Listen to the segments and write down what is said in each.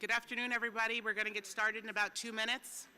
Good afternoon, everybody. We're going to get started in about 2 minutes.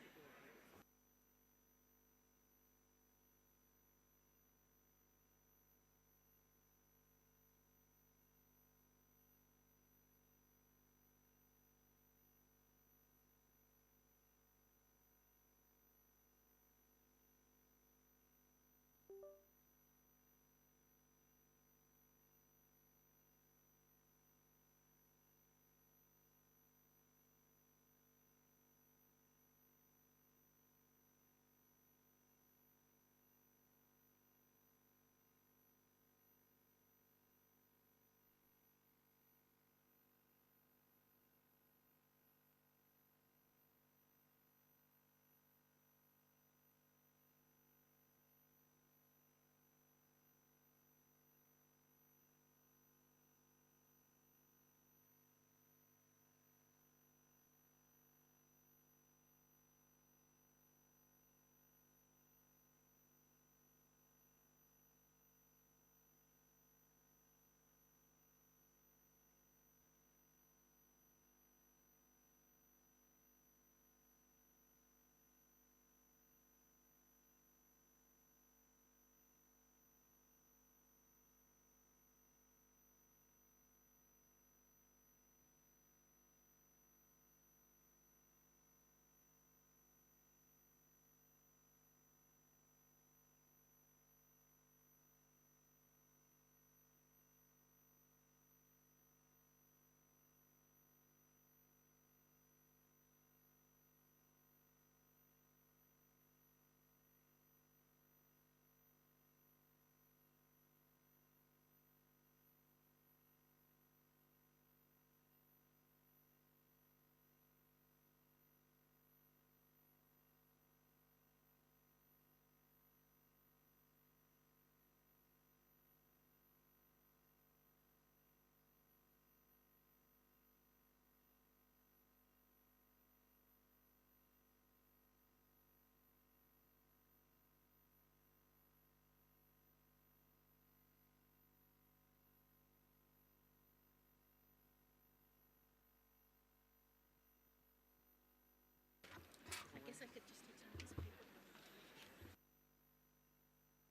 I could just take some of these paper.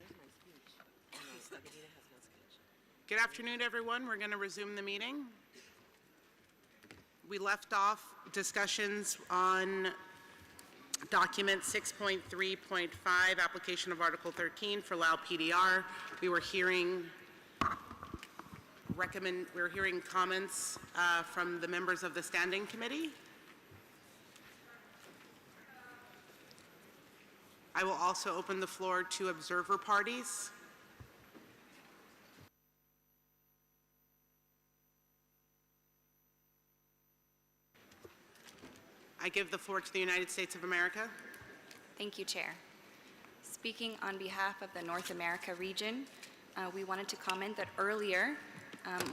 There's my speech. Anita has no speech. Good afternoon, everyone. We're going to resume the meeting. We left off discussions on document 6.3.5, application of Article 13 for Lao PDR. We were hearing comments from the members of the Standing Committee. I will also open the floor to observer parties. I give the floor to the United States of America. Thank you, Chair. Speaking on behalf of the North America region, we wanted to comment that earlier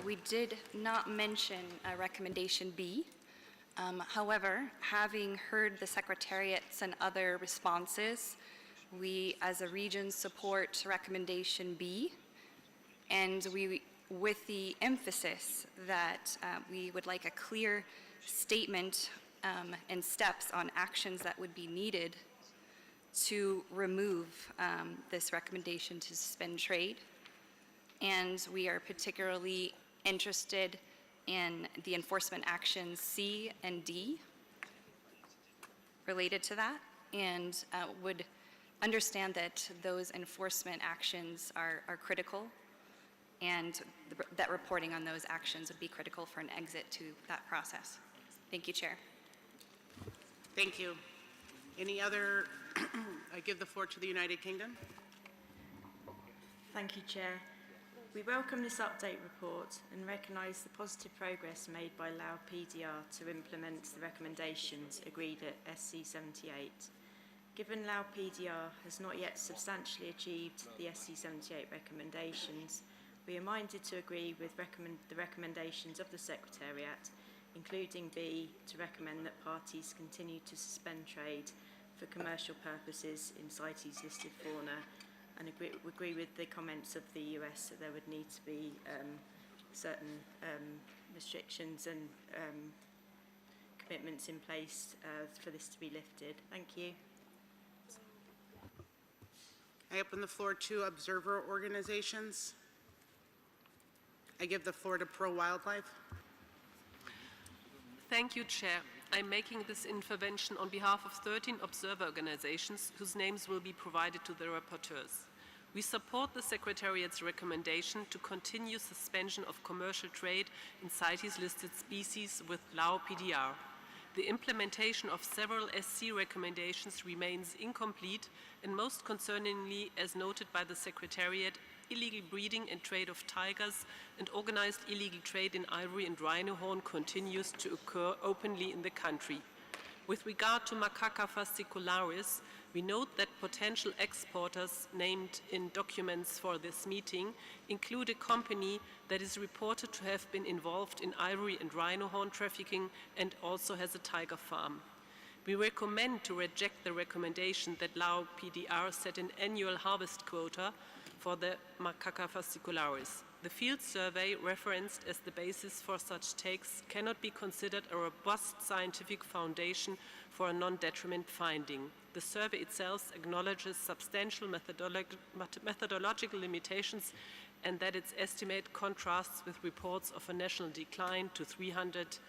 we did not mention recommendation B. However, having heard the Secretariat's and other responses, we as a region support recommendation B, and with the emphasis that we would like a clear statement and steps on actions that would be needed to remove this recommendation to suspend trade. And we are particularly interested in the enforcement actions C and D related to that, and would understand that those enforcement actions are critical, and that reporting on those actions would be critical for an exit to that process. Thank you, Chair. Thank you. Any other? I give the floor to the United Kingdom. Thank you, Chair. We welcome this update report and recognise the positive progress made by Lao PDR to implement the recommendations agreed at SC 78. Given Lao PDR has not yet substantially achieved the SC 78 recommendations, we are minded to agree with the recommendations of the Secretariat, including B, to recommend that parties continue to suspend trade for commercial purposes in CITES listed fauna, and agree with the comments of the US that there would need to be certain restrictions and commitments in place for this to be lifted. Thank you. I open the floor to observer organizations. I give the floor to Pro Wildlife. Thank you, Chair. I'm making this intervention on behalf of 13 observer organizations whose names will be provided to the rapporteurs. We support the Secretariat's recommendation to continue suspension of commercial trade in CITES-listed species with Lao PDR. The implementation of several SC recommendations remains incomplete, and most concerningly, as noted by the Secretariat, illegal breeding and trade of tigers and organized illegal trade in ivory and rhino horn continues to occur openly in the country. With regard to Macaca fascicularis, we note that potential exporters named in documents for this meeting include a company that is reported to have been involved in ivory and rhino horn trafficking and also has a tiger farm. We recommend to reject the recommendation that Lao PDR set an annual harvest quota for the Macaca fascicularis. The field survey referenced as the basis for such takes cannot be considered a robust scientific foundation for a non-detriment finding. The survey itself acknowledges substantial methodological limitations and that its estimate contrasts with reports of a national decline to 300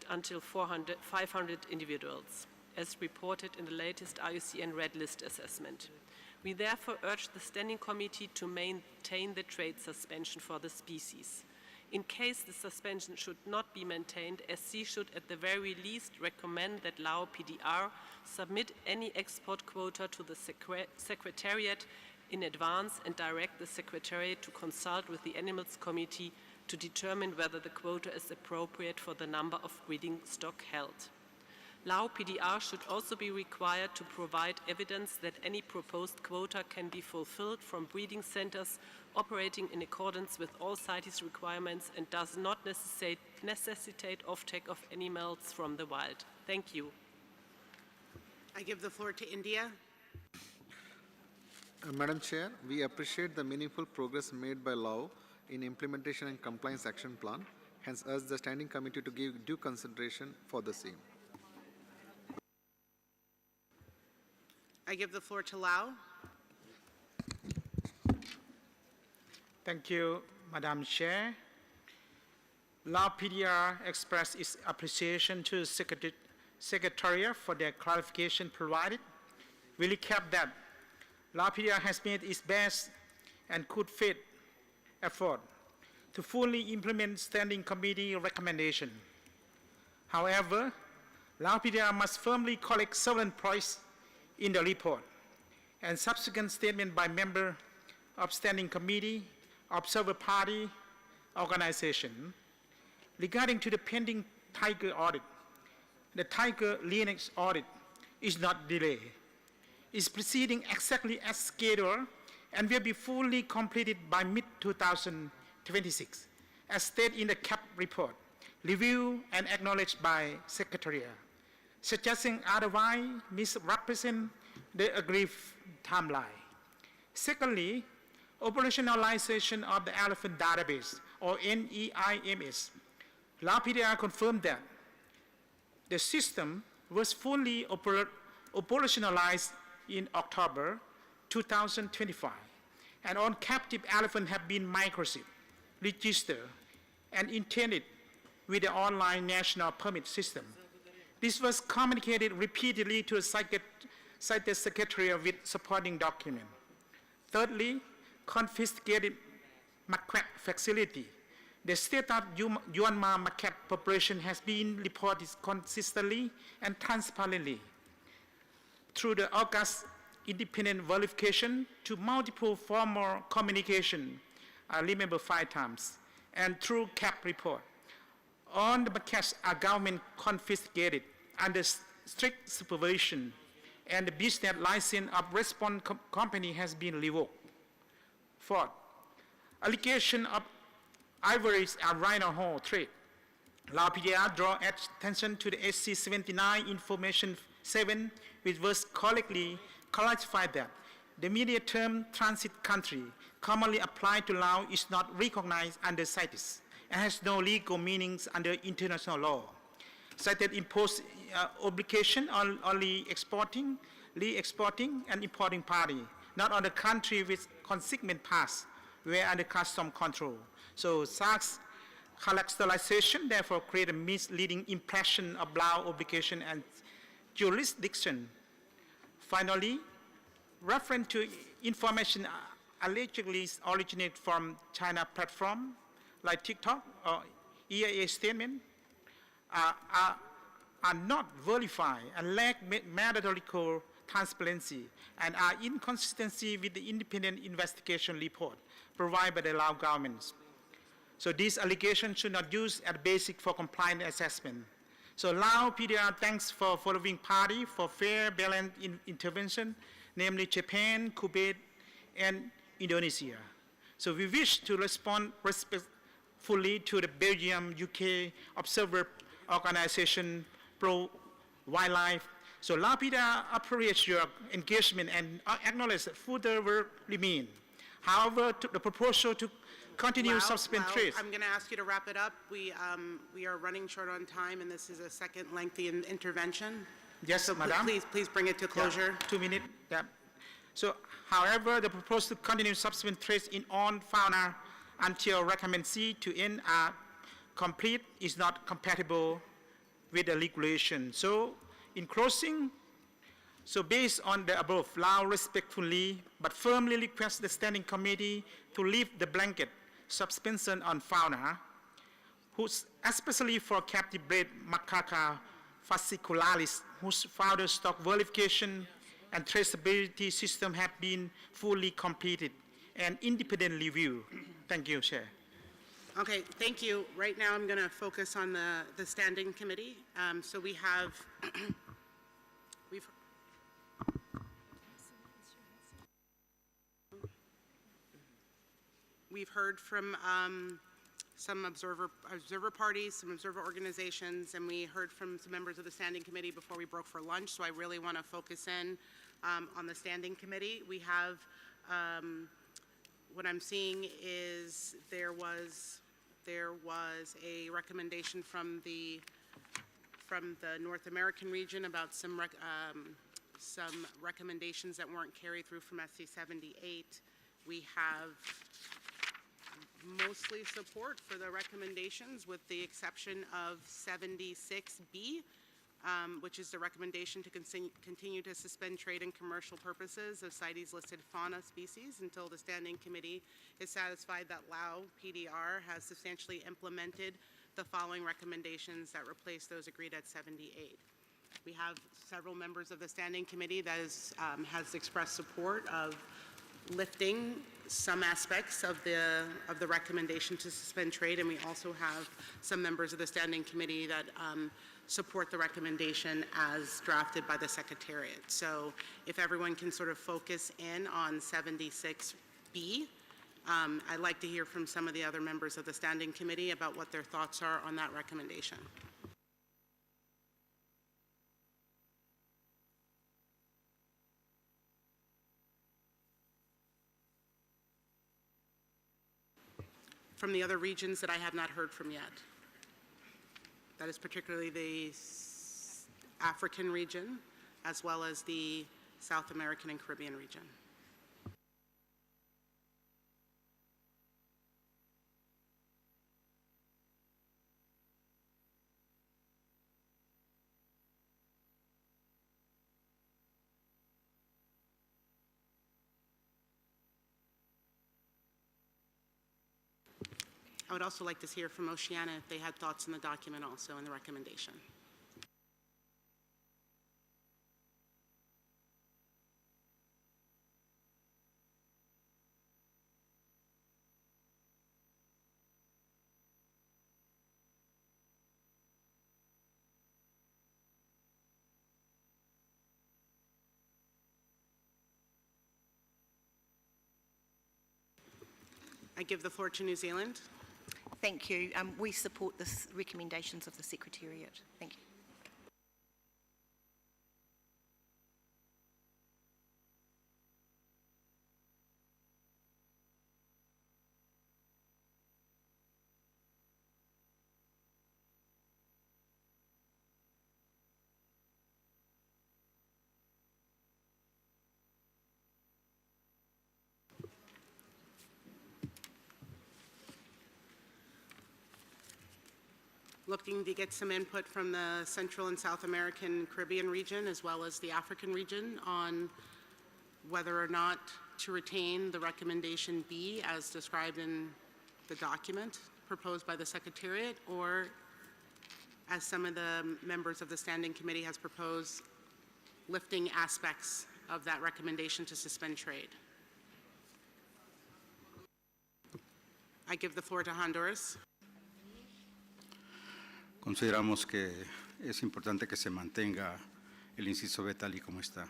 until 500 individuals, as reported in the latest IUCN Red List assessment. We therefore urge the Standing Committee to maintain the trade suspension for the species. In case the suspension should not be maintained, SC should at the very least recommend that Lao PDR submit any export quota to the Secretariat in advance and direct the Secretariat to consult with the Animals Committee to determine whether the quota is appropriate for the number of breeding stock held. Lao PDR should also be required to provide evidence that any proposed quota can be fulfilled from breeding centers operating in accordance with all CITES requirements and does not necessitate offtake of animals from the wild. Thank you. I give the floor to India. Madam Chair, we appreciate the meaningful progress made by Lao in implementation and compliance action plan, hence urge the Standing Committee to give due consideration for the same. I give the floor to Lao. Thank you, Madam Chair. Lao PDR expressed its appreciation to the Secretariat for their clarification provided. We recap that Lao PDR has made its best and good faith effort to fully implement Standing Committee recommendation. However, Lao PDR must firmly correct several points in the report and subsequent statement by member of Standing Committee, observer party, organization. Regarding to the pending tiger audit, the tiger lineage audit is not delayed. It's proceeding exactly as scheduled and will be fully completed by mid-2026, as stated in the CAP report, reviewed and acknowledged by Secretariat. Suggesting otherwise misrepresent the agreed timeline. Secondly, operationalization of the elephant database, or NEIMS. Lao PDR confirmed that the system was fully operationalized in October 2025, and all captive elephants have been microchipped, registered, and intended with the online national permit system. This was communicated repeatedly to the CITES Secretariat with supporting document. Thirdly, confiscated macaque facility. The state of Yuanma macaque population has been reported consistently and transparently through the August independent verification to multiple formal communication, I remember 5 times, and through CAP report. All the macaques are government confiscated under strict supervision, and the business license of response company has been revoked. Fourth, allegation of ivory and rhino horn trade. Lao PDR draw attention to the SC 79 Information 7, which was correctly clarified that the medium-term transit country commonly applied to Lao is not recognized under CITES and has no legal meanings under international law. CITES impose obligation on only exporting, re-exporting, and importing party, not on the country with consignment pass, where under custom control. So such characterization therefore create a misleading impression of Lao obligation and jurisdiction. Finally, reference to information allegedly originate from China platform like TikTok or EIA statement are not verified and lack methodological transparency and are inconsistency with the independent investigation report provided by the Lao government. So these allegations should not use as basic for compliance assessment. So Lao PDR thanks for following party for fair, balanced intervention, namely Japan, Kuwait, and Indonesia. So we wish to respond respectfully to the Belgium, UK Observer Organization Pro-Wildlife. So Lao PDR appreciates your engagement and acknowledge that further work remains. However, the proposal to continue subsequent trades. I'm going to ask you to wrap it up. We are running short on time, and this is a second lengthy intervention. Yes, so Madam. Please bring it to closure. Yeah, 2 minutes. Yeah. So, however, the proposal to continue subsequent trades in on fauna until recommend C to end are complete is not compatible with the regulation. So, in closing, so based on the above, Lao respectfully but firmly requests the Standing Committee to lift the blanket suspension on fauna, especially for captive bred macaca fascicularis, whose further stock verification and traceability system have been fully completed and independent review. Thank you, Chair. Okay, thank you. Right now I'm going to focus on the Standing Committee. So we have, we've heard from some observer parties, some observer organizations, and we heard from some members of the Standing Committee before we broke for lunch, so I really want to focus in on the Standing Committee. We have, what I'm seeing is there was a recommendation from the North American region about some recommendations that weren't carried through from SC 78. We have mostly support for the recommendations with the exception of 76B, which is the recommendation to continue to suspend trade and commercial purposes of CITES listed fauna species until the Standing Committee is satisfied that Lao PDR has substantially implemented the following recommendations that replace those agreed at 78. We have several members of the Standing Committee that has expressed support of lifting some aspects of the recommendation to suspend trade, and we also have some members of the Standing Committee that support the recommendation as drafted by the Secretariat. So if everyone can sort of focus in on 76B, I'd like to hear from some of the other members of the Standing Committee about what their thoughts are on that recommendation. From the other regions that I have not heard from yet. That is particularly the African region, as well as the South American and Caribbean region. I would also like to hear from Oceania if they had thoughts on the document also in the recommendation. I give the floor to New Zealand. Thank you. We support the recommendations of the Secretariat. Thank you. looking to get some input from the Central and South American Caribbean region as well as the African region on whether or not to retain the recommendation B as described in the document proposed by the Secretariat, or as some of the members of the Standing Committee has proposed, lifting aspects of that recommendation to suspend trade. I give the floor to Honduras. Consideramos que es importante que se mantenga el inciso B tal y como está.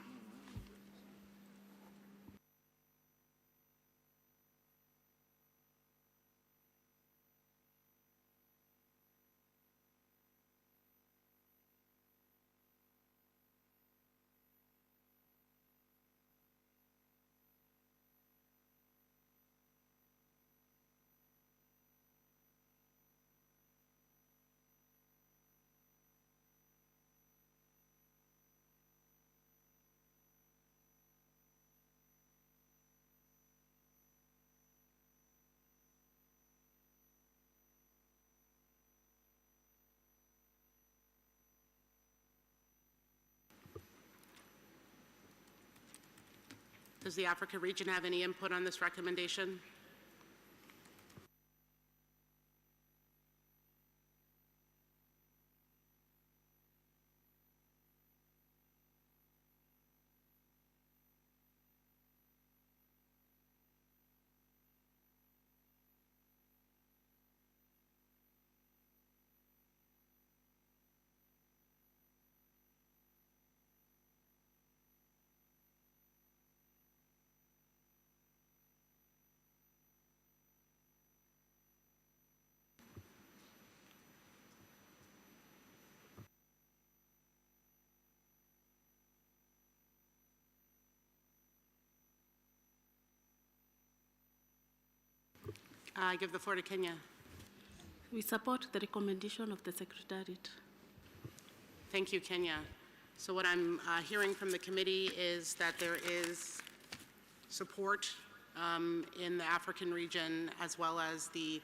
Does the Africa region have any input on this recommendation? I give the floor to Kenya. We support the recommendation of the Secretariat. Thank you, Kenya. So what I'm hearing from the committee is that there is support in the African region as well as the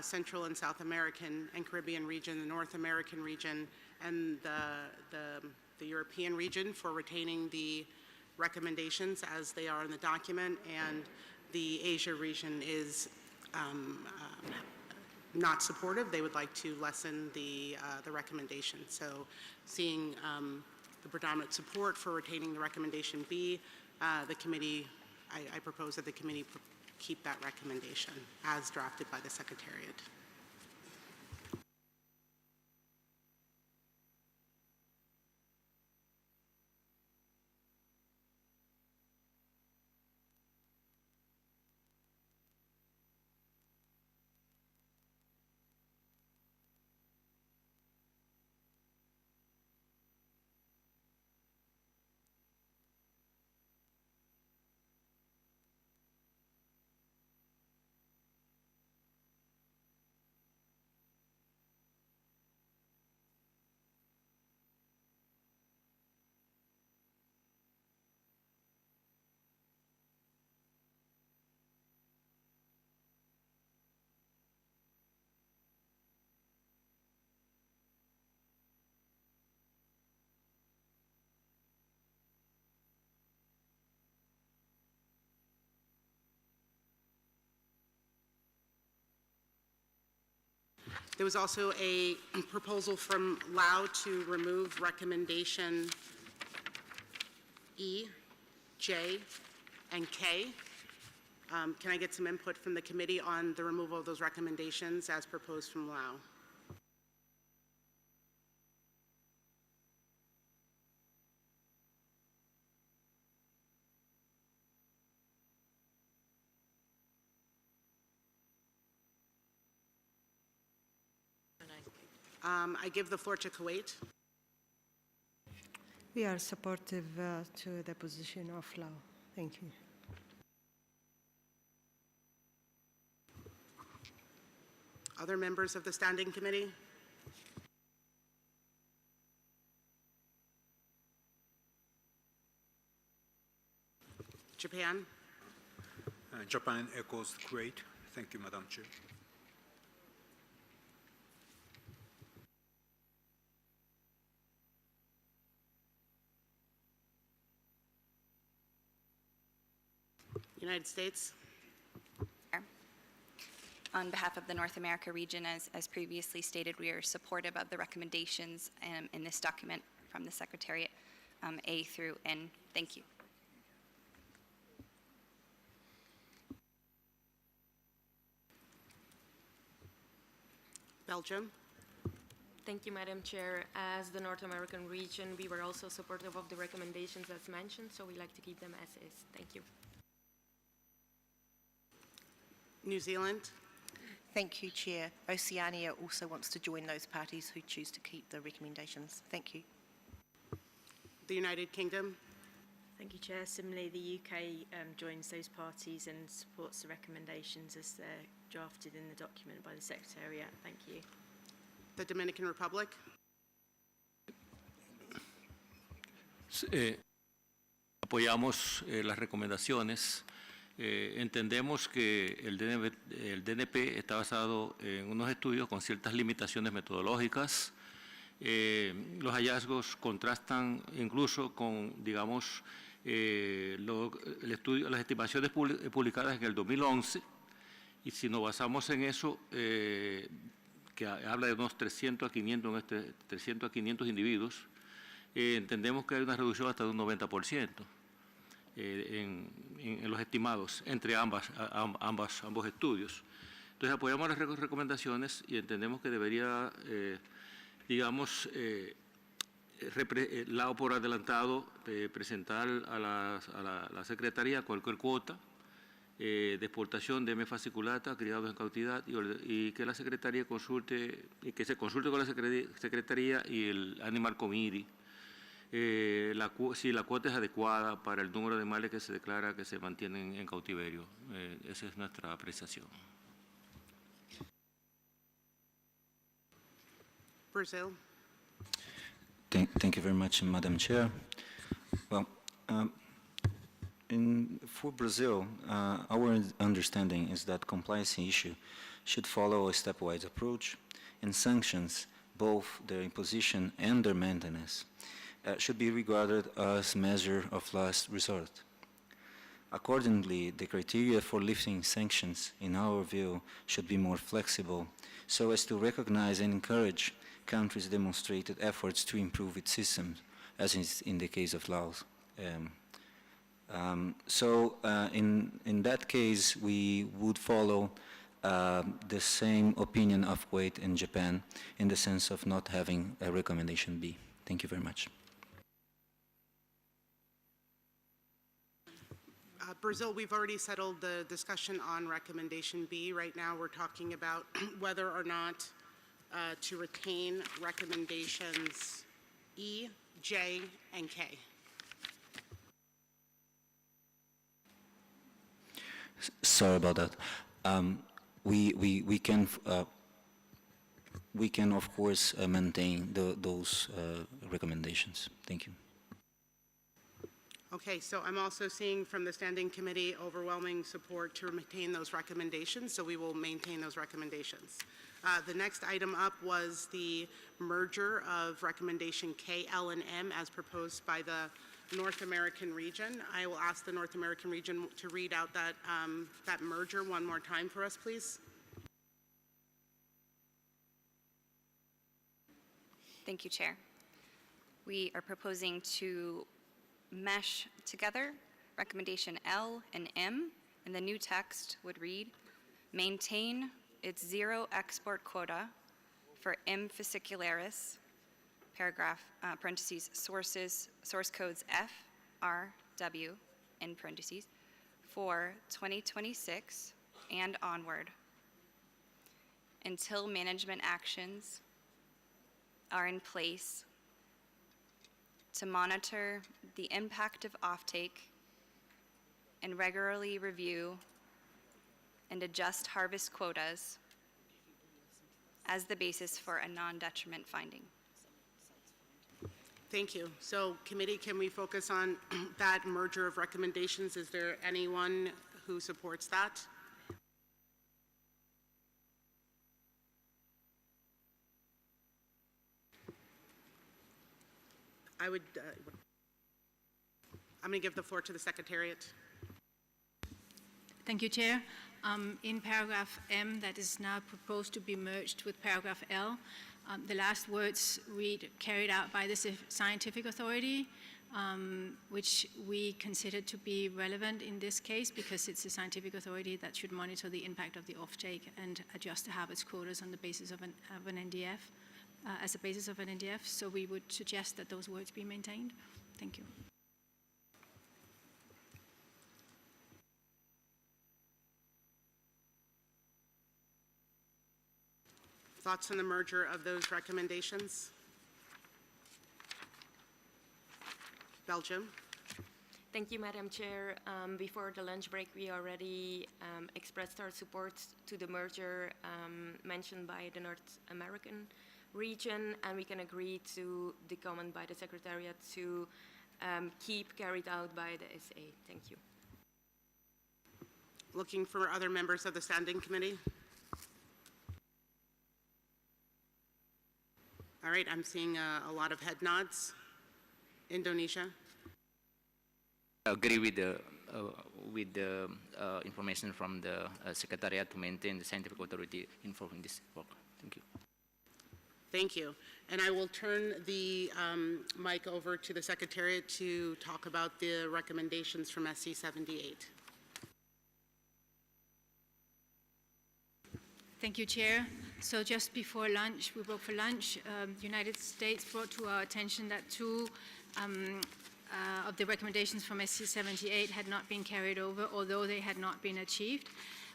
Central and South American and Caribbean region, the North American region, and the European region for retaining the recommendations as they are in the document, and the Asia region is not supportive. They would like to lessen the recommendation. So seeing the predominant support for retaining the recommendation B, the committee, I propose that the committee keep that recommendation as drafted by the Secretariat. There was also a proposal from Lao to remove recommendation E, J, and K. Can I get some input from the committee on the removal of those recommendations as proposed from Lao? I give the floor to Kuwait. We are supportive to the position of Lao. Thank you. Other members of the Standing Committee? Japan? Japan echoes Kuwait. Thank you, Madam Chair. United States. On behalf of the North America region, as previously stated, we are supportive of the recommendations in this document from the Secretariat, A through N. Thank you. Belgium. Thank you, Madam Chair. As the North American region, we were also supportive of the recommendations as mentioned, so we like to keep them as is. Thank you. New Zealand. Thank you, Chair. Oceania also wants to join those parties who choose to keep the recommendations. Thank you. The United Kingdom. Thank you, Chair. Similarly, the UK joins those parties and supports the recommendations as they're drafted in the document by the Secretariat. Thank you. The Dominican Republic. Apoyamos las recomendaciones. Entendemos que el DNP está basado en unos estudios con ciertas limitaciones metodológicas. Los hallazgos contrastan incluso con, digamos, las estimaciones publicadas en el 2011, y si nos basamos en eso, que habla de unos 300 a 500 individuos, entendemos que hay una reducción hasta de un 90%. En los estimados entre ambos estudios. Entonces apoyamos las recomendaciones y entendemos que debería, digamos, Lao por adelantado presentar a la Secretaría cualquier cuota de exportación de M. fasciculata criados en cautividad y que la Secretaría consulte y que se consulte con la Secretaría y el Animal Committee si la cuota es adecuada para el número de animales que se declara que se mantienen en cautiverio. Esa es nuestra apreciación. Brazil. Thank you very much, Madam Chair. Well, for Brazil, our understanding is that compliance issue should follow a stepwise approach, and sanctions, both their imposition and their maintenance, should be regarded as measure of last resort. Accordingly, the criteria for lifting sanctions, in our view, should be more flexible so as to recognize and encourage countries' demonstrated efforts to improve its systems, as is in the case of Laos. In that case, we would follow the same opinion of Kuwait and Japan in the sense of not having a recommendation B. Thank you very much. Brazil, we've already settled the discussion on recommendation B. Right now, we're talking about whether or not to retain recommendations E, J, and K. Sorry about that. We can of course maintain those recommendations. Thank you. Okay, so I'm also seeing from the Standing Committee overwhelming support to maintain those recommendations, so we will maintain those recommendations. The next item up was the merger of recommendation K, L, and M as proposed by the North American region. I will ask the North American region to read out that, that merger one more time for us, please. Thank you, Chair. We are proposing to mesh together recommendation L and M, and the new text would read, maintain its zero export quota for M. fascicularis, paragraph, parentheses, source codes F, R, W, in parentheses, for 2026 and onward, until management actions are in place to monitor the impact of offtake and regularly review and adjust harvest quotas as the basis for a non-detriment finding. Thank you. So, committee, can we focus on that merger of recommendations? Is there anyone who supports that? I'm going to give the floor to the Secretariat. Thank you, Chair. In paragraph M, that is now proposed to be merged with paragraph L, the last words read carried out by the scientific authority, which we consider to be relevant in this case because it's a scientific authority that should monitor the impact of the offtake and adjust the harvest quotas on the basis of an NDF, as a basis of an NDF. So we would suggest that those words be maintained. Thank you. Thoughts on the merger of those recommendations? Belgium. Thank you, Madam Chair. Before the lunch break, we already expressed our support to the merger mentioned by the North American region, and we can agree to the comment by the Secretariat to keep carried out by the SA. Thank you. Looking for other members of the Standing Committee. All right, I'm seeing a lot of head nods. Indonesia. I agree with the information from the Secretariat to maintain the scientific authority involved in this work. Thank you. Thank you. And I will turn the mic over to the Secretariat to talk about the recommendations from SC 78. Thank you, Chair. So just before lunch, we broke for lunch, the United States brought to our attention that two of the recommendations from SC 78 had not been carried over, although they had not been achieved,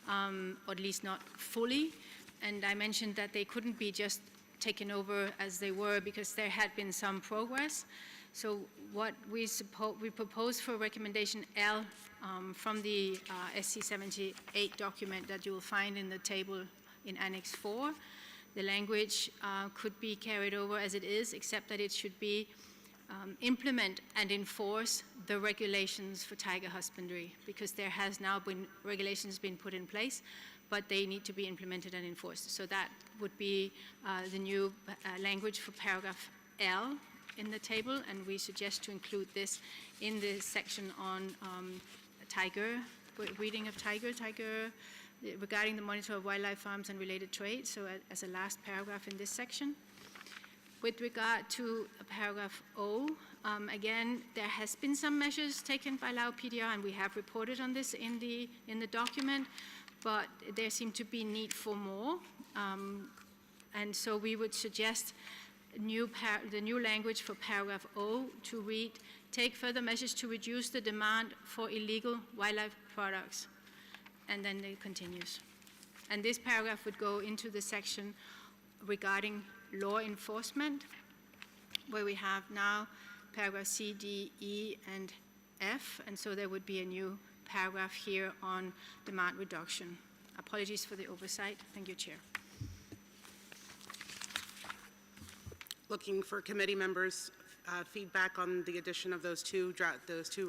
or at least not fully. And I mentioned that they couldn't be just taken over as they were because there had been some progress. So what we propose for recommendation L from the SC 78 document that you will find in the table in Annex 4, the language could be carried over as it is, except that it should be implement and enforce the regulations for tiger husbandry, because there has now been regulations been put in place, but they need to be implemented and enforced. So that would be the new language for paragraph L in the table, and we suggest to include this in the section on tiger, breeding of tiger, regarding the monitor of wildlife farms and related trade, so as a last paragraph in this section. With regard to paragraph O, again, there has been some measures taken by Lao PDR, and we have reported on this in the document, but there seemed to be need for more. And so we would suggest the new language for paragraph O to read, take further measures to reduce the demand for illegal wildlife products. And then it continues. And this paragraph would go into the section regarding law enforcement, where we have now paragraph C, D, E, and F, and so there would be a new paragraph here on demand reduction. Apologies for the oversight. Thank you, Chair. Looking for committee members' feedback on the addition of those two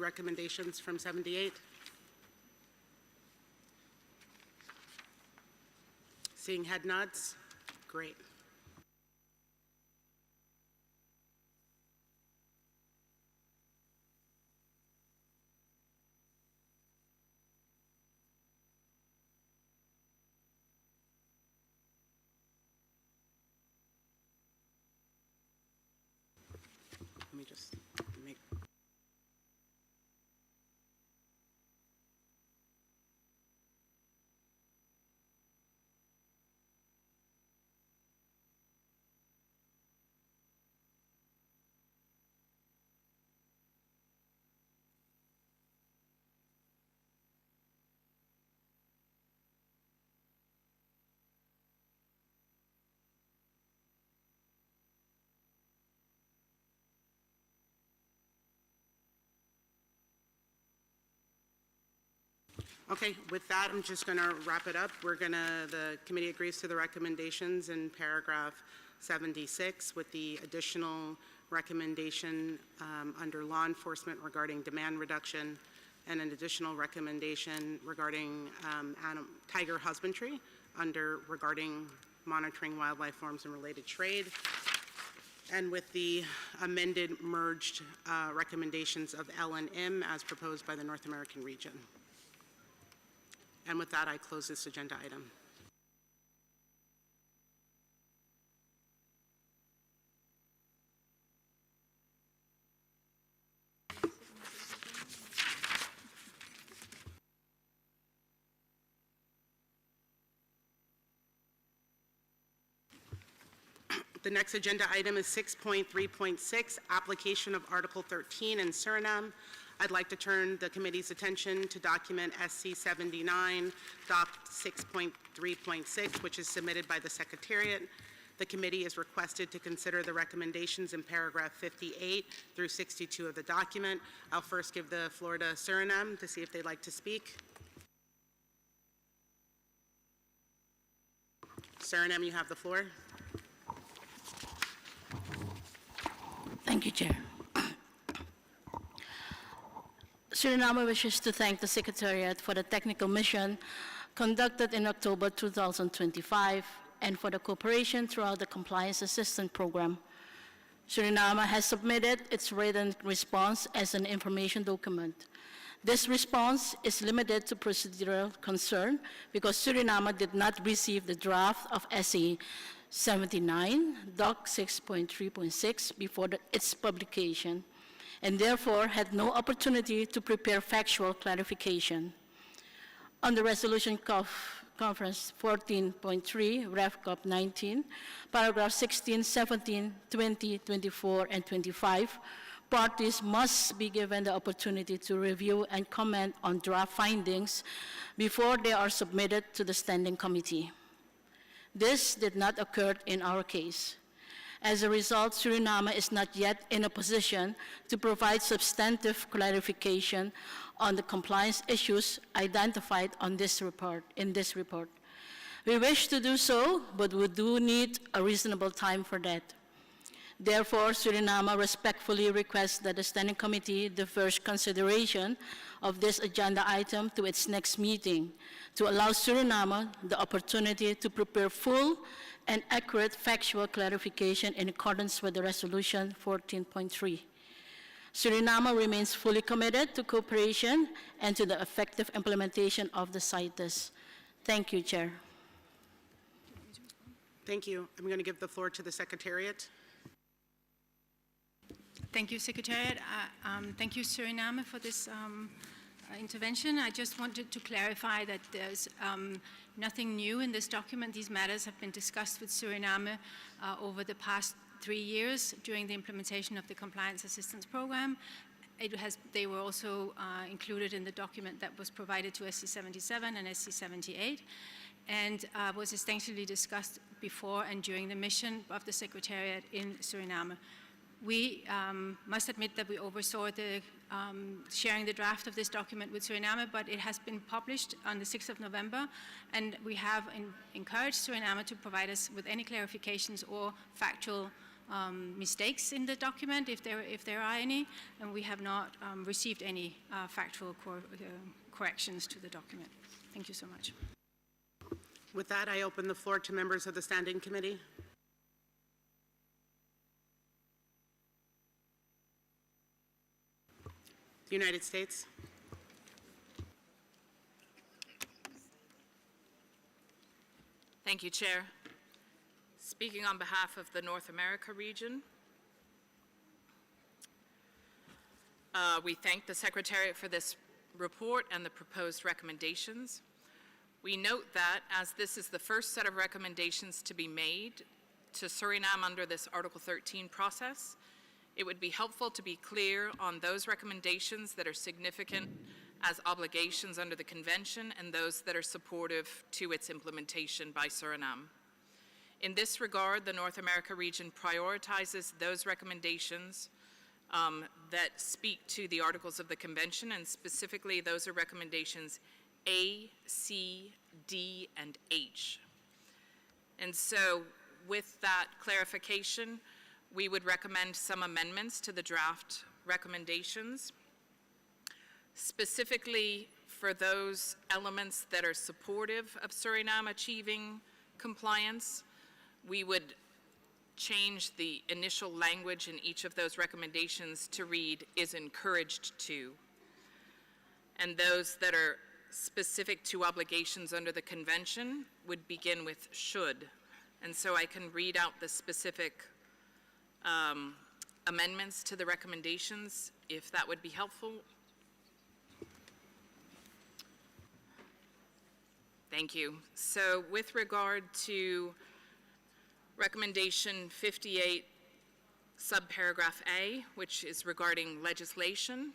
recommendations from 78. Seeing head nods? Great. Let me just make... Okay, with that, I'm just going to wrap it up. The committee agrees to the recommendations in paragraph 76 with the additional recommendation under law enforcement regarding demand reduction and an additional recommendation regarding tiger husbandry regarding monitoring wildlife forms and related trade, and with the amended merged recommendations of L and M as proposed by the North American region. And with that, I close this agenda item. The next agenda item is 6.3.6, application of Article 13 in Suriname. I'd like to turn the committee's attention to document SC 79, doc 6.3.6, which is submitted by the Secretariat. The committee is requested to consider the recommendations in paragraph 58 through 62 of the document. I'll first give the floor to Suriname to see if they'd like to speak. Suriname, you have the floor. Thank you, Chair. Suriname wishes to thank the Secretariat for the technical mission conducted in October 2025 and for the cooperation throughout the Compliance Assistance Program. Suriname has submitted its written response as an information document. This response is limited to procedural concern because Suriname did not receive the draft of SE 79, Doc 6.3.6 before its publication, and therefore had no opportunity to prepare factual clarification. On the Resolution Conference 14.3, Ref Cop 19, paragraph 16, 17, 20, 24, and 25, parties must be given the opportunity to review and comment on draft findings before they are submitted to the Standing Committee. This did not occur in our case. As a result, Suriname is not yet in a position to provide substantive clarification on the compliance issues identified in this report. We wish to do so, but we do need a reasonable time for that. Therefore, Suriname respectfully requests that the Standing Committee defers consideration of this agenda item to its next meeting to allow Suriname the opportunity to prepare full and accurate factual clarification in accordance with the Resolution 14.3. Suriname remains fully committed to cooperation and to the effective implementation of the CITES. Thank you, Chair. Thank you. I'm going to give the floor to the Secretariat. Thank you, Secretariat. Thank you, Suriname, for this intervention. I just wanted to clarify that there's nothing new in this document. These matters have been discussed with Suriname over the past 3 years during the implementation of the Compliance Assistance Program. They were also included in the document that was provided to SC 77 and SC 78 and was extensively discussed before and during the mission of the Secretariat in Suriname. We must admit that we oversaw the sharing the draft of this document with Suriname, but it has been published on the 6th of November, and we have encouraged Suriname to provide us with any clarifications or factual mistakes in the document, if there are any, and we have not received any factual corrections to the document. Thank you so much. With that, I open the floor to members of the Standing Committee. The United States. Thank you, Chair. Speaking on behalf of the North America region, we thank the Secretariat for this report and the proposed recommendations. We note that as this is the first set of recommendations to be made to Suriname under this Article 13 process, it would be helpful to be clear on those recommendations that are significant as obligations under the Convention and those that are supportive to its implementation by Suriname. In this regard, the North America region prioritizes those recommendations that speak to the Articles of the Convention, and specifically those are recommendations A, C, D, and H. And so with that clarification, we would recommend some amendments to the draft recommendations, specifically for those elements that are supportive of Suriname achieving compliance. We would change the initial language in each of those recommendations to read "is encouraged to," and those that are specific to obligations under the convention would begin with should. And so I can read out the specific amendments to the recommendations, if that would be helpful. Thank you. So with regard to recommendation 58, subparagraph A, which is regarding legislation,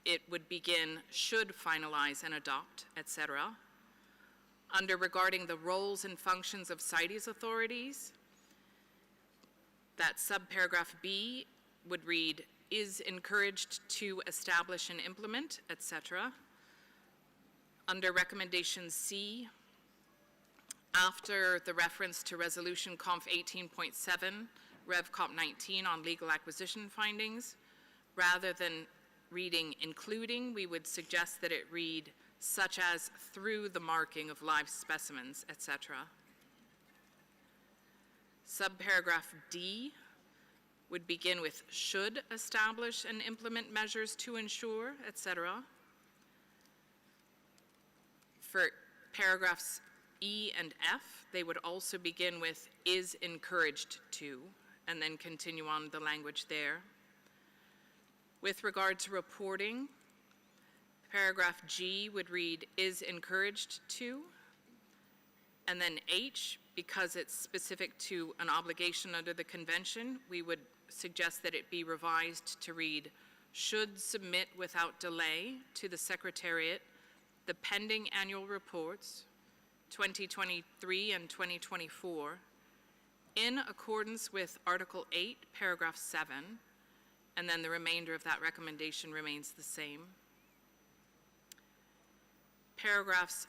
it would begin should finalize and adopt, etc. Under regarding the roles and functions of CITES authorities, that subparagraph B would read is encouraged to establish and implement, etc. Under recommendation C, after the reference to resolution conf 18.7, Rev Comp 19 on legal acquisition findings, rather than reading including, we would suggest that it read such as through the marking of live specimens, etc. Subparagraph D would begin with should establish and implement measures to ensure, etc. For paragraphs E and F, they would also begin with is encouraged to, and then continue on the language there. With regard to reporting, paragraph G would read is encouraged to, and then H, because it's specific to an obligation under the convention, we would suggest that it be revised to read should submit without delay to the Secretariat the pending annual reports 2023 and 2024 in accordance with Article 8, Paragraph 7, and then the remainder of that recommendation remains the same. Paragraphs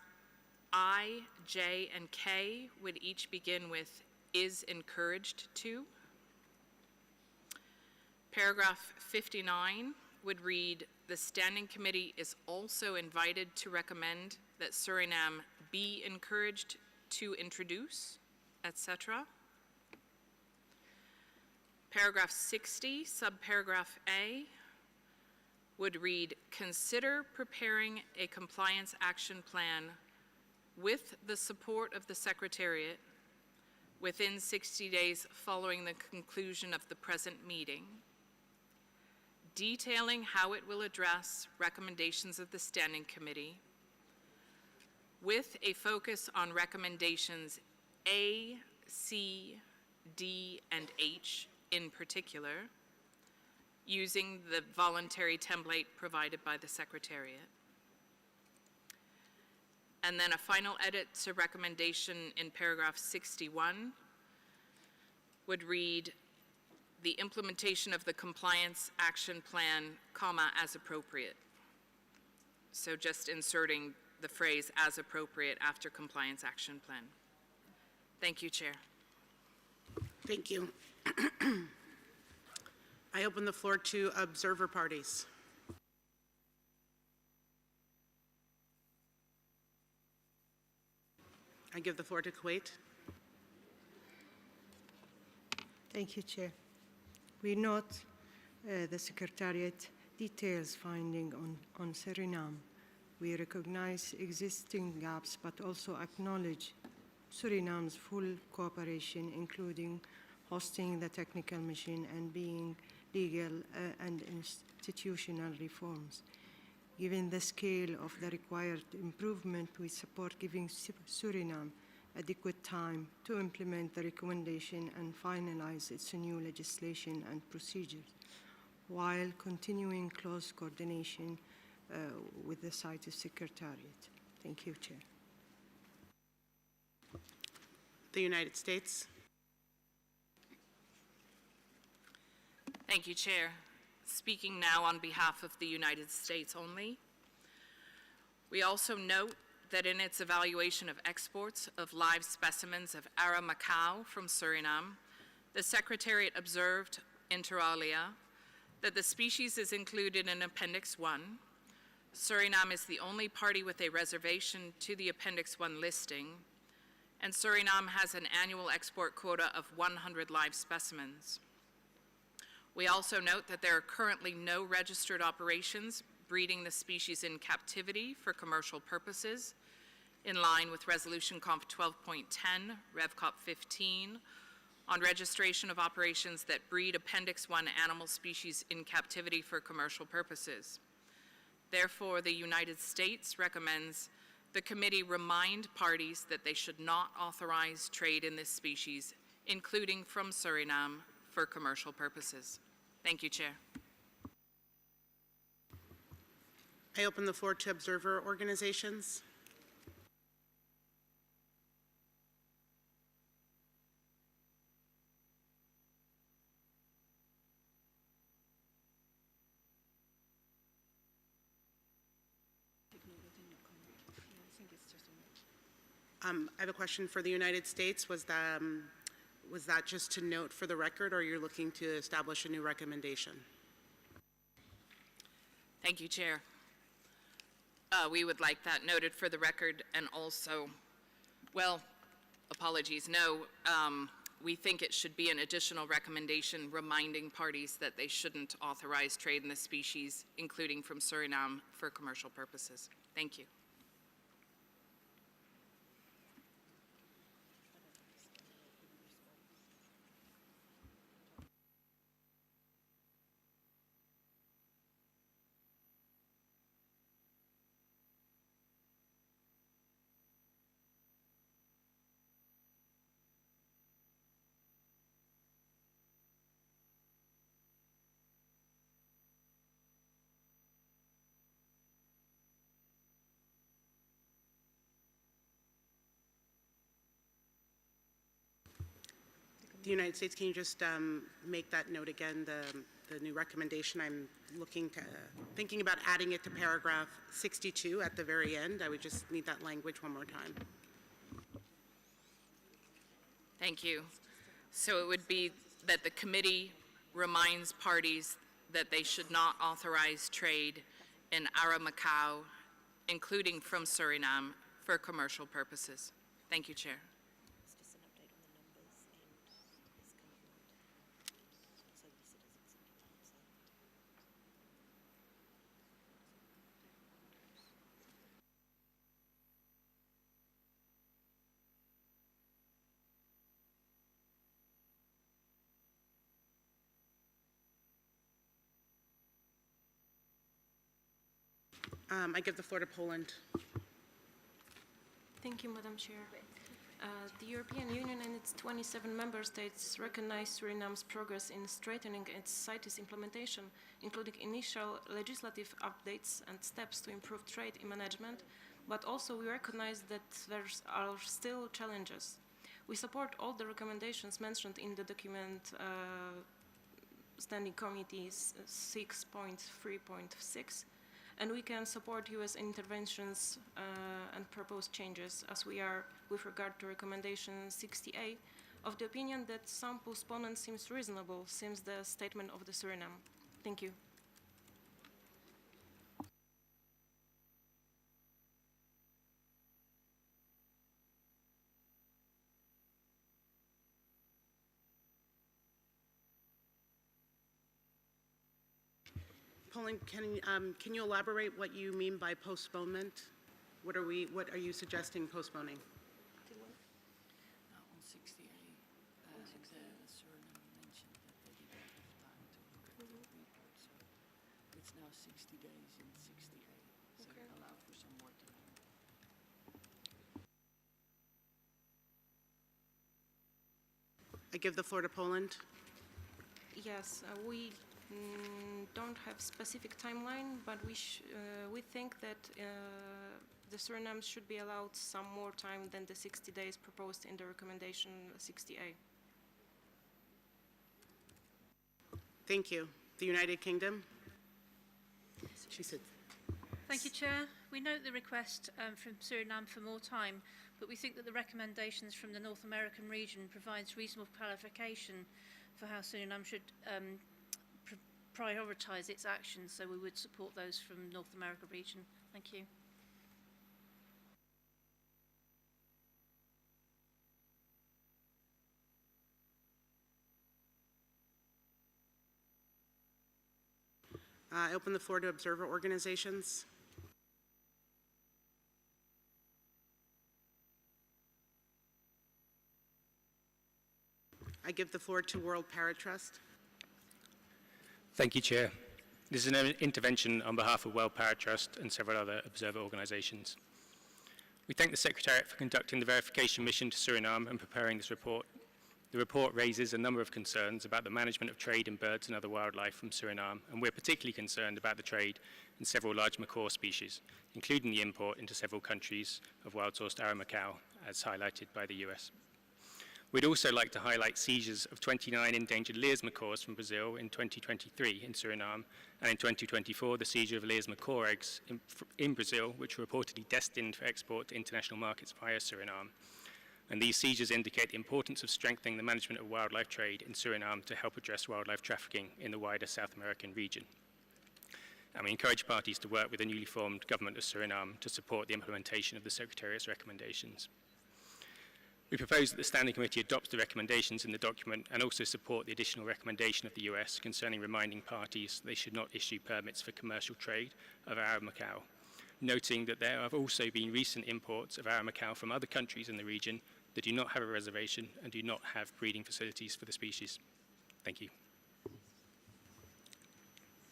I, J, and K would each begin with is encouraged to. Paragraph 59 would read, the Standing Committee is also invited to recommend that Suriname be encouraged to introduce, etc. Paragraph 60, subparagraph A, would read, consider preparing a compliance action plan with the support of the Secretariat within 60 days following the conclusion of the present meeting, detailing how it will address recommendations of the Standing Committee, with a focus on recommendations A, C, D, and H in particular, using the voluntary template provided by the Secretariat. And then a final edit to recommendation in paragraph 61 would read, the implementation of the compliance action plan, comma, as appropriate. So just inserting the phrase as appropriate after compliance action plan. Thank you, Chair. Thank you. I open the floor to observer parties. I give the floor to Kuwait. Thank you, Chair. We note the Secretariat details finding on Suriname. We recognize existing gaps, but also acknowledge Suriname's full cooperation, including hosting the technical mission and being legal and institutional reforms. Given the scale of the required improvement, we support giving Suriname adequate time to implement the recommendation and finalize its new legislation and procedures, while continuing close coordination with the CITES Secretariat. Thank you, Chair. The United States. Thank you, Chair. Speaking now on behalf of the United States only, we also note that in its evaluation of exports of live specimens of Ara Macau from Suriname, the Secretariat observed, inter alia, that the species is included in Appendix 1. Suriname is the only party with a reservation to the Appendix 1 listing, and Suriname has an annual export quota of 100 live specimens. We also note that there are currently no registered operations breeding the species in captivity for commercial purposes, in line with Resolution Conf 12.10, Rev Cop 15, on registration of operations that breed Appendix 1 animal species in captivity for commercial purposes. Therefore, the United States recommends the committee remind parties that they should not authorize trade in this species, including from Suriname, for commercial purposes. Thank you, Chair. I open the floor to observer organizations. I have a question for the United States. Was that just to note for the record, or you're looking to establish a new recommendation? Thank you, Chair. We would like that noted for the record, and also, well, apologies, no, we think it should be an additional recommendation reminding parties that they shouldn't authorize trade in the species, including from Suriname, for commercial purposes. Thank you. The United States, can you just make that note again, the new recommendation? I'm thinking about adding it to paragraph 62 at the very end. I would just need that language one more time. Thank you. So it would be that the committee reminds parties that they should not authorize trade in Aramacao, including from Suriname, for commercial purposes. Thank you, Chair. I give the floor to Poland. Thank you, Madam Chair. The European Union and its 27 member states recognize Suriname's progress in strengthening its CITES implementation, including initial legislative updates and steps to improve trade management, but also we recognize that there are still challenges. We support all the recommendations mentioned in the document Standing Committee 6.3.6, and we can support U.S. interventions and proposed changes, as we are, with regard to recommendation 60A, of the opinion that some postponement seems reasonable since the statement of the Suriname. Thank you. Poland, can you elaborate what you mean by postponement? What are you suggesting postponing? On 68, the Suriname mentioned that they didn't have time to look at the report, so it's now 60 days in 68, so allow for some more time. I give the floor to Poland. Yes, we don't have specific timeline, but we think that the Suriname should be allowed some more time than the 60 days proposed in the recommendation 60A. Thank you. The United Kingdom? She said. Thank you, Chair. We note the request from Suriname for more time, but we think that the recommendations from the North American region provides reasonable clarification for how Suriname should prioritise its actions, so we would support those from North America region. Thank you. I open the floor to observer organizations. I give the floor to World Paratrust. Thank you, Chair. This is an intervention on behalf of World Paratrust and several other observer organisations. We thank the Secretariat for conducting the verification mission to Suriname and preparing this report. The report raises a number of concerns about the management of trade in birds and other wildlife from Suriname, and we're particularly concerned about the trade in several large macaw species, including the import into several countries of wild-sourced arrow-macaw, as highlighted by the US. We'd also like to highlight seizures of 29 endangered Lear's macaws from Brazil in 2023 in Suriname, and in 2024 the seizure of Lear's macaw eggs in Brazil, which were reportedly destined for export to international markets via Suriname. And these seizures indicate the importance of strengthening the management of wildlife trade in Suriname to help address wildlife trafficking in the wider South American region. And we encourage parties to work with the newly formed government of Suriname to support the implementation of the Secretariat's recommendations. We propose that the Standing Committee adopts the recommendations in the document and also support the additional recommendation of the US concerning reminding parties they should not issue permits for commercial trade of arrow-macaw, noting that there have also been recent imports of arrow-macaw from other countries in the region that do not have a reservation and do not have breeding facilities for the species. Thank you.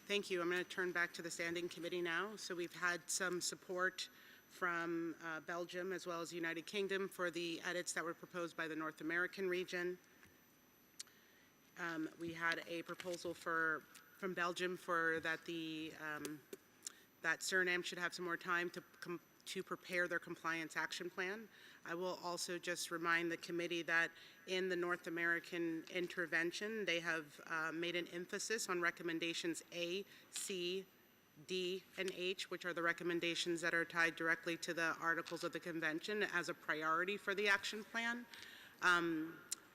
Thank you. I'm going to turn back to the Standing Committee now. So we've had some support from Belgium as well as the United Kingdom for the edits that were proposed by the North American region. We had a proposal from Belgium for that that Suriname should have some more time to prepare their compliance action plan. I will also just remind the committee that in the North American intervention, they have made an emphasis on recommendations A, C, D, and H, which are the recommendations that are tied directly to the articles of the convention as a priority for the action plan.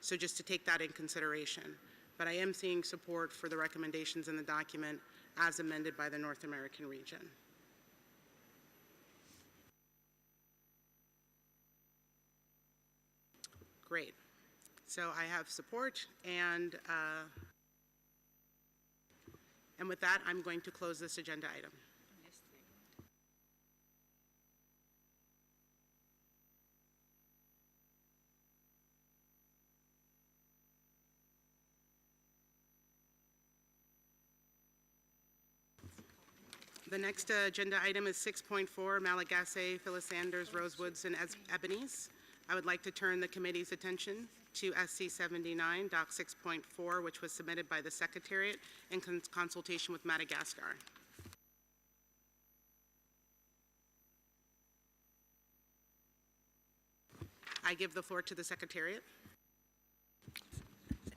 So just to take that in consideration. But I am seeing support for the recommendations in the document as amended by the North American region. Great. So I have support, and with that, I'm going to close this agenda item. The next agenda item is 6.4, Malagasy, Philisanders, Rosewoods, and Ebonies. I would like to turn the committee's attention to SC 79, Doc 6.4, which was submitted by the Secretariat in consultation with Madagascar. I give the floor to the Secretariat.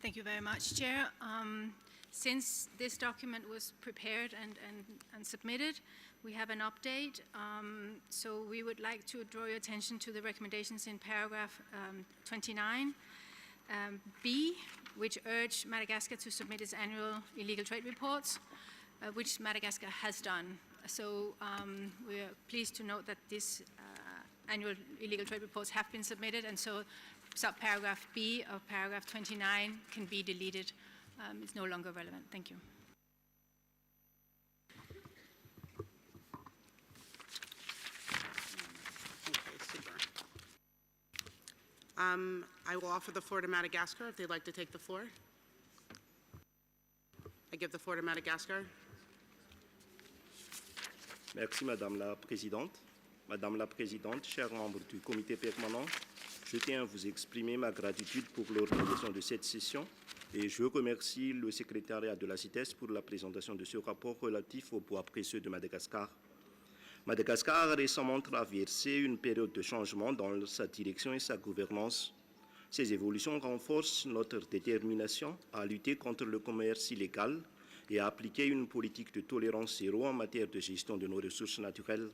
Thank you very much, Chair. Since this document was prepared and submitted, we have an update. So we would like to draw your attention to the recommendations in paragraph 29, B, which urge Madagascar to submit its annual illegal trade reports, which Madagascar has done. So we are pleased to note that these annual illegal trade reports have been submitted, and so subparagraph B of paragraph 29 can be deleted. It's no longer relevant. Thank you. Okay, super. I will offer the floor to Madagascar if they'd like to take the floor. I give the floor to Madagascar. Merci, Madame la Présidente. Madame la Présidente, chers membres du comité permanent, je tiens à vous exprimer ma gratitude pour l'organisation de cette session et je remercie le secrétariat de la CITES pour la présentation de ce rapport relatif aux bois précieux de Madagascar. Madagascar a récemment traversé une période de changement dans sa direction et sa gouvernance. Ces évolutions renforcent notre détermination à lutter contre le commerce illégal et à appliquer une politique de tolérance zéro en matière de gestion de nos ressources naturelles.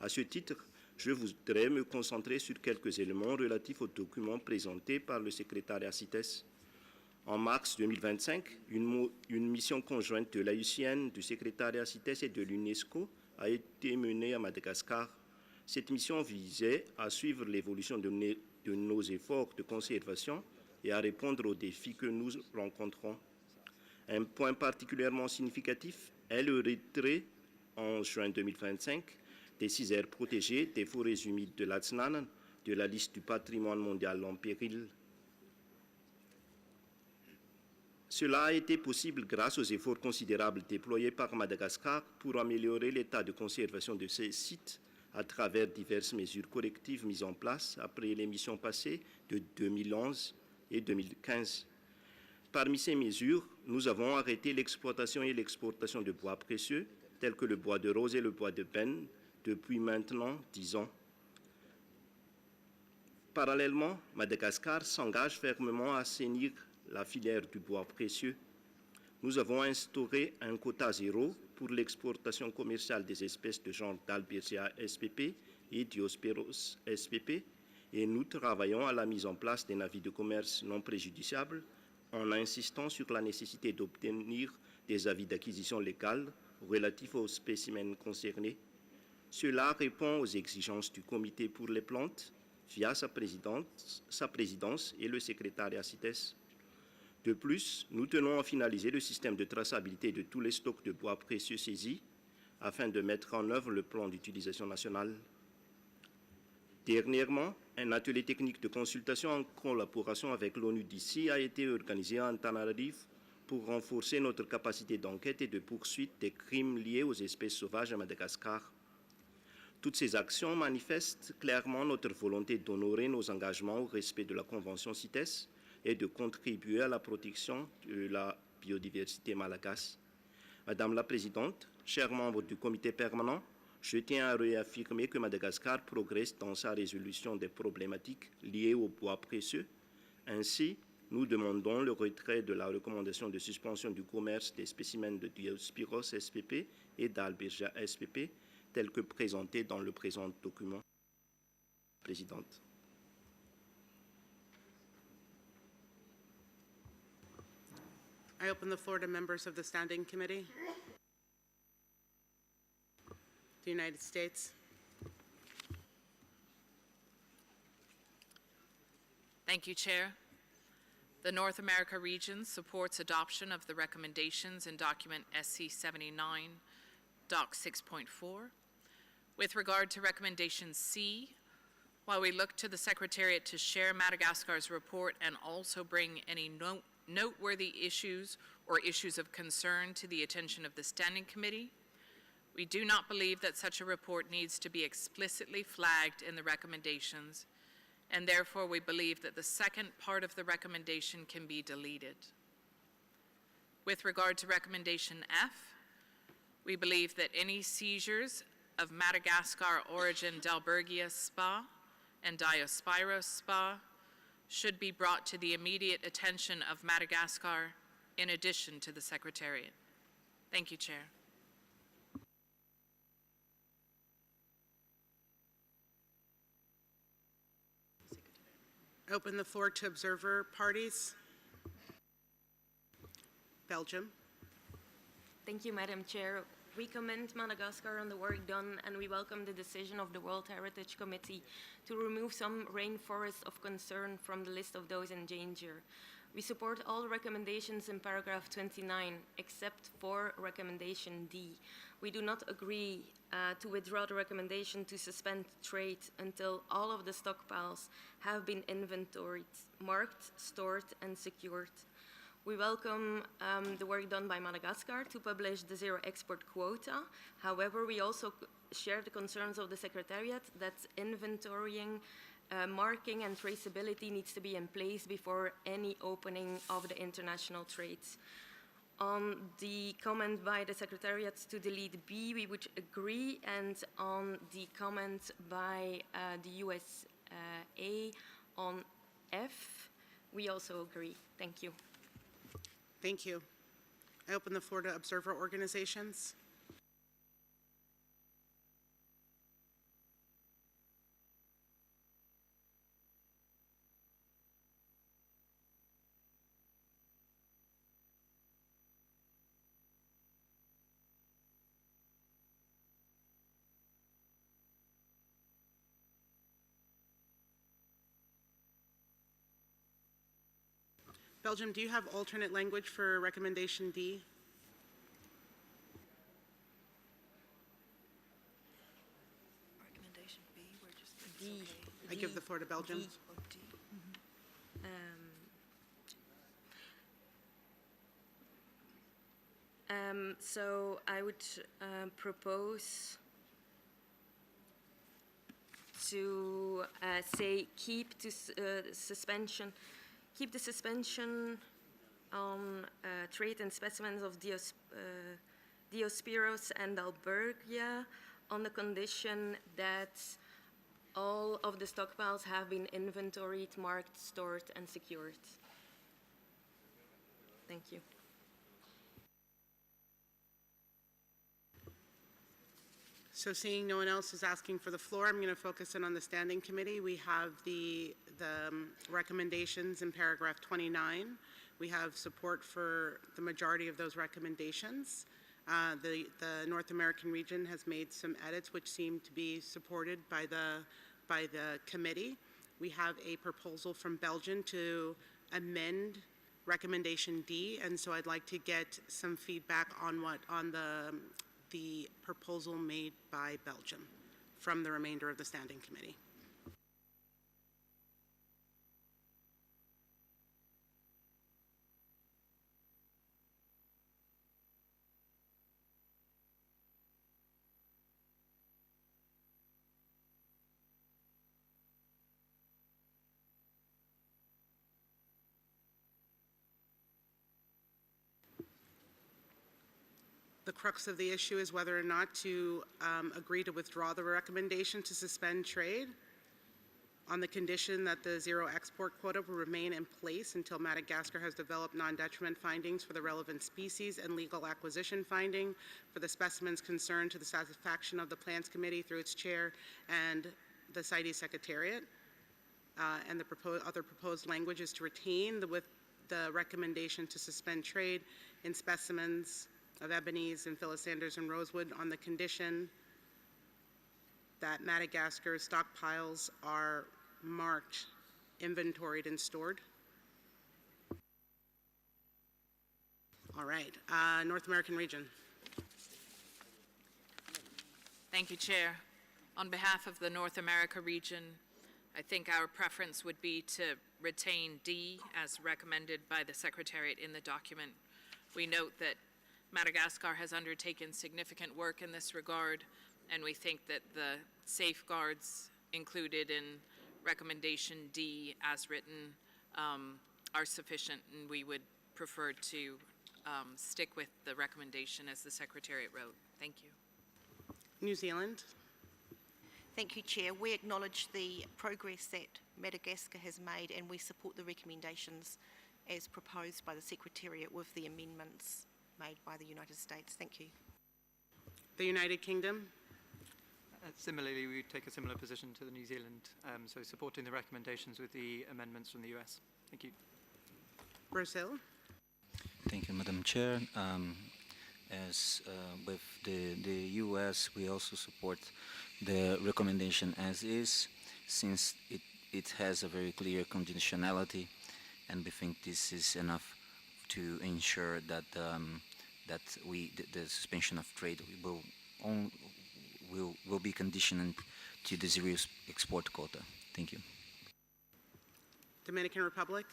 À ce titre, je voudrais me concentrer sur quelques éléments relatifs au document présenté par le secrétariat CITES. En mars 2025, une mission conjointe de l'AUCN, du secrétariat CITES et de l'UNESCO a été menée à Madagascar. Cette mission visait à suivre l'évolution de nos efforts de conservation et à répondre aux défis que nous rencontrons. Un point particulièrement significatif est le retrait en juin 2025 des 6 aires protégées des forêts humides de l'Atsnan de la liste du patrimoine mondial en péril. Cela a été possible grâce aux efforts considérables déployés par Madagascar pour améliorer l'état de conservation de ces sites à travers diverses mesures correctives mises en place après les missions passées de 2011 et 2015. Parmi ces mesures, nous avons arrêté l'exploitation et l'exportation de bois précieux, tels que le bois de rose et le bois de benne, depuis maintenant 10 ans. Parallèlement, Madagascar s'engage fermement à assainir la filière du bois précieux. Nous avons instauré un quota zéro pour l'exportation commerciale des espèces de genre d'Albergia spp et Diospyros spp, et nous travaillons à la mise en place des avis de commerce non préjudiciables en insistant sur la nécessité d'obtenir des avis d'acquisition légale relatifs aux spécimens concernés. Cela répond aux exigences du Comité pour les plantes via sa présidence et le secrétariat CITES. De plus, nous tenons à finaliser le système de traçabilité de tous les stocks de bois précieux saisis afin de mettre en œuvre le plan d'utilisation nationale. Dernièrement, un atelier technique de consultation en collaboration avec l'ONU d'ici a été organisé à Antananarivo pour renforcer notre capacité d'enquête et de poursuite des crimes liés aux espèces sauvages à Madagascar. Toutes ces actions manifestent clairement notre volonté d'honorer nos engagements au respect de la Convention CITES et de contribuer à la protection de la biodiversité malagasy. Madame la Présidente, chers membres du Comité permanent, je tiens à réaffirmer que Madagascar progresse dans sa résolution des problématiques liées aux bois précieux. Ainsi, nous demandons le retrait de la recommandation de suspension du commerce des spécimens de Diospyros spp et d'Albergia spp, tels que présentés dans le présent document. Présidente. I open the floor to members of the Standing Committee. The United States. Thank you, Chair. The North America region supports adoption of the recommendations in document SC 79, Doc 6.4. With regard to recommendation C, while we look to the Secretariat to share Madagascar's report and also bring any noteworthy issues or issues of concern to the attention of the Standing Committee, we do not believe that such a report needs to be explicitly flagged in the recommendations, and therefore we believe that the second part of the recommendation can be deleted. With regard to recommendation F, we believe that any seizures of Madagascar origin Dalbergia spa and Diospyros spa should be brought to the immediate attention of Madagascar in addition to the Secretariat. Thank you, Chair. Open the floor to observer parties. Belgium. Thank you, Madam Chair. We commend Madagascar on the work done, and we welcome the decision of the World Heritage Committee to remove some rainforests of concern from the list of those in danger. We support all recommendations in paragraph 29, except for recommendation D. We do not agree to withdraw the recommendation to suspend trade until all of the stockpiles have been inventoried, marked, stored, and secured. We welcome the work done by Madagascar to publish the zero export quota. However, we also share the concerns of the Secretariat that inventorying, marking and traceability needs to be in place before any opening of the international trades. On the comment by the Secretariat to delete B, we would agree, and on the comment by the USA on F, we also agree. Thank you. Thank you. I open the floor to observer organizations. Belgium, do you have alternate language for recommendation D? give the floor to Belgium. So I would propose to say keep the suspension on trade and specimens of Diospyros and Albergia on the condition that all of the stockpiles have been inventoried, marked, stored, and secured. Thank you. So seeing no one else is asking for the floor, I'm going to focus in on the Standing Committee. We have the recommendations in paragraph 29. We have support for the majority of those recommendations. The North American region has made some edits which seem to be supported by the committee. We have a proposal from Belgium to amend recommendation D, and so I'd like to get some feedback on the proposal made by Belgium from the remainder of the Standing Committee. The crux of the issue is whether or not to agree to withdraw the recommendation to suspend trade on the condition that the zero export quota will remain in place until Madagascar has developed non-detriment findings for the relevant species and legal acquisition finding for the specimens concerned to the satisfaction of the Plans Committee through its chair and the CITES Secretariat. And the other proposed language is to retain the recommendation to suspend trade in specimens of ebonies and Phyllisanders and rosewood on the condition that Madagascar's stockpiles are marked, inventoried, and stored. All right, North American region. Thank you, Chair. On behalf of the North America region, I think our preference would be to retain D as recommended by the Secretariat in the document. We note that Madagascar has undertaken significant work in this regard, and we think that the safeguards included in recommendation D as written are sufficient, and we would prefer to stick with the recommendation as the Secretariat wrote. Thank you. New Zealand. Thank you, Chair. We acknowledge the progress that Madagascar has made, and we support the recommendations as proposed by the Secretariat with the amendments made by the United States. Thank you. The United Kingdom. Similarly, we take a similar position to the New Zealand, so supporting the recommendations with the amendments from the US. Thank you. Brazil. Thank you, Madam Chair. As with the US, we also support the recommendation as is, since it has a very clear conditionality, and we think this is enough to ensure that the suspension of trade will be conditioned to the zero export quota. Thank you. Dominican Republic.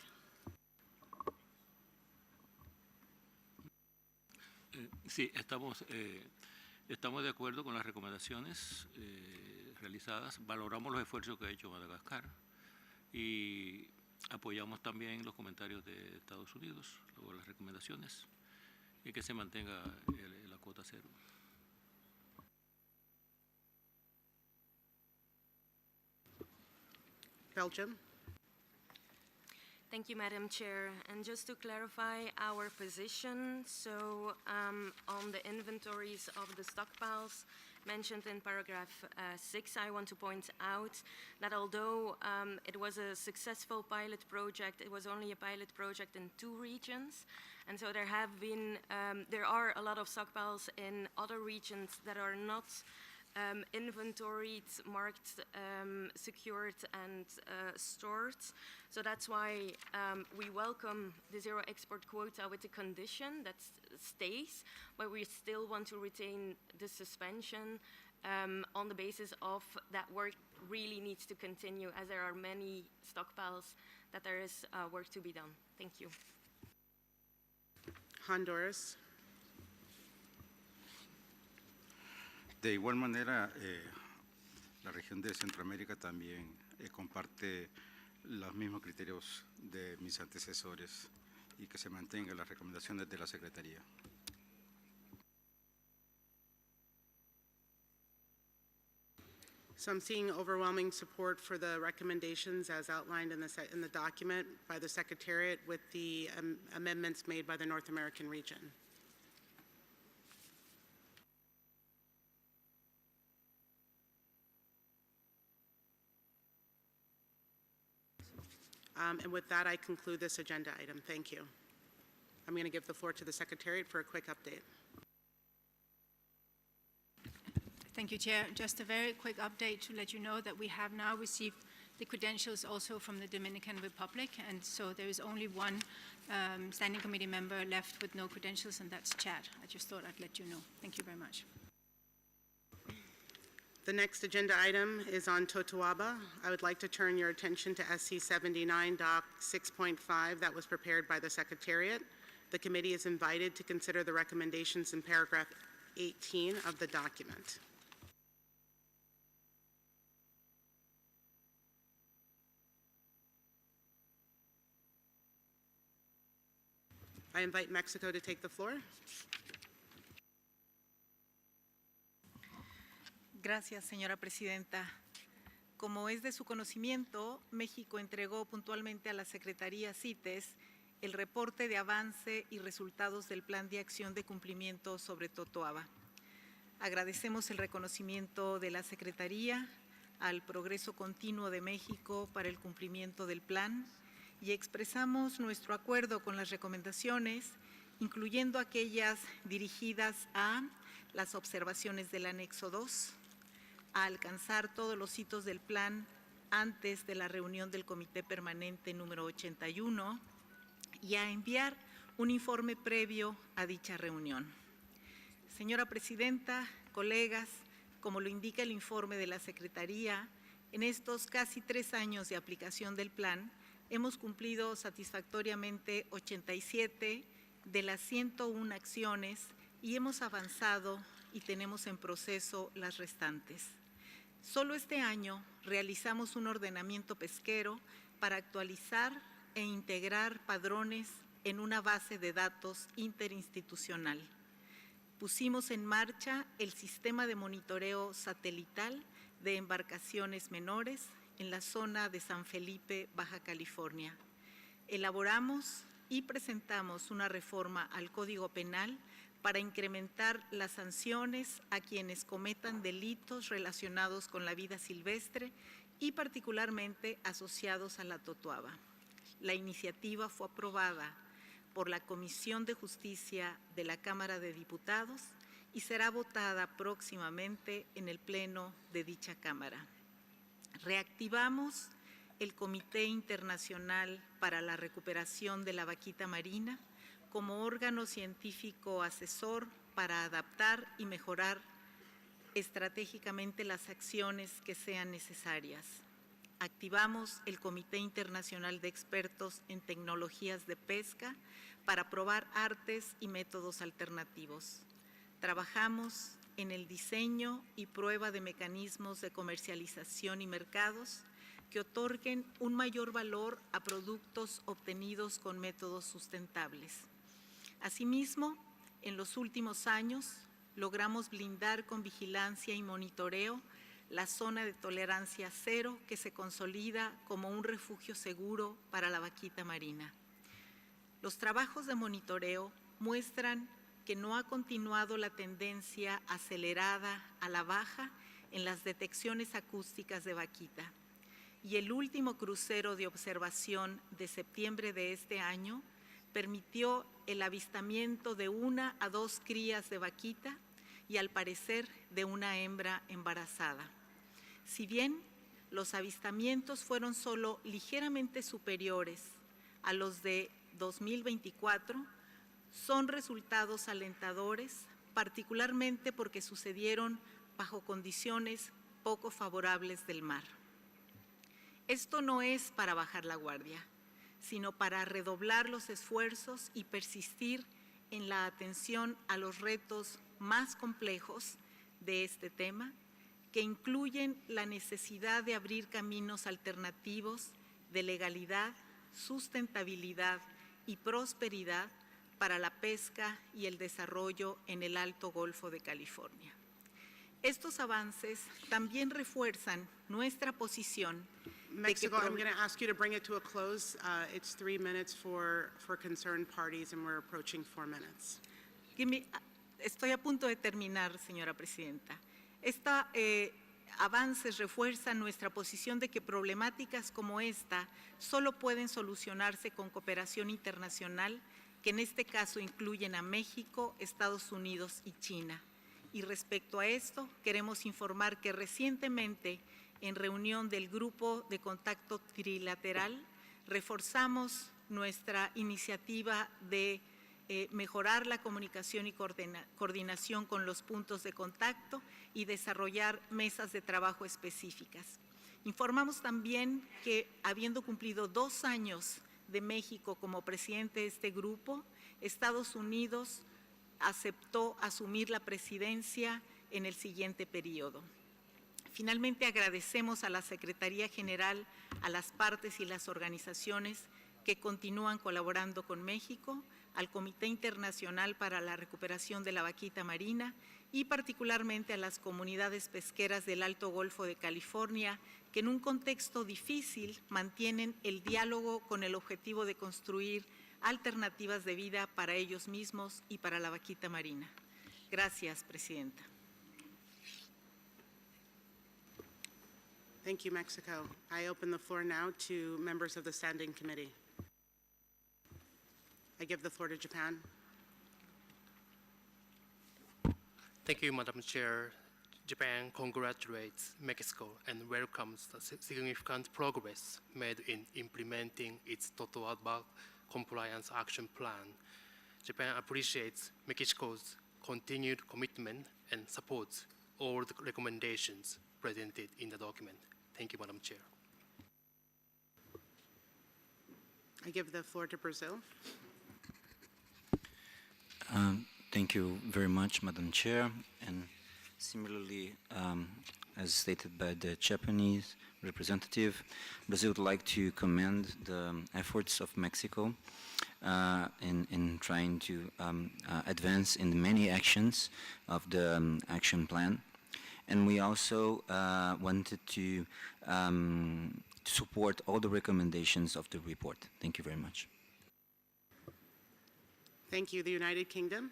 Sí, estamos de acuerdo con las recomendaciones realizadas. Valoramos los esfuerzos que ha hecho Madagascar y apoyamos también los comentarios de Estados Unidos, luego las recomendaciones, y que se mantenga la cuota cero. Belgium. Thank you, Madam Chair. And just to clarify our position, so on the inventories of the stockpiles mentioned in paragraph 6, I want to point out that although it was a successful pilot project, it was only a pilot project in 2 regions. And so there are a lot of stockpiles in other regions that are not inventoried, marked, secured, and stored. So that's why we welcome the zero export quota with the condition that stays, but we still want to retain the suspension on the basis of that work really needs to continue, as there are many stockpiles that there is work to be done. Thank you. Honduras. De igual manera, la región de Centroamérica también comparte los mismos criterios de mis antecesores y que se mantengan las recomendaciones de la Secretaría. So I'm seeing overwhelming support for the recommendations as outlined in the document by the Secretariat with the amendments made by the North American region. And with that, I conclude this agenda item. Thank you. I'm going to give the floor to the Secretariat for a quick update. Thank you, Chair. Just a very quick update to let you know that we have now received the credentials also from the Dominican Republic, and so there is only one Standing Committee member left with no credentials, and that's Chad. I just thought I'd let you know. Thank you very much. The next agenda item is on Totoaba. I would like to turn your attention to SC 79 Doc 6.5 that was prepared by the Secretariat. The committee is invited to consider the recommendations in paragraph 18 of the document. I invite Mexico to take the floor. Gracias, señora presidenta. Como es de su conocimiento, México entregó puntualmente a la Secretaría CITES el reporte de avance y resultados del Plan de Acción de Cumplimiento sobre Totoaba. Agradecemos el reconocimiento de la Secretaría al progreso continuo de México para el cumplimiento del plan y expresamos nuestro acuerdo con las recomendaciones, incluyendo aquellas dirigidas a las observaciones del anexo 2, a alcanzar todos los hitos del plan antes de la reunión del Comité Permanente número 81 y a enviar un informe previo a dicha reunión. Señora Presidenta, colegas, como lo indica el informe de la Secretaría, en estos casi 3 años de aplicación del plan, hemos cumplido satisfactoriamente 87 de las 101 acciones y hemos avanzado y tenemos en proceso las restantes. Solo este año realizamos un ordenamiento pesquero para actualizar e integrar padrones en una base de datos interinstitucional. Pusimos en marcha el sistema de monitoreo satelital de embarcaciones menores en la zona de San Felipe, Baja California. Elaboramos y presentamos una reforma al Código Penal para incrementar las sanciones a quienes cometan delitos relacionados con la vida silvestre y particularmente asociados a la totoaba. La iniciativa fue aprobada por la Comisión de Justicia de la Cámara de Diputados y será votada próximamente en el Pleno de dicha Cámara. Reactivamos el Comité Internacional para la Recuperación de la Vaquita Marina como órgano científico asesor para adaptar y mejorar estratégicamente las acciones que sean necesarias. Activamos el Comité Internacional de Expertos en Tecnologías de Pesca para probar artes y métodos alternativos. Trabajamos en el diseño y prueba de mecanismos de comercialización y mercados que otorguen un mayor valor a productos obtenidos con métodos sustentables. Asimismo, en los últimos años, logramos blindar con vigilancia y monitoreo la zona de tolerancia cero que se consolida como un refugio seguro para la vaquita marina. Los trabajos de monitoreo muestran que no ha continuado la tendencia acelerada a la baja en las detecciones acústicas de vaquita. Y el último crucero de observación de septiembre de este año permitió el avistamiento de 1 a 2 crías de vaquita y al parecer de una hembra embarazada. Si bien los avistamientos fueron solo ligeramente superiores a los de 2024, son resultados alentadores, particularmente porque sucedieron bajo condiciones poco favorables del mar. Esto no es para bajar la guardia, sino para redoblar los esfuerzos y persistir en la atención a los retos más complejos de este tema, que incluyen la necesidad de abrir caminos alternativos de legalidad, sustentabilidad y prosperidad para la pesca y el desarrollo en el Alto Golfo de California. Estos avances también refuerzan nuestra posición. Mexico, I'm going to ask you to bring it to a close. It's 3 minutes for concerned parties, and we're approaching 4 minutes. Estoy a punto de terminar, señora presidenta. Estos avances refuerzan nuestra posición de que problemáticas como esta solo pueden solucionarse con cooperación internacional, que en este caso incluyen a México, Estados Unidos y China. Y respecto a esto, queremos informar que recientemente, en reunión del Grupo de Contacto Trilateral, reforzamos nuestra iniciativa de mejorar la comunicación y coordinación con los puntos de contacto y desarrollar mesas de trabajo específicas. Informamos también que, habiendo cumplido 2 años de México como presidente de este grupo, Estados Unidos aceptó asumir la presidencia en el siguiente periodo. Finalmente, agradecemos a la Secretaría General, a las partes y las organizaciones que continúan colaborando con México, al Comité Internacional para la Recuperación de la Vaquita Marina y particularmente a las comunidades pesqueras del Alto Golfo de California, que en un contexto difícil mantienen el diálogo con el objetivo de construir alternativas de vida para ellos mismos y para la vaquita marina. Gracias, Presidenta. Thank you, Mexico. I open the floor now to members of the Standing Committee. I give the floor to Japan. Thank you, Madam Chair. Japan congratulates Mexico and welcomes the significant progress made in implementing its Totoaba Compliance Action Plan. Japan appreciates Mexico's continued commitment and supports all the recommendations presented in the document. Thank you, Madam Chair. I give the floor to Brazil. Thank you very much, Madam Chair. And similarly, as stated by the Japanese representative, Brazil would like to commend the efforts of Mexico in trying to advance in the many actions of the action plan. And we also wanted to support all the recommendations of the report. Thank you very much. Thank you. The United Kingdom.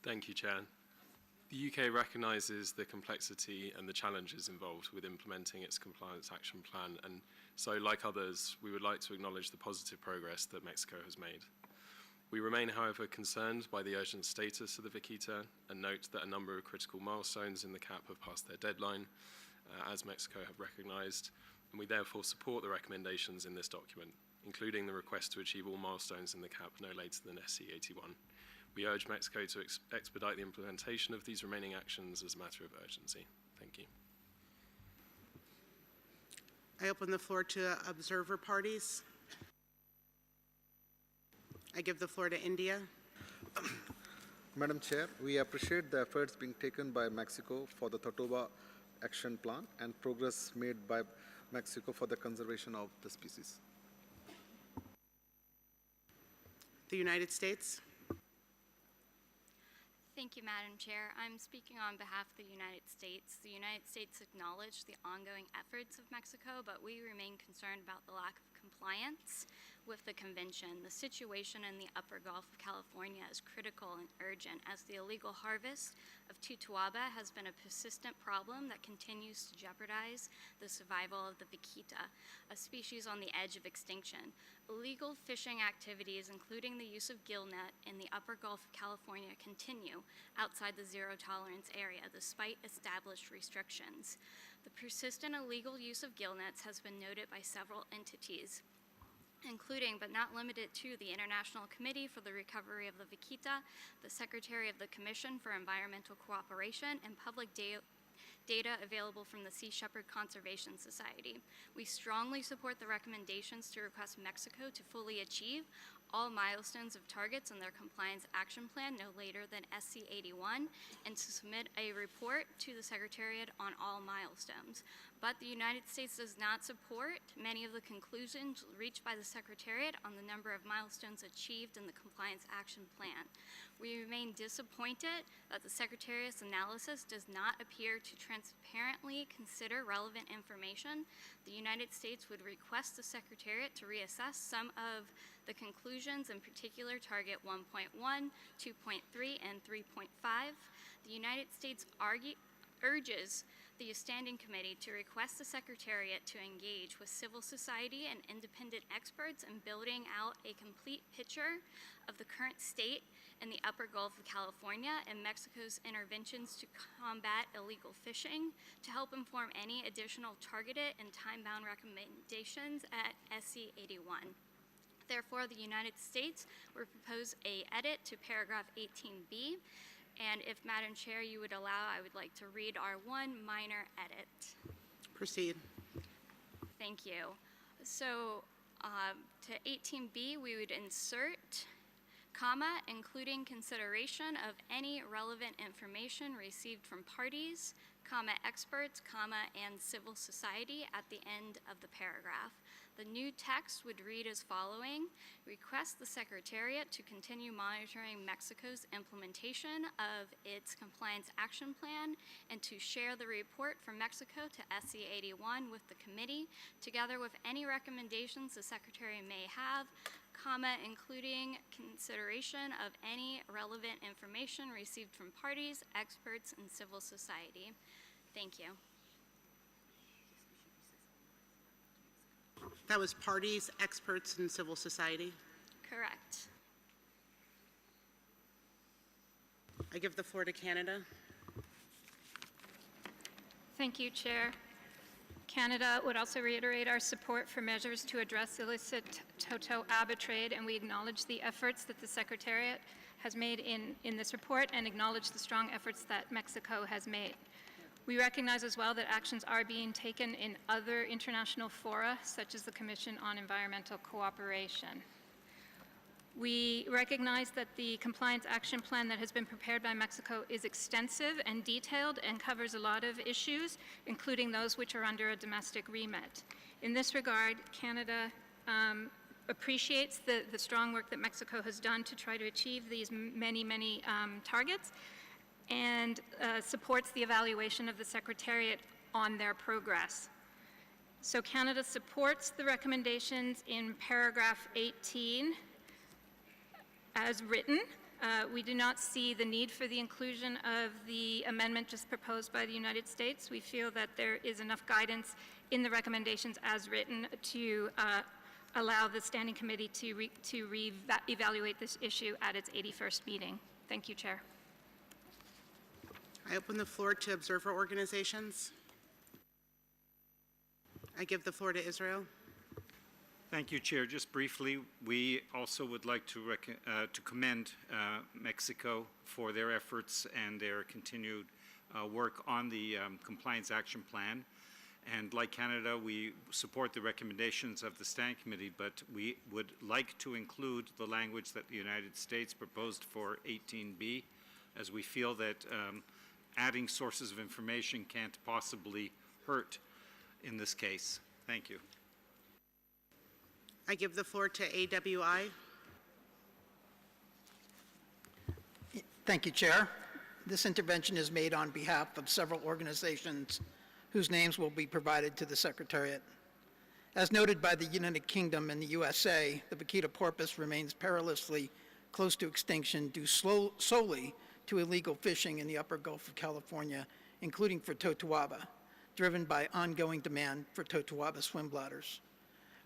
Thank you, Chair. The UK recognises the complexity and the challenges involved with implementing its compliance action plan, and so, like others, we would like to acknowledge the positive progress that Mexico has made. We remain, however, concerned by the urgent status of the vaquita and note that a number of critical milestones in the CAP have passed their deadline, as Mexico have recognised, and we therefore support the recommendations in this document, including the request to achieve all milestones in the CAP no later than SC81. We urge Mexico to expedite the implementation of these remaining actions as a matter of urgency. Thank you. I open the floor to observer parties. I give the floor to India. Madam Chair, we appreciate the efforts being taken by Mexico for the Totoaba Action Plan and progress made by Mexico for the conservation of the species. The United States. Thank you, Madam Chair. I'm speaking on behalf of the United States. The United States acknowledge the ongoing efforts of Mexico, but we remain concerned about the lack of compliance with the convention. The situation in the upper Gulf of California is critical and urgent, as the illegal harvest of Totoaba has been a persistent problem that continues to jeopardize the survival of the vaquita, a species on the edge of extinction. Illegal fishing activities, including the use of gillnet in the upper Gulf of California, continue outside the zero-tolerance area, despite established restrictions. The persistent illegal use of gillnets has been noted by several entities, including but not limited to the International Committee for the Recovery of the Vaquita, the Secretary of the Commission for Environmental Cooperation, and public data available from the Sea Shepherd Conservation Society. We strongly support the recommendations to request Mexico to fully achieve all milestones of targets in their compliance action plan no later than SC 81 and to submit a report to the Secretariat on all milestones. But the United States does not support many of the conclusions reached by the Secretariat on the number of milestones achieved in the compliance action plan. We remain disappointed that the Secretariat's analysis does not appear to transparently consider relevant information. The United States would request the Secretariat to reassess some of the conclusions, in particular Target 1.1, 2.3, and 3.5. The United States urges the Standing Committee to request the Secretariat to engage with civil society and independent experts in building out a complete picture of the current state in the upper Gulf of California and Mexico's interventions to combat illegal fishing, to help inform any additional targeted and time-bound recommendations at SC 81. Therefore, the United States would propose an edit to paragraph 18B, and if Madam Chair, you would allow, I would like to read our one minor edit. Proceed. Thank you. So to 18B, we would insert, comma, including consideration of any relevant information received from parties, comma, experts, comma, and civil society at the end of the paragraph. The new text would read as following: request the Secretariat to continue monitoring Mexico's implementation of its compliance action plan and to share the report from Mexico to SC 81 with the committee, together with any recommendations the Secretary may have, comma, including consideration of any relevant information received from parties, experts, and civil society. Thank you. That was parties, experts, and civil society. Correct. I give the floor to Canada. Thank you, Chair. Canada would also reiterate our support for measures to address illicit toto arbitrade, and we acknowledge the efforts that the Secretariat has made in this report and acknowledge the strong efforts that Mexico has made. We recognize as well that actions are being taken in other international fora, such as the Commission on Environmental Cooperation. We recognize that the compliance action plan that has been prepared by Mexico is extensive and detailed and covers a lot of issues, including those which are under a domestic remit. In this regard, Canada appreciates the strong work that Mexico has done to try to achieve these many targets, and supports the evaluation of the Secretariat on their progress. So Canada supports the recommendations in paragraph 18 as written. We do not see the need for the inclusion of the amendment just proposed by the United States. We feel that there is enough guidance in the recommendations as written to allow the Standing Committee to evaluate this issue at its 81st meeting. Thank you, Chair. I open the floor to observer organizations. I give the floor to Israel. Thank you, Chair. Just briefly, we also would like to commend Mexico for their efforts and their continued work on the Compliance Action Plan. And like Canada, we support the recommendations of the Standing Committee, but we would like to include the language that the United States proposed for 18B, as we feel that adding sources of information can't possibly hurt in this case. Thank you. I give the floor to AWI. Thank you, Chair. This intervention is made on behalf of several organizations whose names will be provided to the Secretariat. As noted by the United Kingdom and the USA, the vaquita porpoise remains perilously close to extinction due solely to illegal fishing in the upper Gulf of California, including for totoaba, driven by ongoing demand for totoaba swim bladders.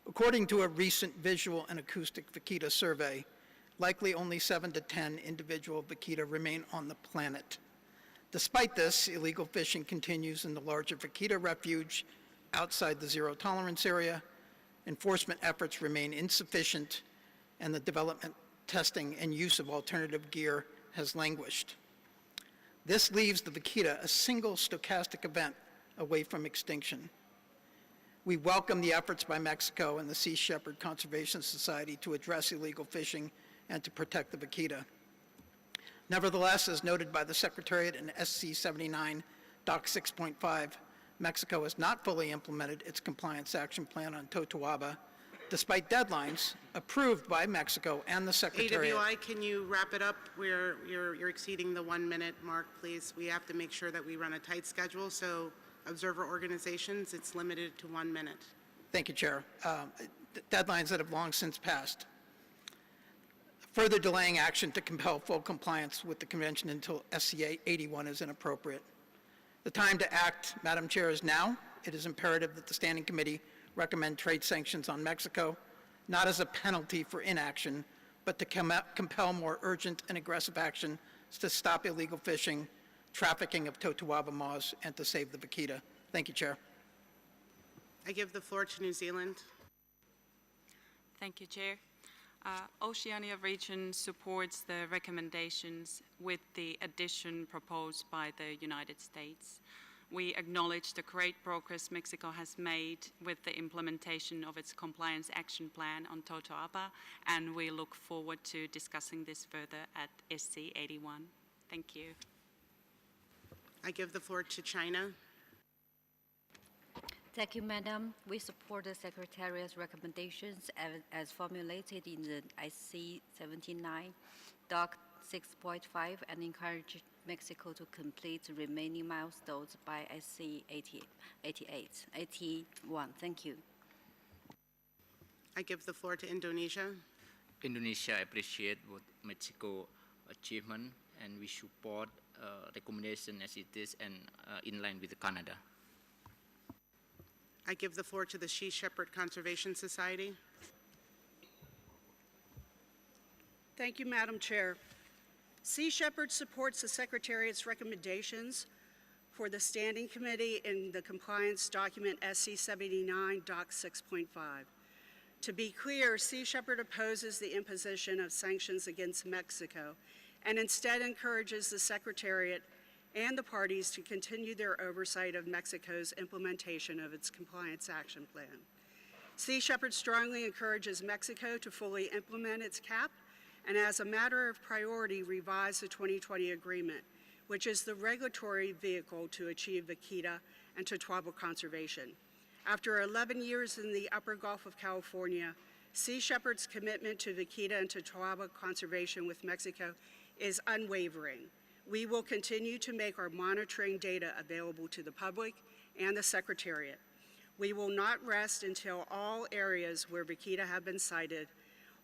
According to a recent visual and acoustic vaquita survey, likely only 7 to 10 individual vaquita remain on the planet. Despite this, illegal fishing continues in the larger vaquita refuge outside the zero tolerance area, enforcement efforts remain insufficient, and the development, testing, and use of alternative gear has languished. This leaves the vaquita a single stochastic event away from extinction. We welcome the efforts by Mexico and the Sea Shepherd Conservation Society to address illegal fishing and to protect the vaquita. Nevertheless, as noted by the Secretariat in SC 79, Doc 6.5, Mexico has not fully implemented its compliance action plan on Totoaba, despite deadlines approved by Mexico and the Secretariat. AWI, can you wrap it up? You're exceeding the 1 minute mark, please. We have to make sure that we run a tight schedule, so observer organizations, it's limited to 1 minute. Thank you, Chair. Deadlines that have long since passed. Further delaying action to compel full compliance with the convention until SCA 81 is inappropriate. The time to act, Madam Chair, is now. It is imperative that the Standing Committee recommend trade sanctions on Mexico, not as a penalty for inaction, but to compel more urgent and aggressive action to stop illegal fishing, trafficking of Totoaba moths, and to save the vaquita. Thank you, Chair. I give the floor to New Zealand. Thank you, Chair. Oceania region supports the recommendations with the addition proposed by the United States. We acknowledge the great progress Mexico has made with the implementation of its compliance action plan on Totoaba, and we look forward to discussing this further at SC 81. Thank you. I give the floor to China. Thank you, Madam. We support the Secretariat's recommendations as formulated in the IC 79, Doc 6.5, and encourage Mexico to complete the remaining milestones by SC 81. Thank you. I give the floor to Indonesia. Indonesia appreciates what Mexico achievement, and we support recommendation as it is and in line with Canada. I give the floor to the Sea Shepherd Conservation Society. Thank you, Madam Chair. Sea Shepherd supports the Secretariat's recommendations for the Standing Committee in the compliance document SC 79, Doc 6.5. To be clear, Sea Shepherd opposes the imposition of sanctions against Mexico and instead encourages the Secretariat and the parties to continue their oversight of Mexico's implementation of its compliance action plan. Sea Shepherd strongly encourages Mexico to fully implement its CAP and as a matter of priority revise the 2020 agreement, which is the regulatory vehicle to achieve vaquita and Totoaba conservation. After 11 years in the upper Gulf of California, Sea Shepherd's commitment to vaquita and Totoaba conservation with Mexico is unwavering. We will continue to make our monitoring data available to the public and the Secretariat. We will not rest until all areas where vaquita have been sighted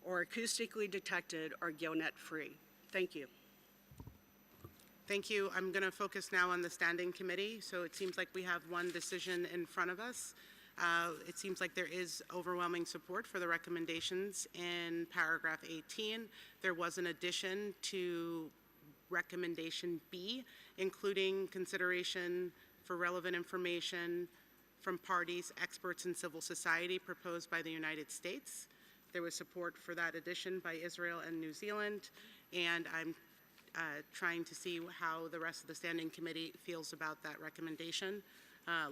or acoustically detected are gillnet-free. Thank you. Thank you. I'm going to focus now on the Standing Committee. So it seems like we have one decision in front of us. It seems like there is overwhelming support for the recommendations in paragraph 18. There was an addition to recommendation B, including consideration for relevant information from parties, experts, and civil society proposed by the United States. There was support for that addition by Israel and New Zealand, and I'm trying to see how the rest of the Standing Committee feels about that recommendation.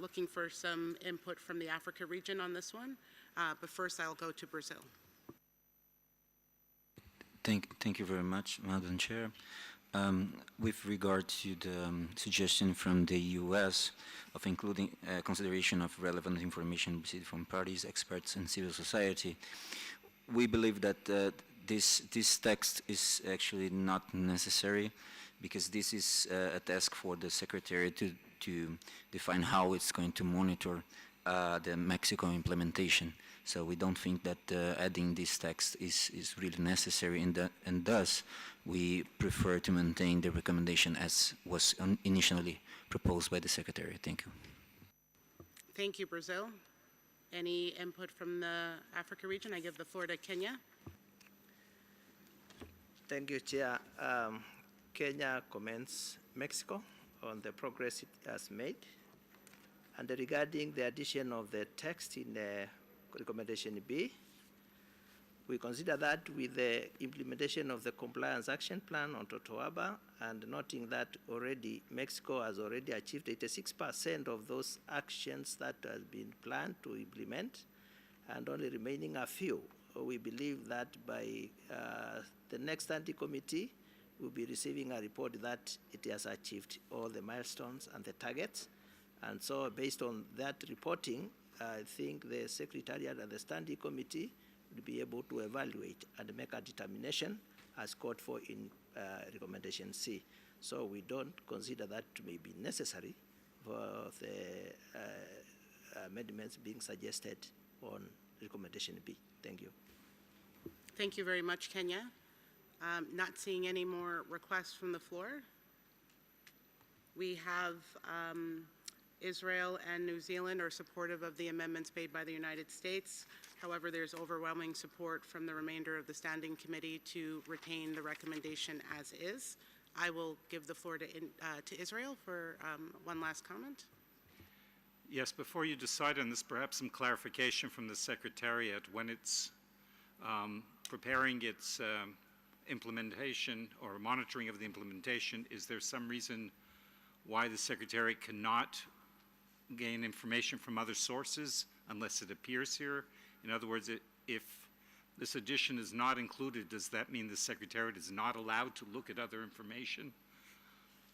Looking for some input from the Africa region on this one, but first I'll go to Brazil. Thank you very much, Madam Chair. With regard to the suggestion from the U.S. of including consideration of relevant information received from parties, experts, and civil society, we believe that this text is actually not necessary because this is a task for the Secretary to define how it's going to monitor the Mexico implementation. So we don't think that adding this text is really necessary, and thus we prefer to maintain the recommendation as was initially proposed by the Secretary. Thank you. Thank you, Brazil. Any input from the Africa region? I give the floor to Kenya. Thank you, Chair. Kenya commends Mexico on the progress it has made. And regarding the addition of the text in the recommendation B. We consider that with the implementation of the Compliance Action Plan on Totoaba, and noting that already Mexico has already achieved 86% of those actions that has been planned to implement, and only remaining a few, we believe that by the next standing committee, we'll be receiving a report that it has achieved all the milestones and the targets. And so based on that reporting, I think the Secretariat and the Standing Committee will be able to evaluate and make a determination as called for in recommendation C. So we don't consider that to may be necessary for the amendments being suggested on recommendation B. Thank you. Thank you very much, Kenya. Not seeing any more requests from the floor. We have Israel and New Zealand are supportive of the amendments made by the United States. However, there's overwhelming support from the remainder of the Standing Committee to retain the recommendation as is. I will give the floor to Israel for one last comment. Yes, before you decide on this, perhaps some clarification from the Secretariat. When it's preparing its implementation or monitoring of the implementation, is there some reason why the Secretariat cannot gain information from other sources unless it appears here? In other words, if this addition is not included, does that mean the Secretariat is not allowed to look at other information?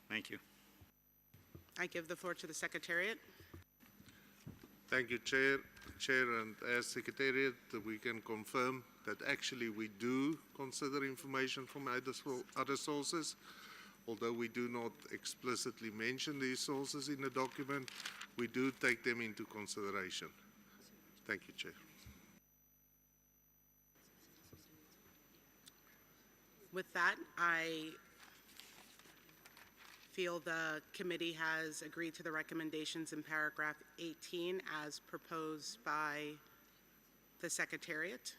Thank you. I give the floor to the Secretariat. Thank you, Chair. And as Secretariat, we can confirm that actually we do consider information from other sources. Although we do not explicitly mention these sources in the document, we do take them into consideration. Thank you, Chair. With that, I feel the committee has agreed to the recommendations in paragraph 18 as proposed by the Secretariat.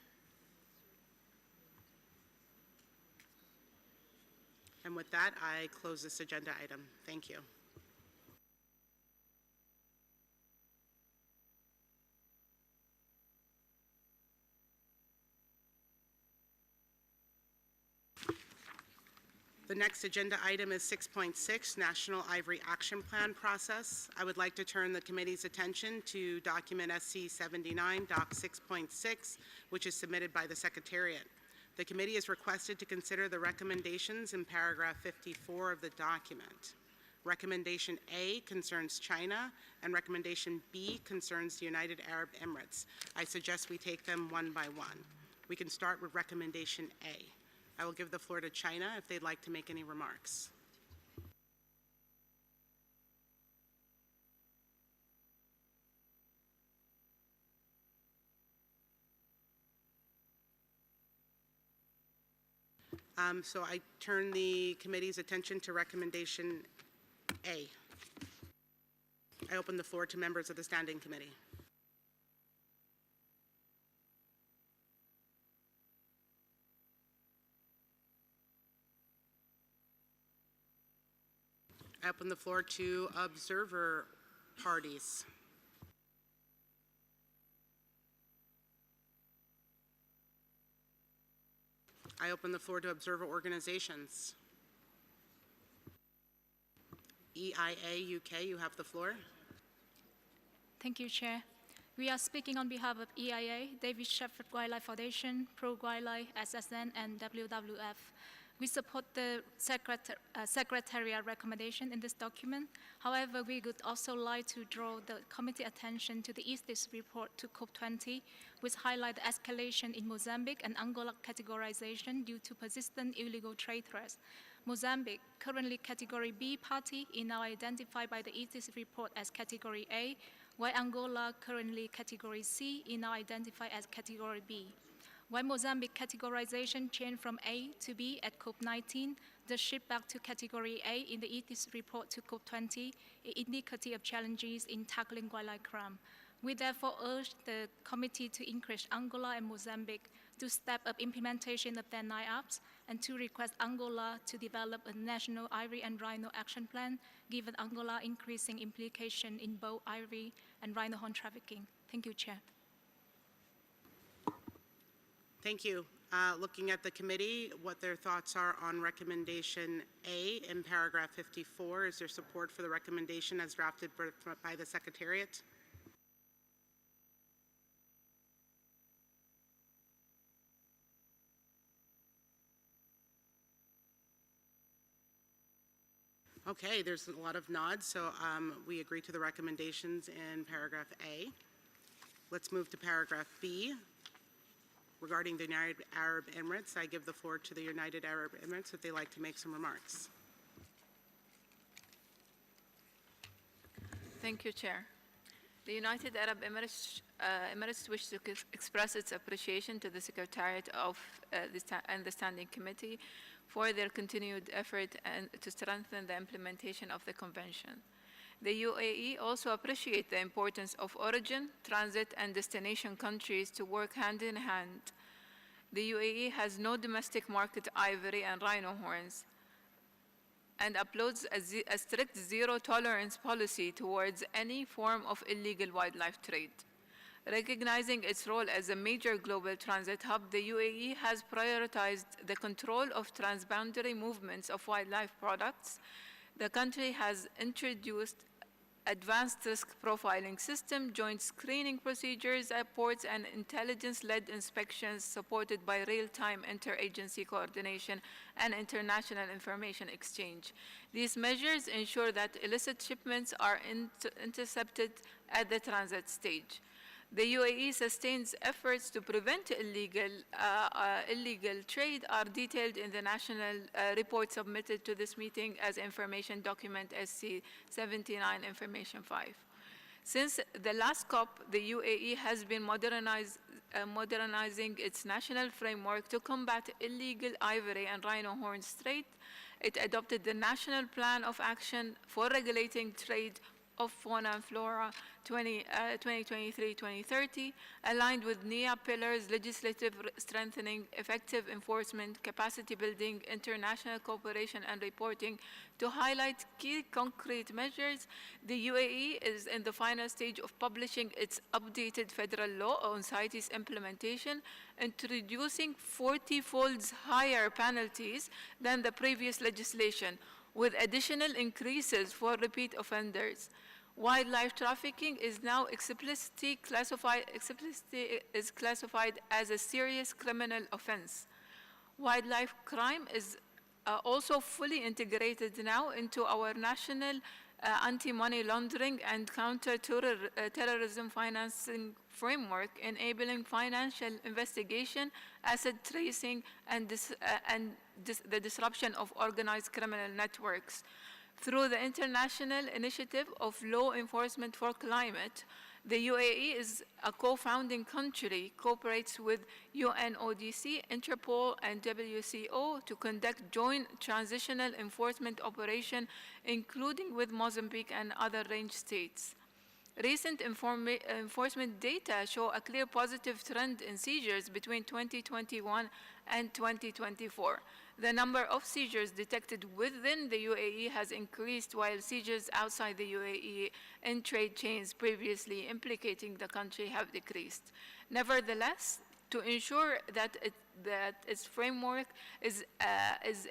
And with that, I close this agenda item. Thank you. The next agenda item is 6.6, National Ivory Action Plan Process. I would like to turn the committee's attention to document SC 79, Doc 6.6, which is submitted by the Secretariat. The committee is requested to consider the recommendations in paragraph 54 of the document. Recommendation A concerns China, and recommendation B concerns the United Arab Emirates. I suggest we take them one by one. We can start with recommendation A. I will give the floor to China if they'd like to make any remarks. So I turn the committee's attention to recommendation A. I open the floor to members of the Standing Committee. I open the floor to observer parties. I open the floor to observer organizations. EIA UK, you have the floor. Thank you, Chair. We are speaking on behalf of EIA, David Shepherd Wildlife Foundation, Pro Wildlife, SSN, and WWF. We support the Secretariat recommendation in this document. However, we would also like to draw the committee attention to the CITES report to COP20, which highlight the escalation in Mozambique and Angola categorization due to persistent illegal trade threats. Mozambique, currently Category B party, is now identified by the CITES report as Category A, while Angola, currently Category C, is now identified as Category B. While Mozambique categorization changed from A to B at COP19, the shift back to Category A in the CITES report to COP20 is indicative of challenges in tackling wildlife crime. We therefore urge the committee to encourage Angola and Mozambique to step up implementation of their 9 apps and to request Angola to develop a national ivory and rhino action plan, given Angola increasing implication in both ivory and rhino horn trafficking. Thank you, Chair. Thank you. Looking at the committee, what their thoughts are on recommendation A in paragraph 54. Is there support for the recommendation as drafted by the Secretariat? Okay, there's a lot of nods, so we agree to the recommendations in paragraph A. Let's move to paragraph B. Regarding the United Arab Emirates, I give the floor to the United Arab Emirates if they'd like to make some remarks. Thank you, Chair. The United Arab Emirates wish to express its appreciation to the Secretariat and the Standing Committee for their continued effort to strengthen the implementation of the Convention. The UAE also appreciates the importance of origin, transit, and destination countries to work hand in hand. The UAE has no domestic market ivory and rhino horns and uploads a strict zero-tolerance policy towards any form of illegal wildlife trade. Recognizing its role as a major global transit hub, the UAE has prioritized the control of transboundary movements of wildlife products. The country has introduced advanced risk profiling system, joint screening procedures at ports, and intelligence-led inspections supported by real-time interagency coordination and international information exchange. These measures ensure that illicit shipments are intercepted at the transit stage. The UAE sustains efforts to prevent illegal trade are detailed in the national report submitted to this meeting as information document SC 79 Information 5. Since the last COP, the UAE has been modernizing its national framework to combat illegal ivory and rhino horn trade. It adopted the National Plan of Action for Regulating Trade of Fauna and Flora 2023-2030, aligned with NEA pillars, legislative strengthening, effective enforcement, capacity building, international cooperation, and reporting. To highlight key concrete measures, the UAE is in the final stage of publishing its updated federal law on CITES implementation, introducing 40-fold higher penalties than the previous legislation, with additional increases for repeat offenders. Wildlife trafficking is now explicitly classified as a serious criminal offense. Wildlife crime is also fully integrated now into our national anti-money laundering and counter-terrorism financing framework, enabling financial investigation, asset tracing, and the disruption of organized criminal networks. Through the International Initiative of Law Enforcement for Climate, the UAE is a co-founding country, cooperates with UNODC, Interpol, and WCO to conduct joint transitional enforcement operation, including with Mozambique and other range states. Recent enforcement data show a clear positive trend in seizures between 2021 and 2024. The number of seizures detected within the UAE has increased, while seizures outside the UAE in trade chains previously implicating the country have decreased. Nevertheless, to ensure that its framework is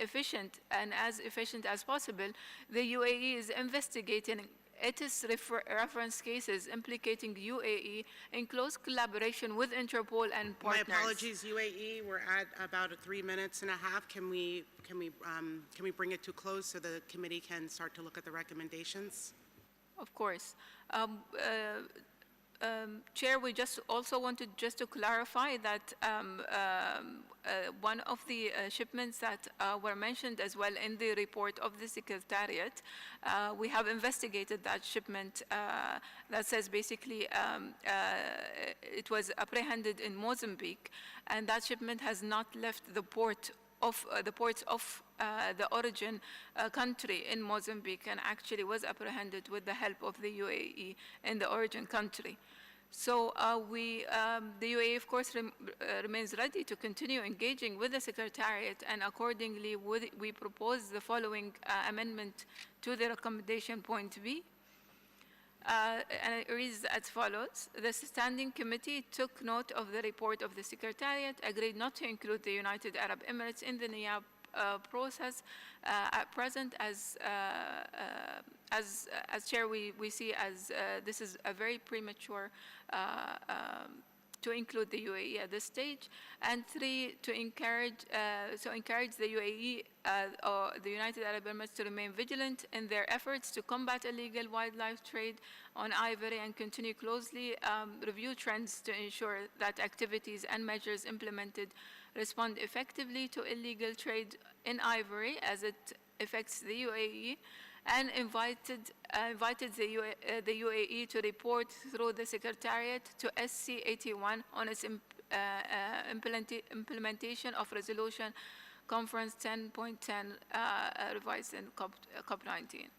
efficient and as efficient as possible, the UAE is investigating CITES reference cases implicating UAE in close collaboration with Interpol and partners. My apologies, UAE. We're at about 3 minutes and a half. Can we bring it to close so the committee can start to look at the recommendations? Of course. Chair, we just also wanted just to clarify that one of the shipments that were mentioned as well in the report of the Secretariat, we have investigated that shipment that says basically it was apprehended in Mozambique, and that shipment has not left the ports of the origin country in Mozambique, and actually was apprehended with the help of the UAE in the origin country. So the UAE, of course, remains ready to continue engaging with the Secretariat, and accordingly, we propose the following amendment to the recommendation point B. and it reads as follows. The Standing Committee took note of the report of the Secretariat, agreed not to include the United Arab Emirates in the NIAB process at present. As Chair, we see as this is a very premature to include the UAE at this stage, and 3, to encourage the UAE or the United Arab Emirates to remain vigilant in their efforts to combat illegal wildlife trade on ivory and continue closely review trends to ensure that activities and measures implemented respond effectively to illegal trade in ivory as it affects the UAE, and invited the UAE to report through the Secretariat to SC 81 on its implementation of Resolution Conference 10.10 revised in COP19.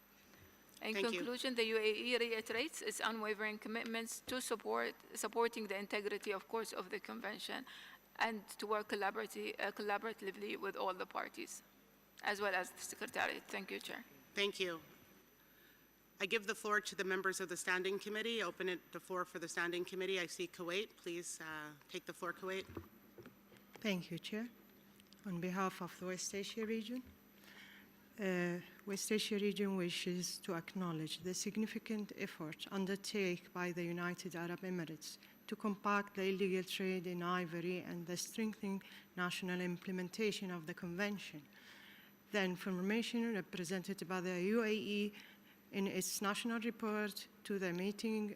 In conclusion, the UAE reiterates its unwavering commitments to supporting the integrity, of course, of the Convention, and to work collaboratively with all the parties, as well as the Secretariat. Thank you, Chair. Thank you. I give the floor to the members of the Standing Committee. Open the floor for the Standing Committee. I see Kuwait. Please take the floor, Kuwait. Thank you, Chair. On behalf of the West Asia region, West Asia region wishes to acknowledge the significant effort undertaken by the United Arab Emirates to combat the illegal trade in ivory and the strengthening national implementation of the Convention. The information represented by the UAE in its national report to the meeting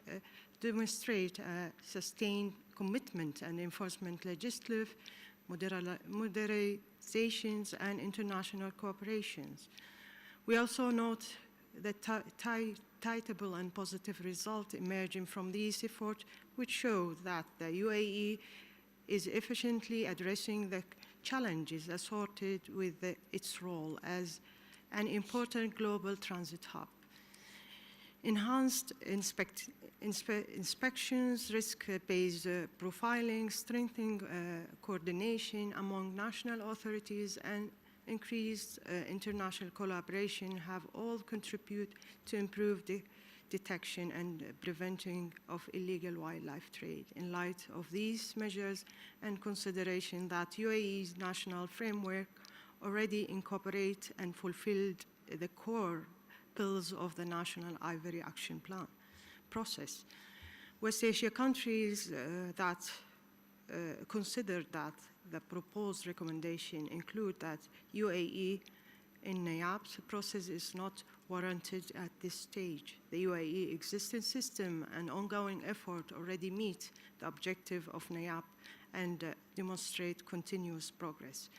demonstrate a sustained commitment and enforcement legislative moderations and international cooperations. We also note the tangible and positive result emerging from these efforts, which show that the UAE is efficiently addressing the challenges associated with its role as an important global transit hub. Enhanced inspections, risk-based profiling, strengthening coordination among national authorities, and increased international collaboration have all contributed to improve the detection and preventing of illegal wildlife trade. In light of these measures and consideration that UAE's national framework already incorporate and fulfilled the core pillars of the National Ivory Action Plan process, West Asia countries that consider that the proposed recommendation include that UAE in NIAB's process is not warranted at this stage. The UAE existing system and ongoing effort already meet the objective of NIAB and demonstrate continuous progress.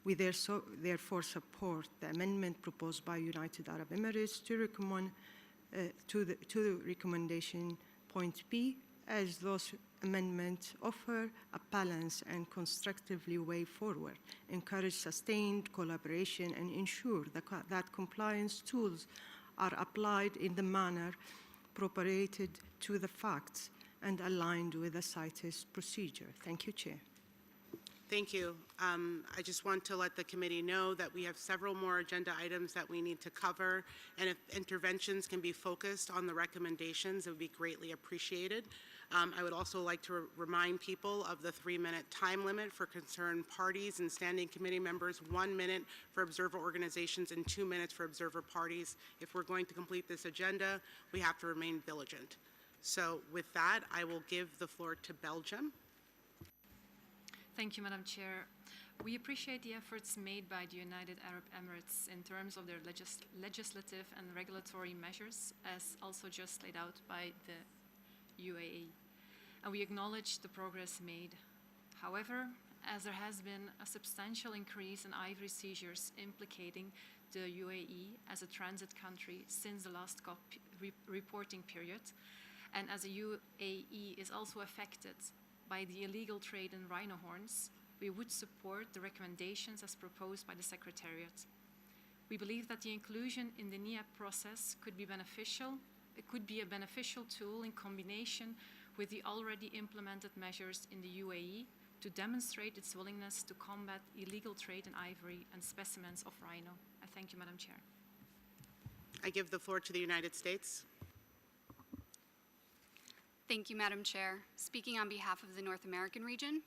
We therefore support the amendment proposed by United Arab Emirates to recommend to the recommendation point B, as those amendments offer a balanced and constructively way forward, encourage sustained collaboration, and ensure that compliance tools are applied in the manner appropriated to the facts and aligned with the CITES procedure. Thank you, Chair. Thank you. I just want to let the committee know that we have several more agenda items that we need to cover, and if interventions can be focused on the recommendations, it would be greatly appreciated. I would also like to remind people of the 3-minute time limit for concerned parties and standing committee members, 1 minute for observer organizations, and 2 minutes for observer parties. If we're going to complete this agenda, we have to remain vigilant. So with that, I will give the floor to Belgium. Thank you, Madam Chair. We appreciate the efforts made by the United Arab Emirates in terms of their legislative and regulatory measures, as also just laid out by the UAE. And we acknowledge the progress made. However, as there has been a substantial increase in ivory seizures implicating the UAE as a transit country since the last COP reporting period, and as the UAE is also affected by the illegal trade in rhino horns, we would support the recommendations as proposed by the Secretariat. We believe that the inclusion in the NIAB process could be beneficial. It could be a beneficial tool in combination with the already implemented measures in the UAE to demonstrate its willingness to combat illegal trade in ivory and specimens of rhino. I thank you, Madam Chair. I give the floor to the United States. Thank you, Madam Chair. Speaking on behalf of the North American region,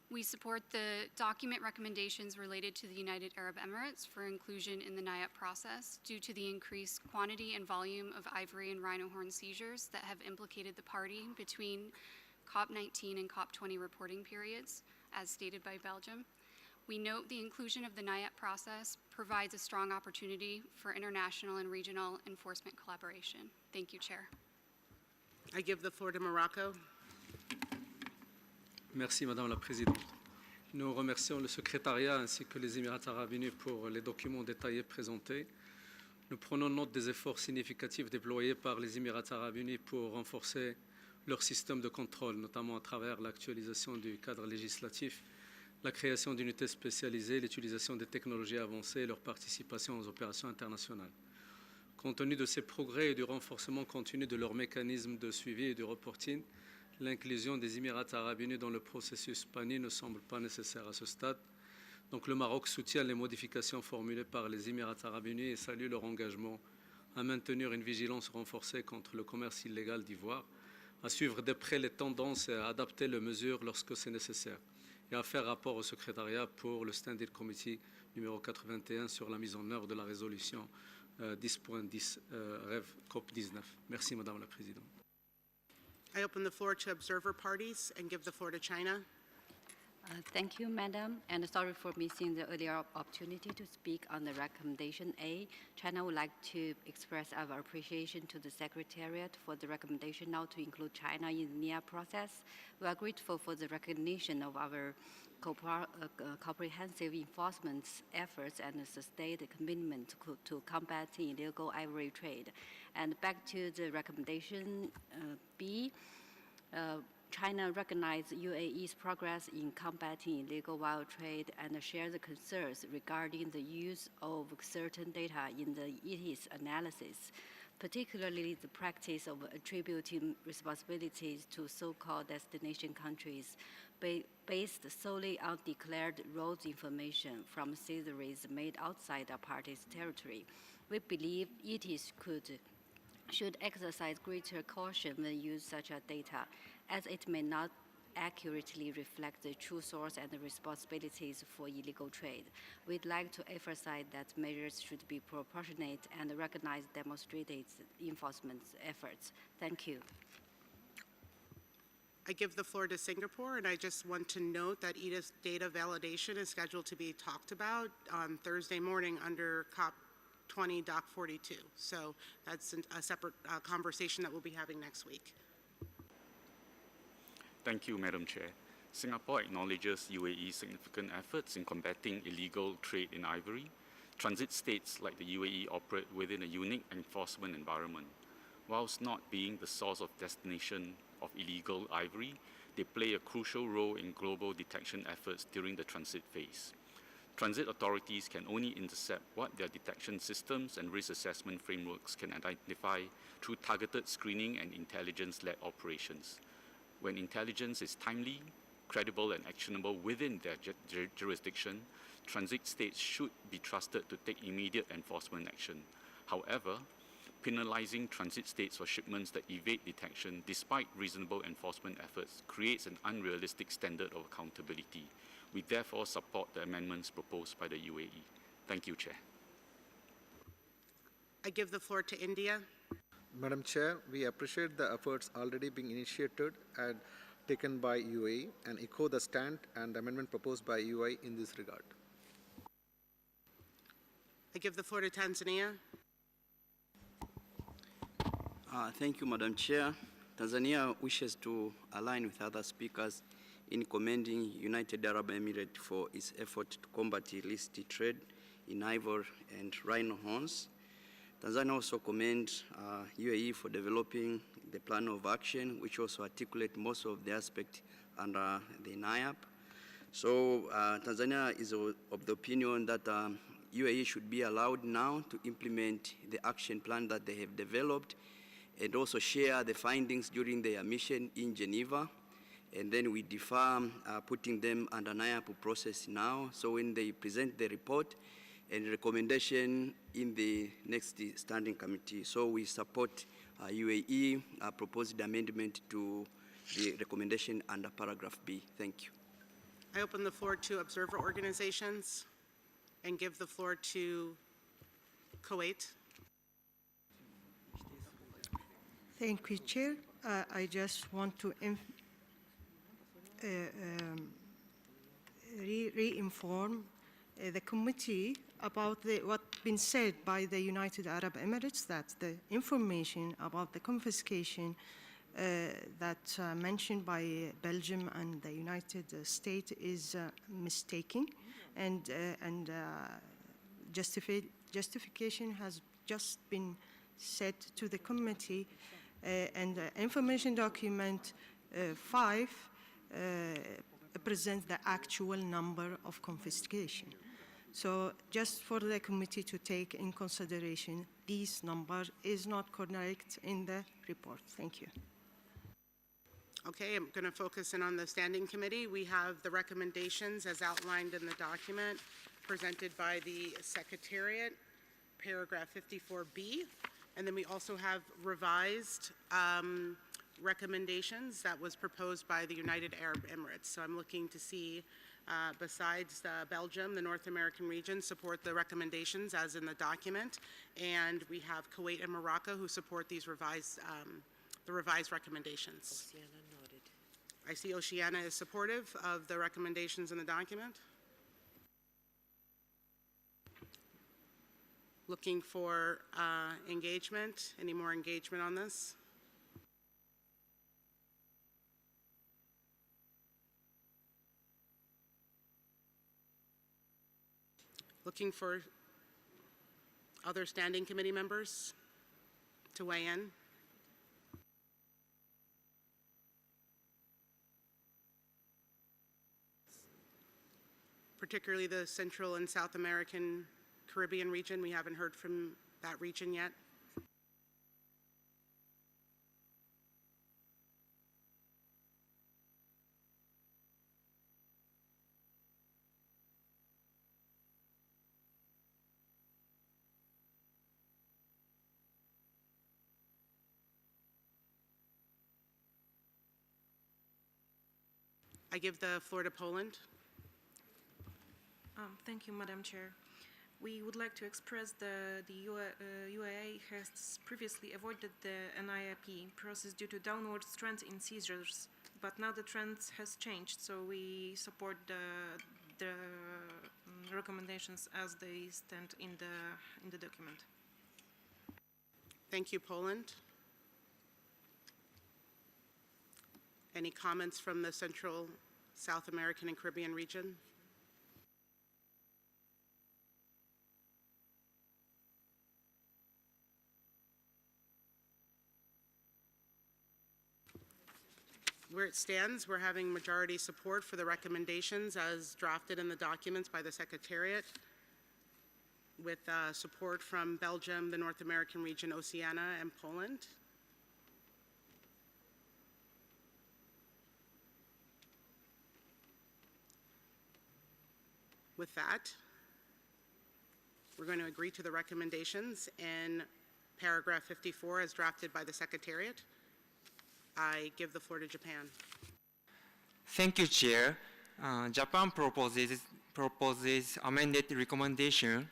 we support the document recommendations related to the United Arab Emirates for inclusion in the NIAP process due to the increased quantity and volume of ivory and rhino horn seizures that have implicated the party between COP19 and COP20 reporting periods, as stated by Belgium. We note the inclusion of the NIAP process provides a strong opportunity for international and regional enforcement collaboration. Thank you, Chair. I give the floor to Morocco. Merci, Madame la Présidente. Nous remercions le secrétariat ainsi que les Émirats arabes unis pour les documents détaillés présentés. Nous prenons note des efforts significatifs déployés par les Émirats arabes unis pour renforcer leur système de contrôle, notamment à travers l'actualisation du cadre législatif, la création d'unités spécialisées, l'utilisation des technologies avancées et leur participation aux opérations internationales. Compte tenu de ces progrès et du renforcement continu de leurs mécanismes de suivi et de reporting, l'inclusion des Émirats arabes unis dans le processus PANI ne semble pas nécessaire à ce stade. Donc le Maroc soutient les modifications formulées par les Émirats arabes unis et salue leur engagement à maintenir une vigilance renforcée contre le commerce illégal d'ivoire, à suivre de près les tendances et à adapter les mesures lorsque c'est nécessaire, et à faire rapport au secrétariat pour le Standing Committee numéro 81 sur la mise en œuvre de la résolution 10.10 REV COP19. Merci Madame la Présidente. I open the floor to observer parties and give the floor to China. Thank you, Madam, and sorry for missing the earlier opportunity to speak on the recommendation A. China would like to express our appreciation to the Secretariat for the recommendation now to include China in the NIA process. We are grateful for the recognition of our comprehensive enforcement efforts and the sustained commitment to combating illegal ivory trade. And back to the recommendation B, China recognizes UAE's progress in combating illegal wild trade and shares the concerns regarding the use of certain data in the CITES analysis, particularly the practice of attributing responsibilities to so-called destination countries based solely on declared road information from seizures made outside a party's territory. We believe CITES should exercise greater caution when use such data, as it may not accurately reflect the true source and the responsibilities for illegal trade. We'd like to emphasize that measures should be proportionate and recognize demonstrated enforcement efforts. Thank you. I give the floor to Singapore, and I just want to note that EDIS data validation is scheduled to be talked about on Thursday morning under COP20 Doc 42. So that's a separate conversation that we'll be having next week. Thank you, Madam Chair. Singapore acknowledges UAE's significant efforts in combating illegal trade in ivory. Transit states like the UAE operate within a unique enforcement environment. Whilst not being the source of destination of illegal ivory, they play a crucial role in global detection efforts during the transit phase. Transit authorities can only intercept what their detection systems and risk assessment frameworks can identify through targeted screening and intelligence-led operations. When intelligence is timely, credible, and actionable within their jurisdiction, transit states should be trusted to take immediate enforcement action. However, penalizing transit states for shipments that evade detection despite reasonable enforcement efforts creates an unrealistic standard of accountability. We therefore support the amendments proposed by the UAE. Thank you, Chair. I give the floor to India. Madam Chair, we appreciate the efforts already being initiated and taken by UAE and echo the stand and amendment proposed by UAE in this regard. I give the floor to Tanzania. Thank you, Madam Chair. Tanzania wishes to align with other speakers in commending United Arab Emirates for its effort to combat illicit trade in ivory and rhino horns. Tanzania also commends UAE for developing the plan of action, which also articulates most of the aspects under the NIAP. So Tanzania is of the opinion that UAE should be allowed now to implement the action plan that they have developed and also share the findings during their mission in Geneva. And then we defer putting them under NIAP process now. So when they present the report and recommendation in the next standing committee. So we support UAE proposed amendment to the recommendation under paragraph B. Thank you. I open the floor to observer organizations and give the floor to Kuwait. Thank you, Chair. I just want to re-inform the committee about what's been said by the United Arab Emirates, that the information about the confiscation that mentioned by Belgium and the United States is mistaken, and justification has just been said to the committee, and information document 5 presents the actual number of confiscation. So just for the committee to take in consideration, this number is not correct in the report. Thank you. Okay, I'm going to focus in on the Standing Committee. We have the recommendations as outlined in the document presented by the Secretariat, paragraph 54B. And then we also have revised recommendations that was proposed by the United Arab Emirates. So I'm looking to see, besides Belgium, the North American region support the recommendations as in the document. And we have Kuwait and Morocco who support these revised recommendations. I see Oceania is supportive of the recommendations in the document. Looking for engagement. Any more engagement on this? Looking for other standing committee members to weigh in. Particularly the Central and South American Caribbean region. We haven't heard from that region yet. I give the floor to Poland. Thank you, Madam Chair. We would like to express the UAE has previously avoided the NIAP process due to downward trend in seizures, but now the trend has changed, so we support the recommendations as they stand in the document. Thank you, Poland. Any comments from the Central, South American, and Caribbean region? Where it stands, we're having majority support for the recommendations as drafted in the documents by the Secretariat, with support from Belgium, the North American region, Oceania, and Poland. With that, we're going to agree to the recommendations in paragraph 54 as drafted by the Secretariat. I give the floor to Japan. Thank you, Chair. Japan proposes amended recommendation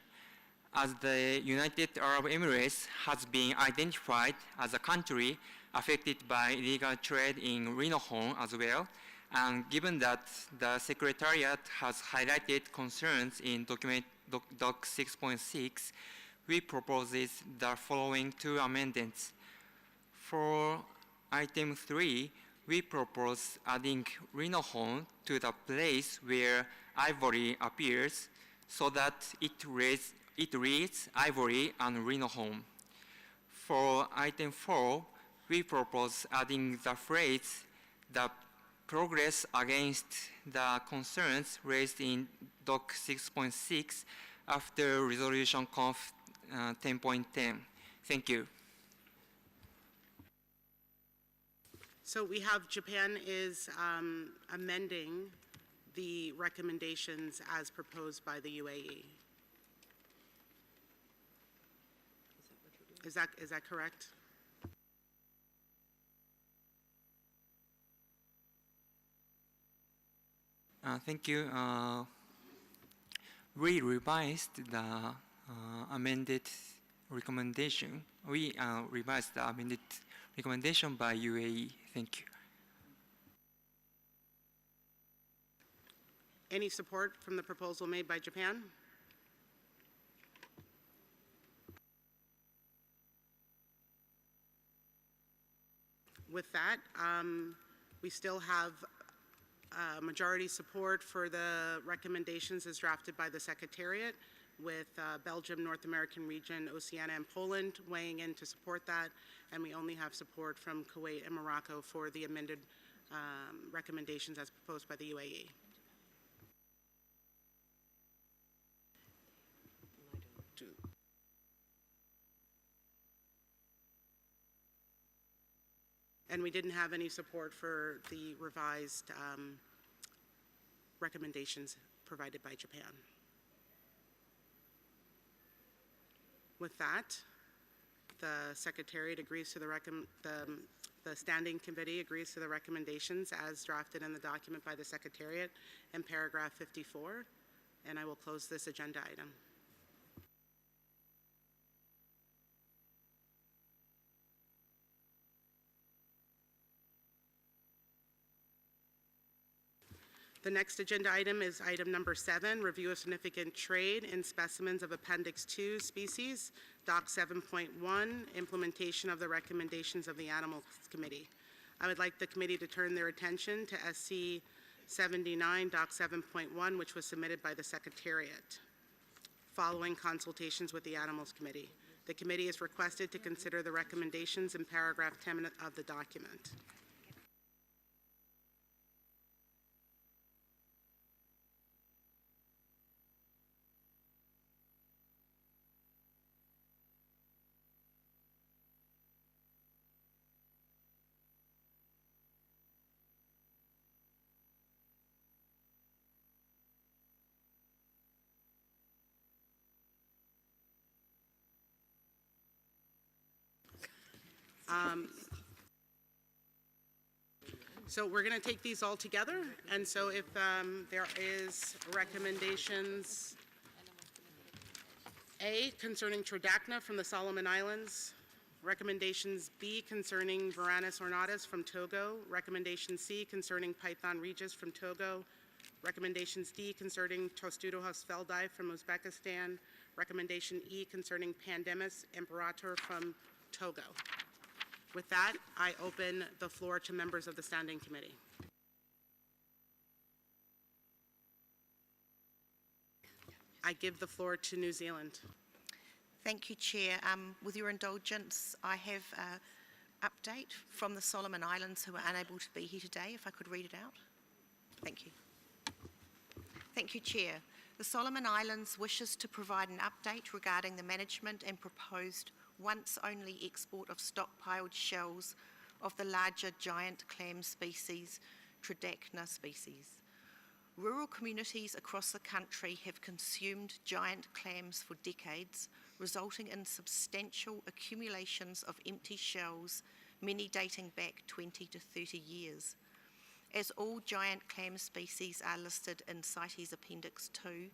as the United Arab Emirates has been identified as a country affected by illegal trade in rhino horn as well, and given that the Secretariat has highlighted concerns in Doc 6.6, we propose the following two amendments. For Item 3, we propose adding rhino horn to the place where ivory appears so that it reads ivory and rhino horn. For Item 4, we propose adding the phrase "the progress against the concerns raised in Doc 6.6 after Resolution Conf 10.10. Thank you. So we have Japan is amending the recommendations as proposed by the UAE. Is that correct? Thank you. We revised the amended recommendation. We revised the amended recommendation by UAE. Thank you. Any support from the proposal made by Japan? With that, we still have majority support for the recommendations as drafted by the Secretariat, with Belgium, North American region, Oceania, and Poland weighing in to support that, and we only have support from Kuwait and Morocco for the amended recommendations as proposed by the UAE. And we didn't have any support for the revised recommendations provided by Japan. With that, the Secretariat agrees to the Standing Committee agrees to the recommendations as drafted in the document by the Secretariat in paragraph 54, and I will close this agenda item. The next agenda item is item number 7, review of significant trade in specimens of Appendix 2 species, Doc 7.1, implementation of the recommendations of the Animals Committee. I would like the committee to turn their attention to SC 79, Doc 7.1, which was submitted by the Secretariat, following consultations with the Animals Committee. The committee is requested to consider the recommendations in paragraph 10 of the document. So we're going to take these all together, and so if there is recommendations A concerning Tridacna from the Solomon Islands, recommendations B concerning Varanus ornatus from Togo, recommendation C concerning Python regis from Togo, recommendations D concerning Tostudohus feldi from Uzbekistan, recommendation E concerning Pandemus imperator from Togo. With that, I open the floor to members of the Standing Committee. I give the floor to New Zealand. Thank you, Chair. With your indulgence, I have an update from the Solomon Islands who are unable to be here today, if I could read it out. Thank you. Thank you, Chair. The Solomon Islands wishes to provide an update regarding the management and proposed once-only export of stockpiled shells of the larger giant clam species, Tridacna species. Rural communities across the country have consumed giant clams for decades, resulting in substantial accumulations of empty shells, many dating back 20 to 30 years. As all giant clam species are listed in CITES Appendix 2,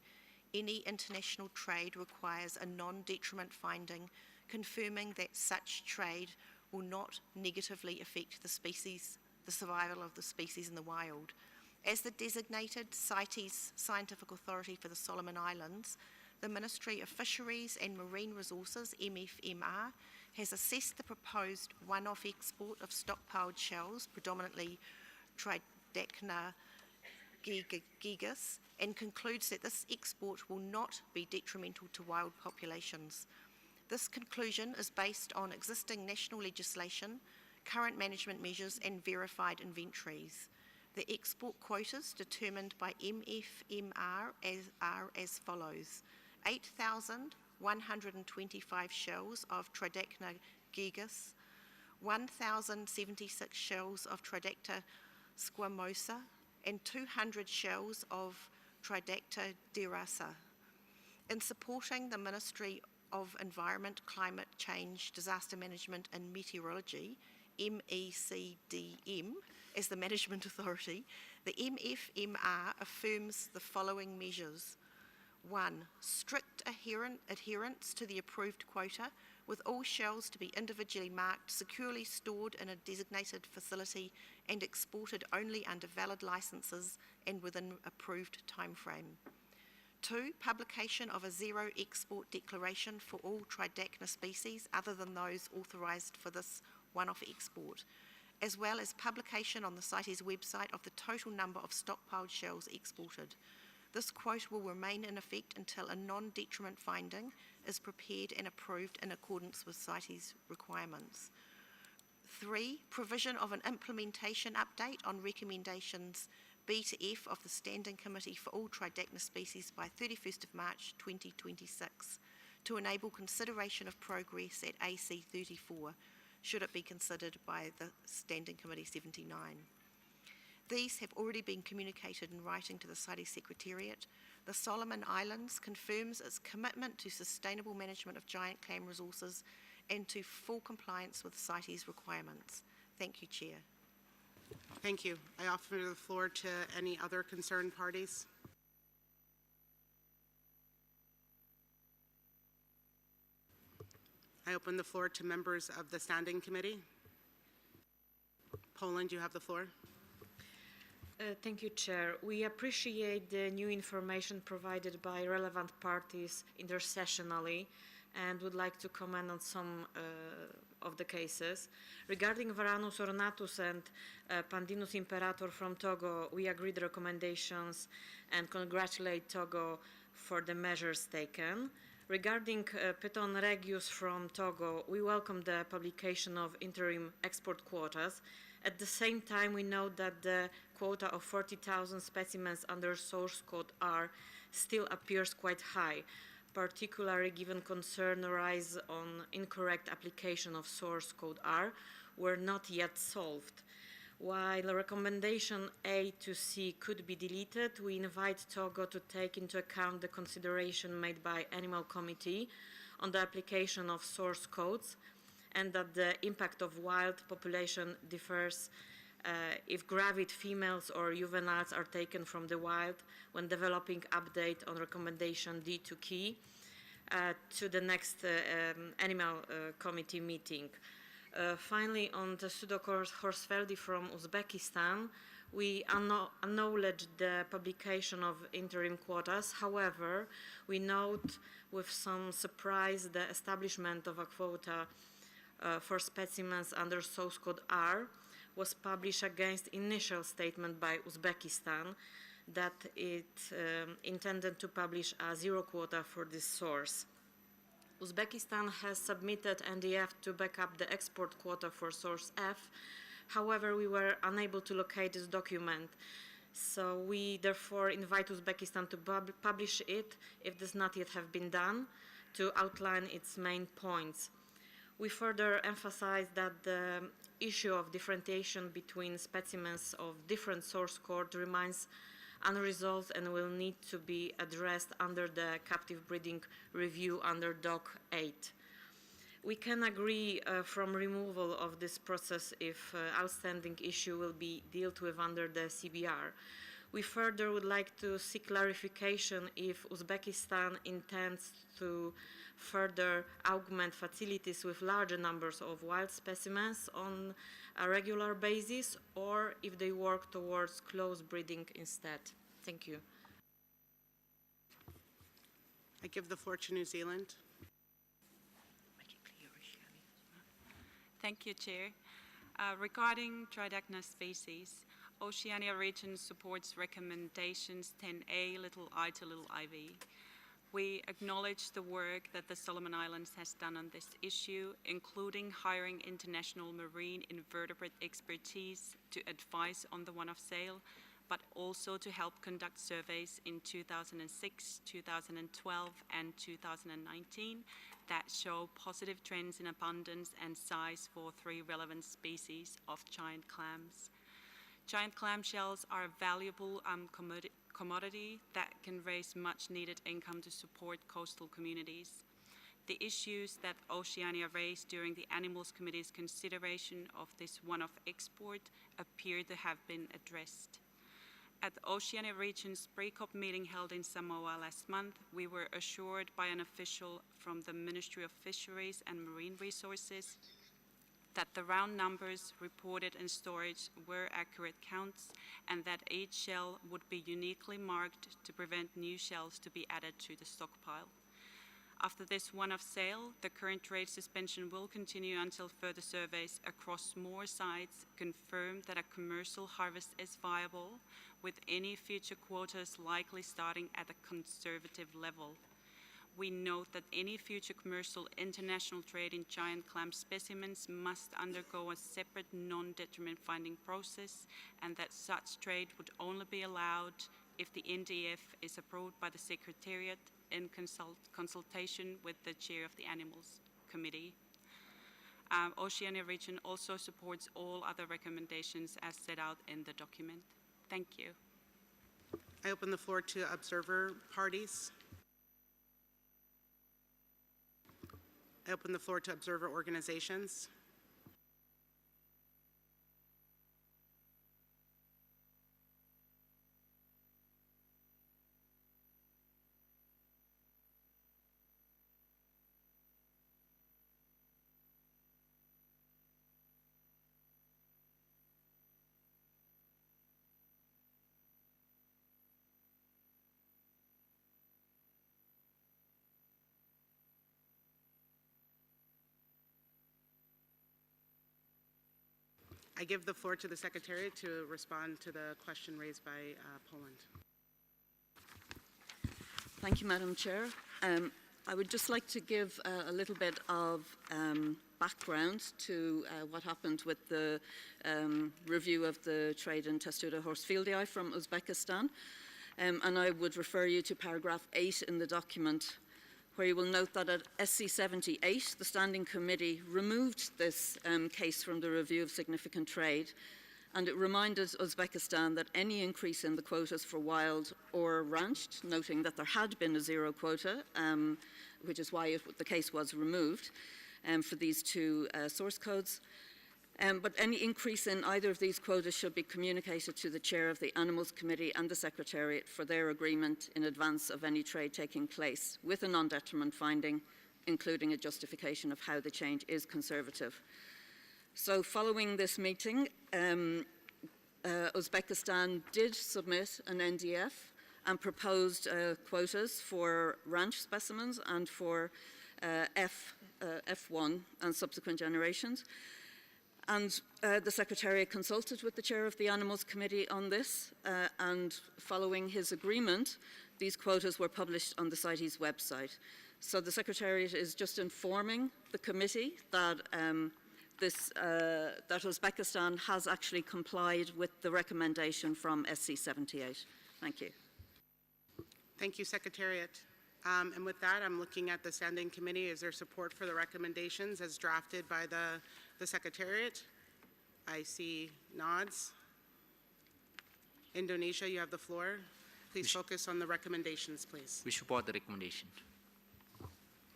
any international trade requires a non-detriment finding confirming that such trade will not negatively affect the survival of the species in the wild. As the designated CITES scientific authority for the Solomon Islands, the Ministry of Fisheries and Marine Resources, MFMR, has assessed the proposed one-off export of stockpiled shells, predominantly Tridacna gigas, and concludes that this export will not be detrimental to wild populations. This conclusion is based on existing national legislation, current management measures, and verified inventories. The export quotas determined by MFMR are as follows: 8,125 shells of Tridacna gigas, 1,076 shells of Tridacna squamosa, and 200 shells of Tridacna derasa. In supporting the Ministry of Environment, Climate Change, Disaster Management and Meteorology, MECDM, as the management authority, the MFMR affirms the following measures. 1. Strict adherence to the approved quota, with all shells to be individually marked, securely stored in a designated facility and exported only under valid licenses and within approved timeframe. 2. Publication of a zero export declaration for all Tridacna species other than those authorised for this one-off export, as well as publication on the CITES website of the total number of stockpiled shells exported. This quota will remain in effect until a non-detriment finding is prepared and approved in accordance with CITES requirements. 3. Provision of an implementation update on recommendations B to F of the Standing Committee for all Tridacna species by 31st of March 2026 to enable consideration of progress at AC 34, should it be considered by the Standing Committee 79. These have already been communicated in writing to the CITES Secretariat. The Solomon Islands confirms its commitment to sustainable management of giant clam resources and to full compliance with CITES requirements. Thank you, Chair. Thank you. I offer the floor to any other concerned parties. I open the floor to members of the Standing Committee. Poland, you have the floor. Thank you, Chair. We appreciate the new information provided by relevant parties intersessionally and would like to comment on some of the cases. Regarding Varanus ornatus and Pandinus imperator from Togo, we agree the recommendations and congratulate Togo for the measures taken. Regarding Piton regius from Togo, we welcome the publication of interim export quotas. At the same time, we note that the quota of 40,000 specimens under source code R still appears quite high, particularly given concern arise on incorrect application of source code R were not yet solved. While recommendation A to C could be deleted, we invite Togo to take into account the consideration made by Animal Committee on the application of source codes and that the impact of wild population differs if gravid females or juveniles are taken from the wild when developing update on recommendation D to key to the next Animal Committee meeting. Finally, on the Pseudocors horsfeldi from Uzbekistan, we acknowledge the publication of interim quotas. However, we note with some surprise the establishment of a quota for specimens under source code R was published against initial statement by Uzbekistan that it intended to publish a zero quota for this source. Uzbekistan has submitted NDF to back up the export quota for source F. However, we were unable to locate this document. So we therefore invite Uzbekistan to publish it, if this not yet have been done, to outline its main points. We further emphasize that the issue of differentiation between specimens of different source code remains unresolved and will need to be addressed under the captive breeding review under Doc 8. We can agree from removal of this process if outstanding issue will be dealt with under the CBR. We further would like to seek clarification if Uzbekistan intends to further augment facilities with larger numbers of wild specimens on a regular basis, or if they work towards close breeding instead. Thank you. I give the floor to New Zealand. Thank you, Chair. Regarding Tridacna species, Oceania region supports recommendations 10A, little I to little IV. We acknowledge the work that the Solomon Islands has done on this issue, including hiring international marine invertebrate expertise to advise on the one-off sale, but also to help conduct surveys in 2006, 2012, and 2019 that show positive trends in abundance and size for 3 relevant species of giant clams. Giant clam shells are a valuable commodity that can raise much needed income to support coastal communities. The issues that Oceania raised during the Animals Committee's consideration of this one-off export appear to have been addressed. At the Oceania Region's pre-COP meeting held in Samoa last month, we were assured by an official from the Ministry of Fisheries and Marine Resources that the round numbers reported in storage were accurate counts and that each shell would be uniquely marked to prevent new shells to be added to the stockpile. After this one-off sale, the current trade suspension will continue until further surveys across more sites confirm that a commercial harvest is viable, with any future quotas likely starting at a conservative level. We note that any future commercial international trade in giant clam specimens must undergo a separate non-detriment finding process, and that such trade would only be allowed if the NDF is approved by the Secretariat in consultation with the chair of the Animals Committee. Oceania Region also supports all other recommendations as set out in the document. Thank you. I open the floor to observer parties. I open the floor to observer organizations. I give the floor to the Secretariat to respond to the question raised by Poland. Thank you, Madam Chair. I would just like to give a little bit of background to what happened with the review of the trade in Testudo horsefieldi from Uzbekistan. And I would refer you to paragraph 8 in the document, where you will note that at SC 78, the Standing Committee removed this case from the review of significant trade, and it reminded Uzbekistan that any increase in the quotas for wild or ranched, noting that there had been a zero quota, which is why the case was removed for these two source codes. But any increase in either of these quotas should be communicated to the chair of the Animals Committee and the Secretariat for their agreement in advance of any trade taking place, with a non-detriment finding, including a justification of how the change is conservative. So following this meeting, Uzbekistan did submit an NDF and proposed quotas for ranch specimens and for F1 and subsequent generations. And the Secretariat consulted with the chair of the Animals Committee on this, and following his agreement, these quotas were published on the CITES website. So the Secretariat is just informing the committee that that Uzbekistan has actually complied with the recommendation from SC 78. Thank you. Thank you, Secretariat. And with that, I'm looking at the Standing Committee. Is there support for the recommendations as drafted by the Secretariat? I see nods. Indonesia, you have the floor. Please focus on the recommendations, please. We support the recommendation.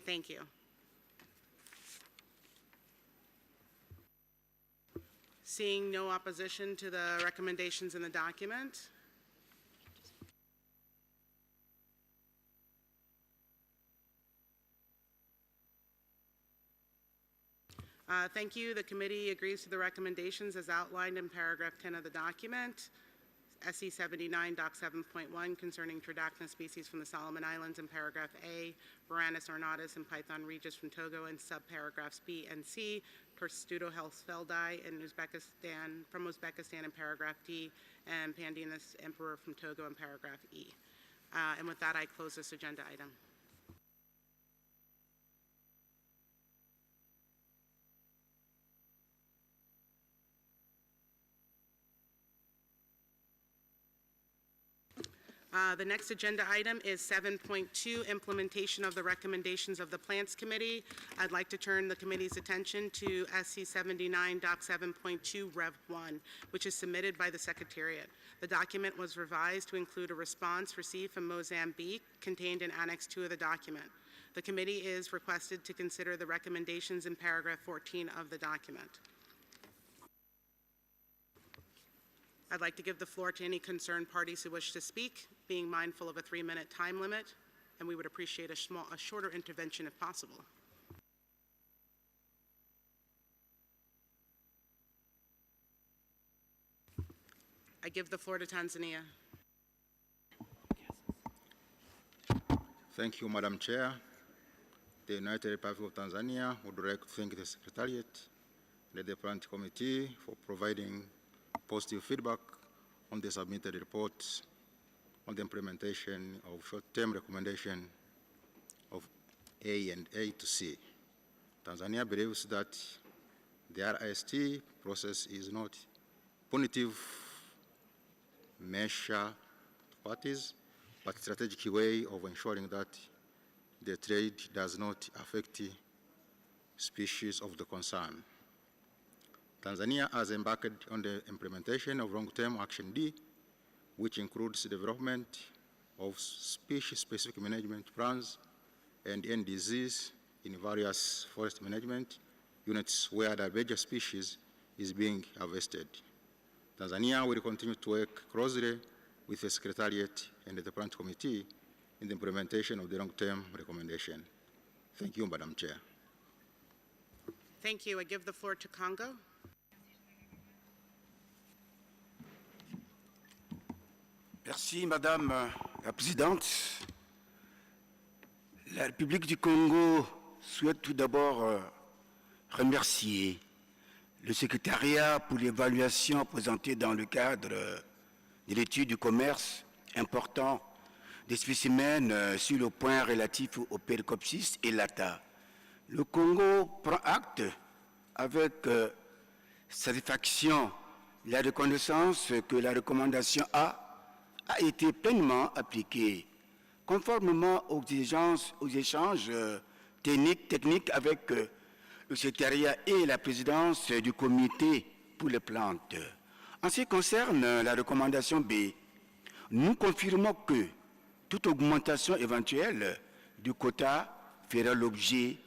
Thank you. Seeing no opposition to the recommendations in the document, thank you. The committee agrees to the recommendations as outlined in paragraph 10 of the document. SC 79, Doc 7.1 concerning Tridacna species from the Solomon Islands, and paragraph A, Varanus ornatus and Python regis from Togo, and subparagraphs B and C, Testudo horsefieldi in Uzbekistan, from Uzbekistan in paragraph D, and Pandinus emperor from Togo in paragraph E. And with that, I close this agenda item. The next agenda item is 7.2, implementation of the recommendations of the Plants Committee. I'd like to turn the committee's attention to SC 79, Doc 7.2, Rev 1, which is submitted by the Secretariat. The document was revised to include a response received from Mozambique contained in Annex 2 of the document. The committee is requested to consider the recommendations in paragraph 14 of the document. I'd like to give the floor to any concerned parties who wish to speak, being mindful of a 3-minute time limit, and we would appreciate a shorter intervention if possible. I give the floor to Tanzania. Thank you, Madam Chair. The United Republic of Tanzania would like to thank the Secretariat and the Plant Committee for providing positive feedback on the submitted reports on the implementation of short-term recommendation of A and A to C. Tanzania believes that the RIST process is not punitive measure to parties, but strategic way of ensuring that the trade does not affect species of the concern. Tanzania has embarked on the implementation of long-term action D, which includes the development of species-specific management plans and end disease in various forest management units where the major species is being harvested. Tanzania will continue to work closely with the Secretariat and the Plant Committee in the implementation of the long-term recommendation. Thank you, Madam Chair. Thank you. I give the floor to Congo. Merci, Madame la Présidente. La République du Congo souhaite tout d'abord remercier le secrétariat pour l'évaluation présentée dans le cadre de l'étude du commerce important des spécimens sur le point relatif au Péricopsis et l'ATA. Le Congo prend acte avec satisfaction la reconnaissance que la recommandation A a été pleinement appliquée, conformément aux échanges techniques avec le secrétariat et la présidence du comité pour les plantes. En ce qui concerne la recommandation B, nous confirmons que toute augmentation éventuelle du quota fera l'objet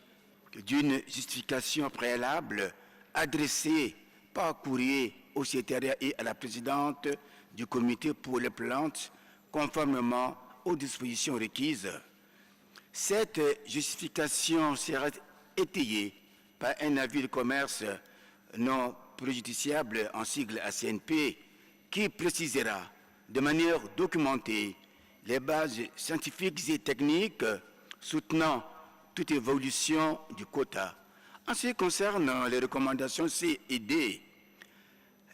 d'une justification préalable adressée par courrier au secrétariat et à la présidente du comité pour les plantes, conformément aux dispositions requises. Cette justification sera étayée par un avis de commerce non préjudiciable en sigle ACNP qui précisera de manière documentée les bases scientifiques et techniques soutenant toute évolution du quota. En ce qui concerne les recommandations C et D,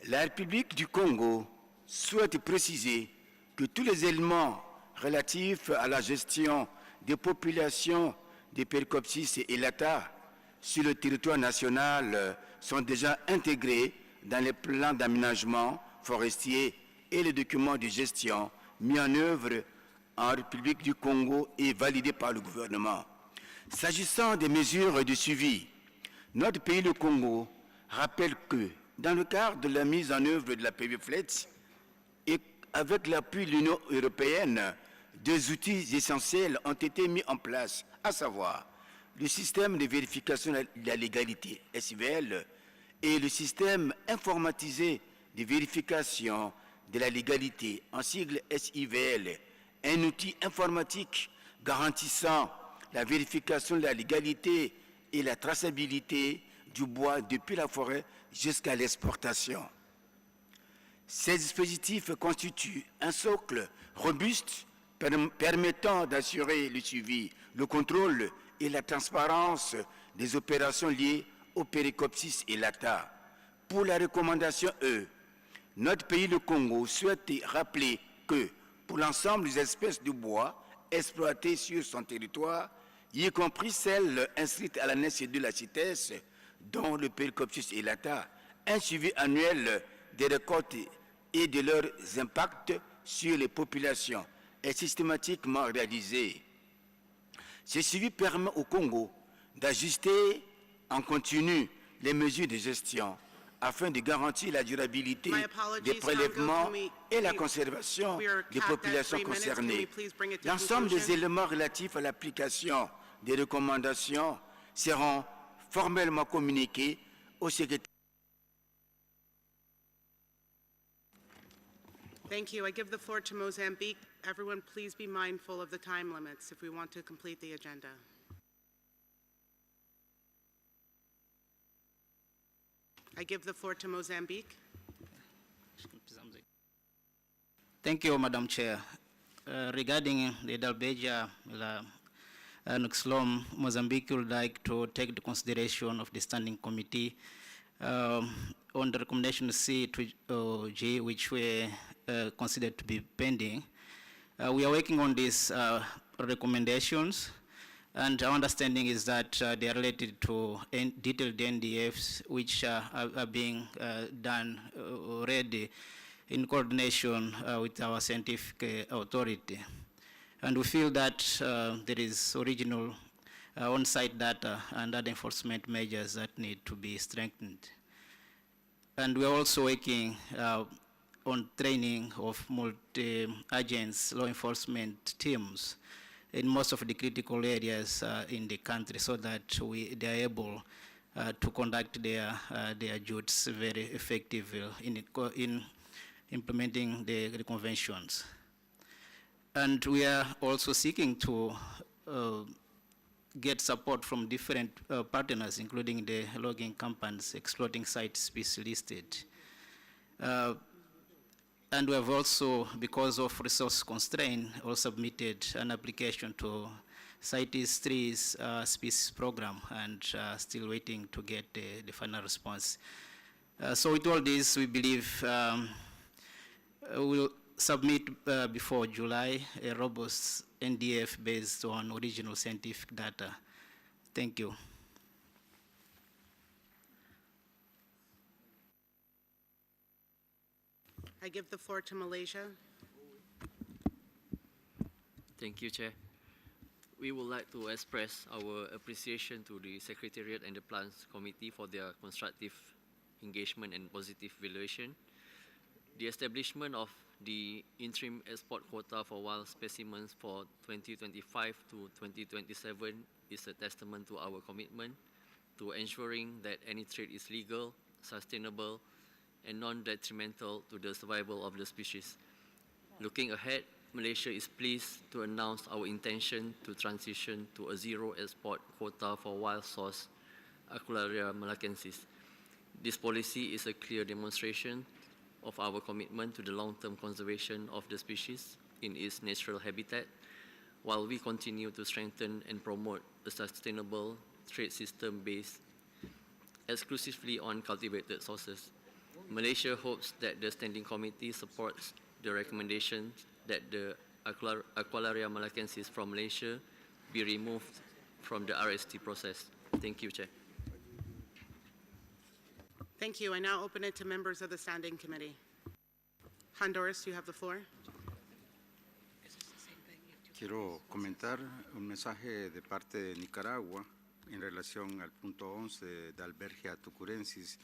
la République du Congo souhaite préciser que tous les éléments relatifs à la gestion des populations des Péricopsis et l'ATA sur le territoire national sont déjà intégrés dans les plans d'aménagement forestier et les documents de gestion mis en œuvre en République du Congo et validés par le gouvernement. S'agissant des mesures de suivi, notre pays, le Congo, rappelle que dans le cadre de la mise en œuvre de la PVFLET et avec l'appui de l'Union européenne, deux outils essentiels ont été mis en place, à savoir le système de vérification de la légalité SIVL et le système informatisé de vérification de la légalité, en sigle SIVL, un outil informatique garantissant la vérification de la légalité et la traçabilité du bois depuis la forêt jusqu'à l'exportation. Ces dispositifs constituent un socle robuste permettant d'assurer le suivi, le contrôle et la transparence des opérations liées au Péricopsis et l'ATA. Pour la recommandation E, notre pays, le Congo, souhaite rappeler que pour l'ensemble des espèces de bois exploitées sur son territoire, y compris celles inscrites à l'annexe de la CITES, dont le Péricopsis et l'ATA, un suivi annuel des récoltes et de leurs impacts sur les populations est systématiquement réalisé. Ce suivi permet au Congo d'ajuster en continu les mesures de gestion afin de garantir la durabilité des prélèvements et la conservation des populations concernées. L'ensemble des éléments relatifs à l'application des recommandations seront formellement communiquées au secrétaire. Thank you. I give the floor to Mozambique. Everyone, please be mindful of the time limits if we want to complete the agenda. I give the floor to Mozambique. Thank you, Madam Chair. Regarding the Dalbeja Nuxlom, Mozambique would like to take the consideration of the Standing Committee on the recommendation C to G, which were considered to be pending. We are working on these recommendations, and our understanding is that they are related to detailed NDFs, which are being done already in coordination with our scientific authority. And we feel that there is original on-site data and other enforcement measures that need to be strengthened. And we're also working on training of multi-agents, law enforcement teams in most of the critical areas in the country so that they are able to conduct their duties very effectively in implementing the conventions. And we are also seeking to get support from different partners, including the logging companies exploiting site species listed. And we have also, because of resource constraint, also submitted an application to CITES Trees Species Program and still waiting to get the final response. So with all this, we believe we'll submit before July a robust NDF based on original scientific data. Thank you. I give the floor to Malaysia. Thank you, Chair. We would like to express our appreciation to the Secretariat and the Plans Committee for their constructive engagement and positive valuation. The establishment of the interim export quota for wild specimens for 2025 to 2027 is a testament to our commitment to ensuring that any trade is legal, sustainable, and non-detrimental to the survival of the species. Looking ahead, Malaysia is pleased to announce our intention to transition to a zero export quota for wild source Aquaria malacensis. This policy is a clear demonstration of our commitment to the long-term conservation of the species in its natural habitat, while we continue to strengthen and promote a sustainable trade system based exclusively on cultivated sources. Malaysia hopes that the Standing Committee supports the recommendation that the Aquaria malacensis from Malaysia be removed from the RST process. Thank you, Chair. Thank you. I now open it to members of the Standing Committee. Honduras, you have the floor. Quiero comentar un mensaje de parte de Nicaragua en relación al punto 11 de Albergia tucurensis.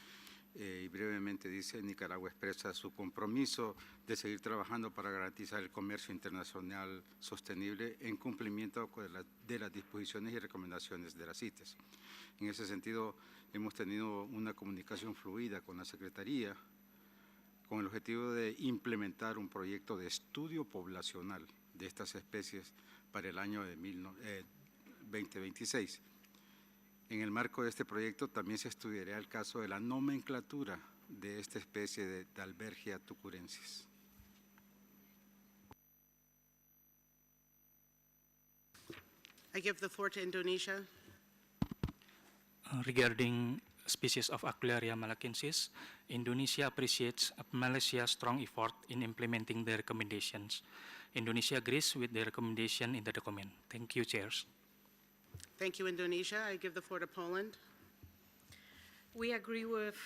Y brevemente dice, Nicaragua expresa su compromiso de seguir trabajando para garantizar el comercio internacional sostenible en cumplimiento de las disposiciones y recomendaciones de las CITES. En ese sentido, hemos tenido una comunicación fluida con la Secretaría con el objetivo de implementar un proyecto de estudio poblacional de estas especies para el año de 2026. En el marco de este proyecto también se estudiará el caso de la nomenclatura de esta especie de Dalbergia tucurensis. I give the floor to Indonesia. Regarding species of Aquaria malacensis, Indonesia appreciates Malaysia's strong effort in implementing the recommendations. Indonesia agrees with the recommendation in the document. Thank you, Chairs. Thank you, Indonesia. I give the floor to Poland. We agree with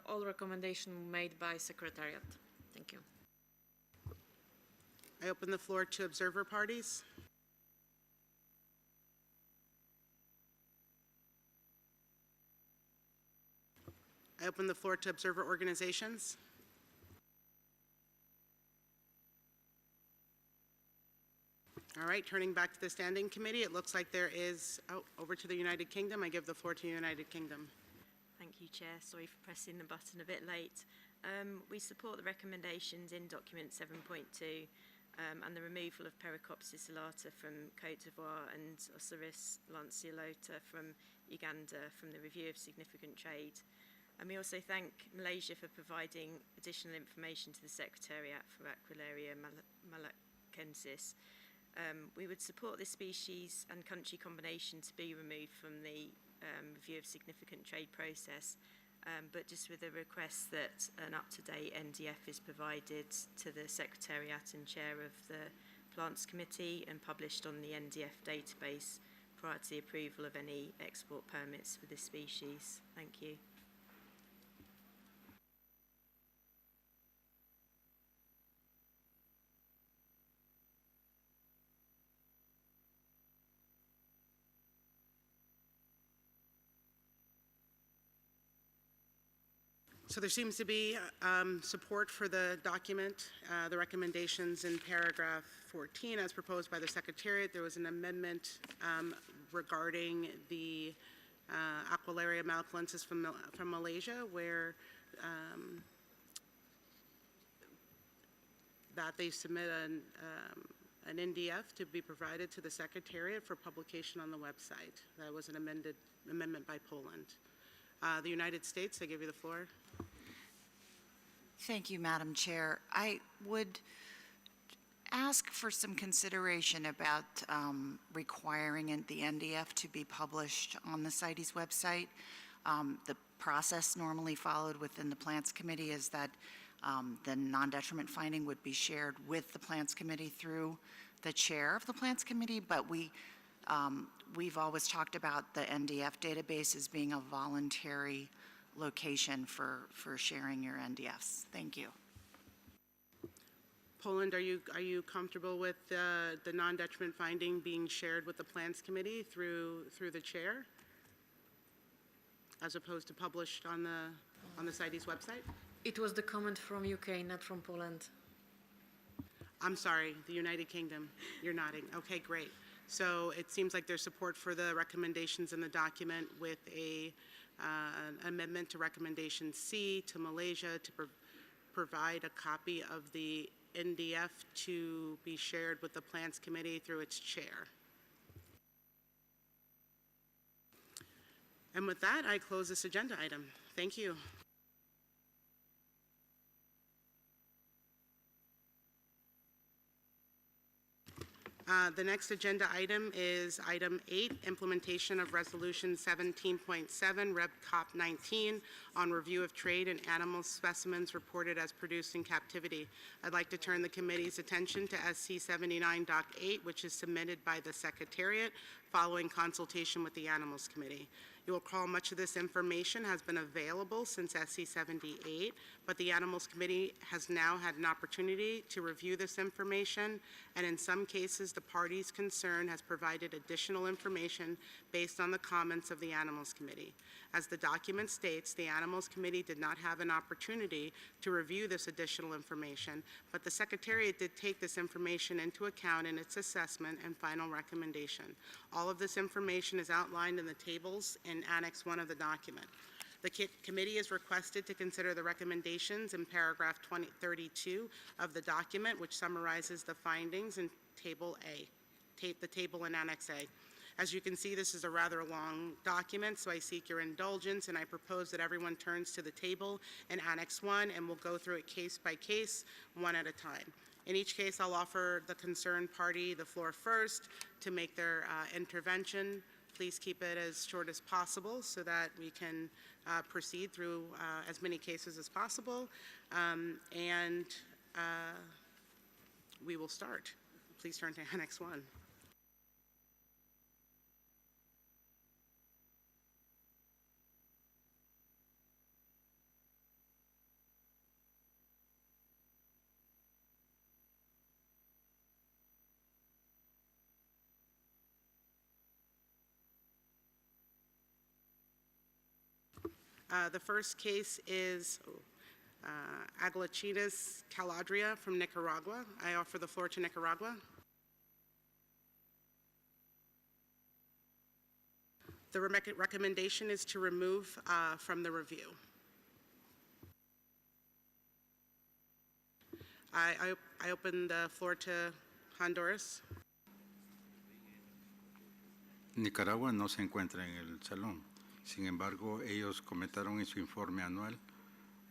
all recommendations made by Secretariat. Thank you. I open the floor to observer parties. I open the floor to observer organizations. All right, turning back to the Standing Committee, it looks like there is, over to the United Kingdom. I give the floor to the United Kingdom. Thank you, Chair. Sorry for pressing the button a bit late. We support the recommendations in document 7.2 and the removal of Pericopsis elata from Côte d'Ivoire and Osiris lanceolata from Uganda from the review of significant trade. And we also thank Malaysia for providing additional information to the Secretariat for Aquilaria malacensis. We would support this species and country combination to be removed from the review of significant trade process, but just with a request that an up-to-date NDF is provided to the Secretariat and Chair of the Plants Committee and published on the NDF database prior to the approval of any export permits for this species. Thank you. So there seems to be support for the document, the recommendations in paragraph 14 as proposed by the Secretariat. There was an amendment regarding the Aquilaria malacensis from Malaysia, where that they submit an NDF to be provided to the Secretariat for publication on the website. That was an amendment by Poland. The United States, I give you the floor. Thank you, Madam Chair. I would ask for some consideration about requiring the NDF to be published on the CITES website. The process normally followed within the Plants Committee is that the non-detriment finding would be shared with the Plants Committee through the chair of the Plants Committee, but we've always talked about the NDF database as being a voluntary location for sharing your NDFs. Thank you. Poland, are you comfortable with the non-detriment finding being shared with the Plans Committee through the chair, as opposed to published on the CITES website? It was the comment from UK, not from Poland. I'm sorry, the United Kingdom. You're nodding. Okay, great. So it seems like there's support for the recommendations in the document with an amendment to recommendation C to Malaysia to provide a copy of the NDF to be shared with the Plans Committee through its chair. And with that, I close this agenda item. Thank you. The next agenda item is item 8, implementation of resolution 17.7, Rep Cop 19, on review of trade in animal specimens reported as produced in captivity. I'd like to turn the committee's attention to SC 79 Doc 8, which is submitted by the Secretariat following consultation with the Animals Committee. You will recall much of this information has been available since SC 78, but the Animals Committee has now had an opportunity to review this information, and in some cases, the parties concerned has provided additional information based on the comments of the Animals Committee. As the document states, the Animals Committee did not have an opportunity to review this additional information, but the Secretariat did take this information into account in its assessment and final recommendation. All of this information is outlined in the tables in Annex 1 of the document. The committee is requested to consider the recommendations in paragraph 32 of the document, which summarizes the findings in Table A, the table in Annex A. As you can see, this is a rather long document, so I seek your indulgence, and I propose that everyone turns to the table in Annex 1, and we'll go through it case by case, one at a time. In each case, I'll offer the concerned party the floor first to make their intervention. Please keep it as short as possible so that we can proceed through as many cases as possible. We will start. Please turn to Annex 1. The first case is Aglachinas caladria from Nicaragua. I offer the floor to Nicaragua. The recommendation is to remove from the review. I open the floor to Honduras. Nicaragua no se encuentra en el salón. Sin embargo, ellos comentaron en su informe anual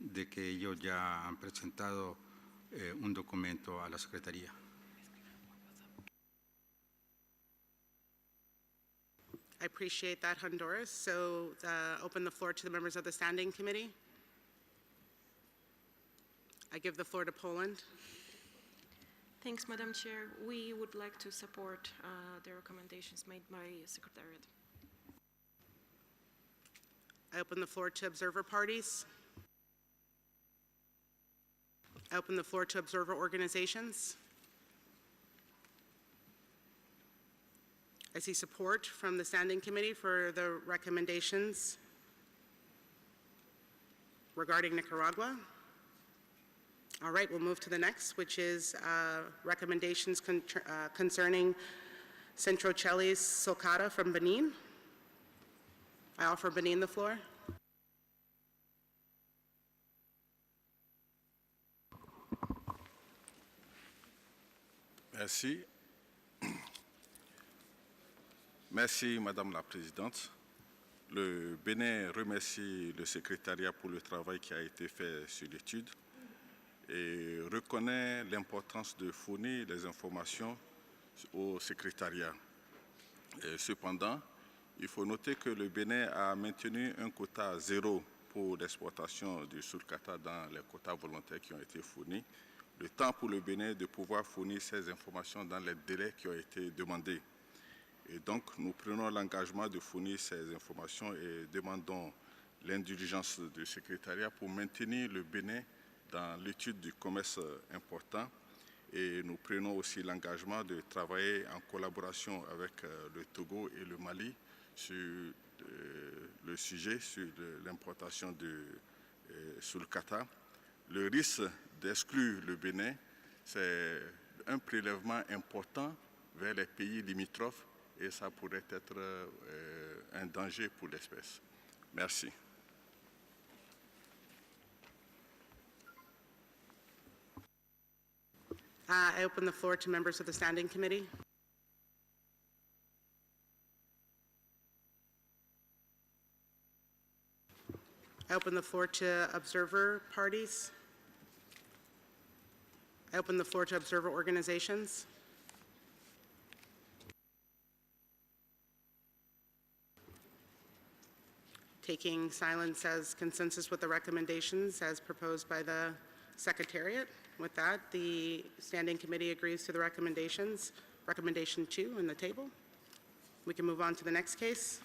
de que ellos ya han presentado un documento a la Secretaría. I appreciate that, Honduras. So open the floor to the members of the Standing Committee. I give the floor to Poland. Thanks, Madam Chair. We would like to support the recommendations made by Secretariat. I open the floor to observer parties. I open the floor to observer organizations. I see support from the Standing Committee for the recommendations regarding Nicaragua. All right, we'll move to the next, which is recommendations concerning Centro Chelis Sulcata from Benin. I offer Benin the floor. Merci. Merci, Madame la Présidente. Le Bénin remercie le secrétariat pour le travail qui a été fait sur l'étude et reconnaît l'importance de fournir les informations au secrétariat. Cependant, il faut noter que le Bénin a maintenu un quota zéro pour l'exportation du sulcata dans les quotas volontaires qui ont été fournis, le temps pour le Bénin de pouvoir fournir ces informations dans les délais qui ont été demandés. Et donc, nous prenons l'engagement de fournir ces informations et demandons l'indulgence du secrétariat pour maintenir le Bénin dans l'étude du commerce important. Et nous prenons aussi l'engagement de travailler en collaboration avec le Togo et le Mali sur le sujet, sur l'importation de sulcata. Le risque d'exclure le Bénin, c'est un prélèvement important vers les pays limitrophes et ça pourrait être un danger pour l'espèce. Merci. I open the floor to members of the Standing Committee. I open the floor to observer parties. I open the floor to observer organizations. Taking silence as consensus with the recommendations as proposed by the Secretariat. With that, the Standing Committee agrees to the recommendations, recommendation 2 in the table. We can move on to the next case.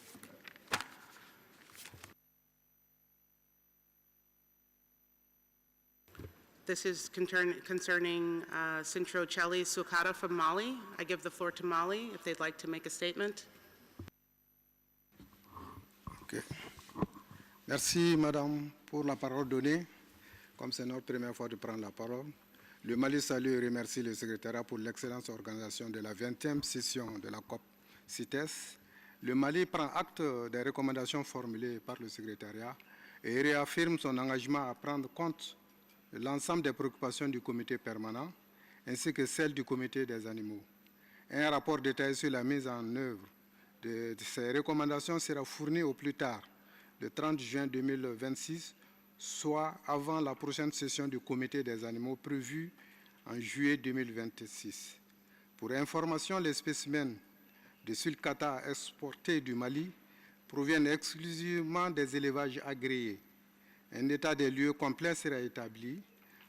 This is concerning Centro Chelis Sulcata from Mali. I give the floor to Mali if they'd like to make a statement. Okay. Merci, Madame, pour la parole donnée. Comme c'est notre première fois de prendre la parole, le Mali salue et remercie le secrétariat pour l'excellente organisation de la 20e session de la COP CITES. Le Mali prend acte des recommandations formulées par le secrétariat et réaffirme son engagement à prendre compte de l'ensemble des préoccupations du comité permanent ainsi que celles du comité des animaux. Un rapport détaillé sur la mise en œuvre de ces recommandations sera fourni au plus tard le 30 juin 2026, soit avant la prochaine session du comité des animaux prévue en juillet 2026. Pour information, les spécimens de sulcata exportés du Mali proviennent exclusivement des élevages agréés. Un état des lieux complet sera établi,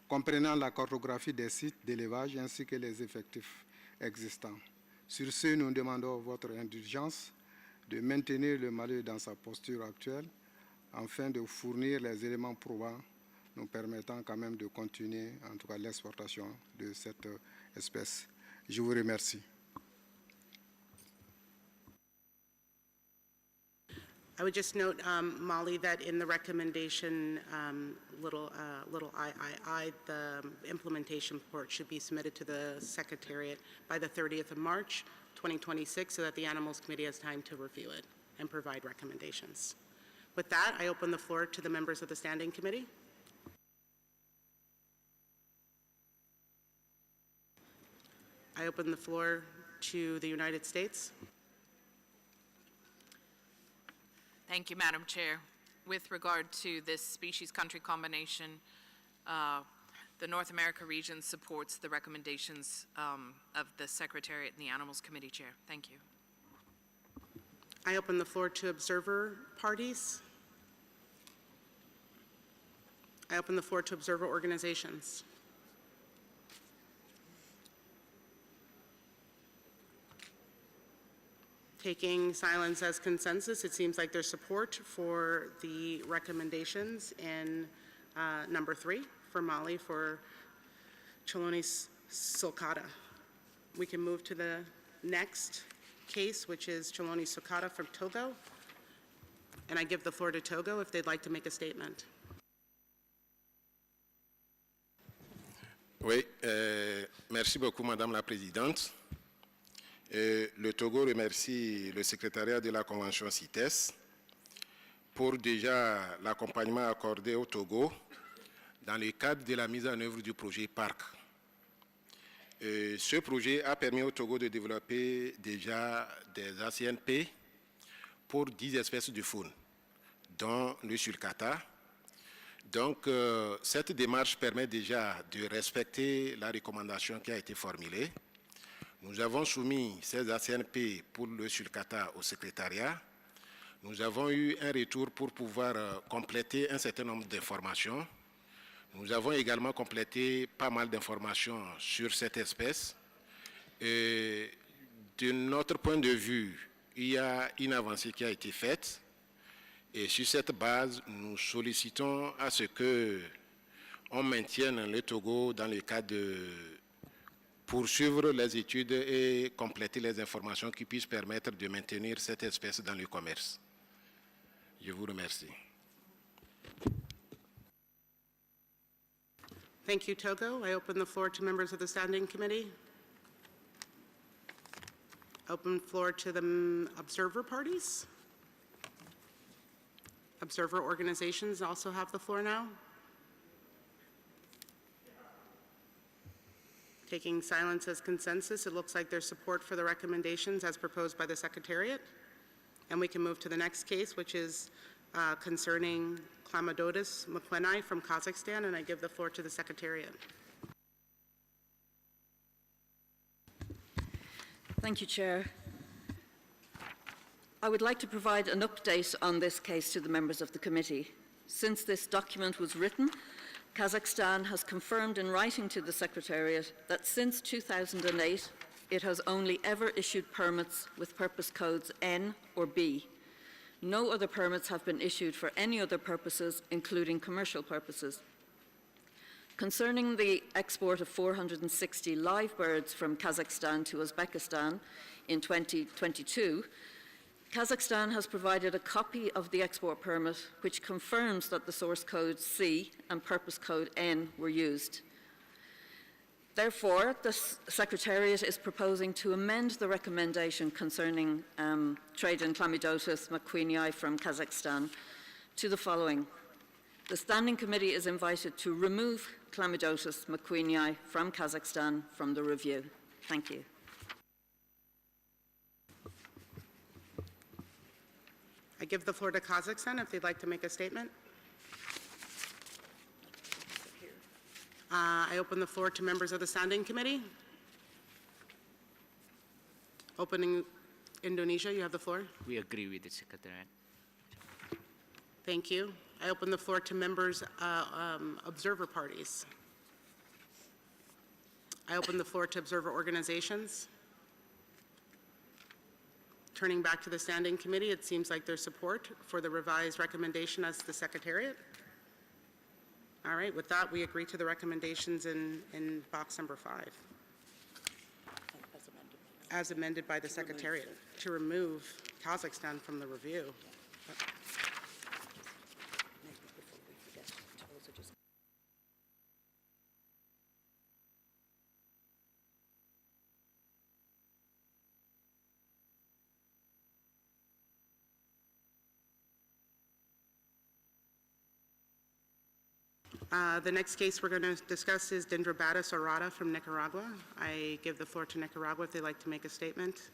comprenant la cartographie des sites d'élevage ainsi que les effectifs existants. Sur ce, nous demandons votre indulgence de maintenir le Mali dans sa posture actuelle afin de fournir les éléments probants nous permettant quand même de continuer, en tout cas, l'exportation de cette espèce. Je vous remercie. I would just note, Molly, that in the recommendation, little III, the implementation report should be submitted to the Secretariat by the 30th of March, 2026, so that the Animals Committee has time to review it. and provide recommendations. With that, I open the floor to the members of the Standing Committee. I open the floor to the United States. Thank you, Madam Chair. With regard to this species country combination, the North America region supports the recommendations of the Secretariat and the Animals Committee Chair. Thank you. I open the floor to observer parties. I open the floor to observer organizations. Taking silence as consensus, it seems like there's support for the recommendations in number 3 for Mali for Chelone sulcata. We can move to the next case, which is Chelone sulcata from Togo. And I give the floor to Togo if they'd like to make a statement. Oui, merci beaucoup, Madame la Présidente. Le Togo remercie le secrétariat de la Convention CITES pour déjà l'accompagnement accordé au Togo dans le cadre de la mise en œuvre du projet PARC. Ce projet a permis au Togo de développer déjà des ACNP pour 10 espèces de faune, dont le sulcata. Donc, cette démarche permet déjà de respecter la recommandation qui a été formulée. Nous avons soumis ces ACNP pour le sulcata au secrétariat. Nous avons eu un retour pour pouvoir compléter un certain nombre d'informations. Nous avons également complété pas mal d'informations sur cette espèce. Et de notre point de vue, il y a une avancée qui a été faite. Et sur cette base, nous sollicitons à ce qu'on maintienne le Togo dans le cadre de poursuivre les études et compléter les informations qui puissent permettre de maintenir cette espèce dans le commerce. Je vous remercie. Thank you, Togo. I open the floor to members of the Standing Committee. Open floor to the observer parties. Observer organizations also have the floor now. Taking silence as consensus, it looks like there's support for the recommendations as proposed by the Secretariat. And we can move to the next case, which is concerning Chlamydotis mcqueni from Kazakhstan, and I give the floor to the Secretariat. Thank you, Chair. I would like to provide an update on this case to the members of the committee. Since this document was written, Kazakhstan has confirmed in writing to the Secretariat that since 2008, it has only ever issued permits with purpose codes N or B. No other permits have been issued for any other purposes, including commercial purposes. Concerning the export of 460 live birds from Kazakhstan to Uzbekistan in 2022, Kazakhstan has provided a copy of the export permit which confirms that the source code C and purpose code N were used. Therefore, the Secretariat is proposing to amend the recommendation concerning trade in Chlamydotis mcqueni from Kazakhstan to the following. The Standing Committee is invited to remove Chlamydotis mcqueni from Kazakhstan from the review. Thank you. I give the floor to Kazakhstan if they'd like to make a statement. I open the floor to members of the Standing Committee. Opening Indonesia, you have the floor. We agree with the Secretariat. Thank you. I open the floor to members, observer parties. I open the floor to observer organizations. Turning back to the Standing Committee, it seems like there's support for the revised recommendation as the Secretariat. All right, with that, we agree to the recommendations in box number 5. As amended by the Secretariat, to remove Kazakhstan from the review. The next case we're going to discuss is Dendrobatis aurata from Nicaragua. I give the floor to Nicaragua if they'd like to make a statement.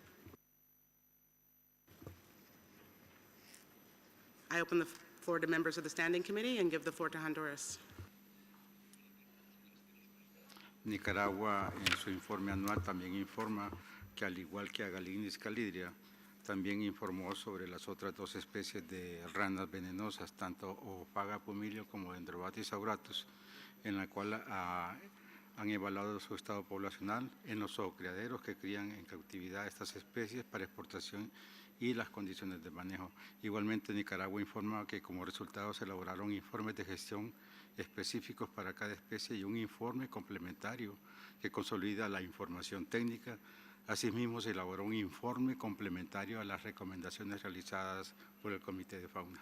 I open the floor to members of the Standing Committee and give the floor to Honduras. Nicaragua, en su informe anual, también informa que, al igual que Agalignis calidria, también informó sobre las otras dos especies de ranas venenosas, tanto Oophaga pumilio como Dendrobatis auratus, en la cual han evaluado su estado poblacional en los zoocriaderos que crían en cautividad estas especies para exportación y las condiciones de manejo. Igualmente, Nicaragua informa que como resultado se elaboraron informes de gestión específicos para cada especie y un informe complementario que consolida la información técnica. Asimismo, se elaboró un informe complementario a las recomendaciones realizadas por el Comité de Fauna.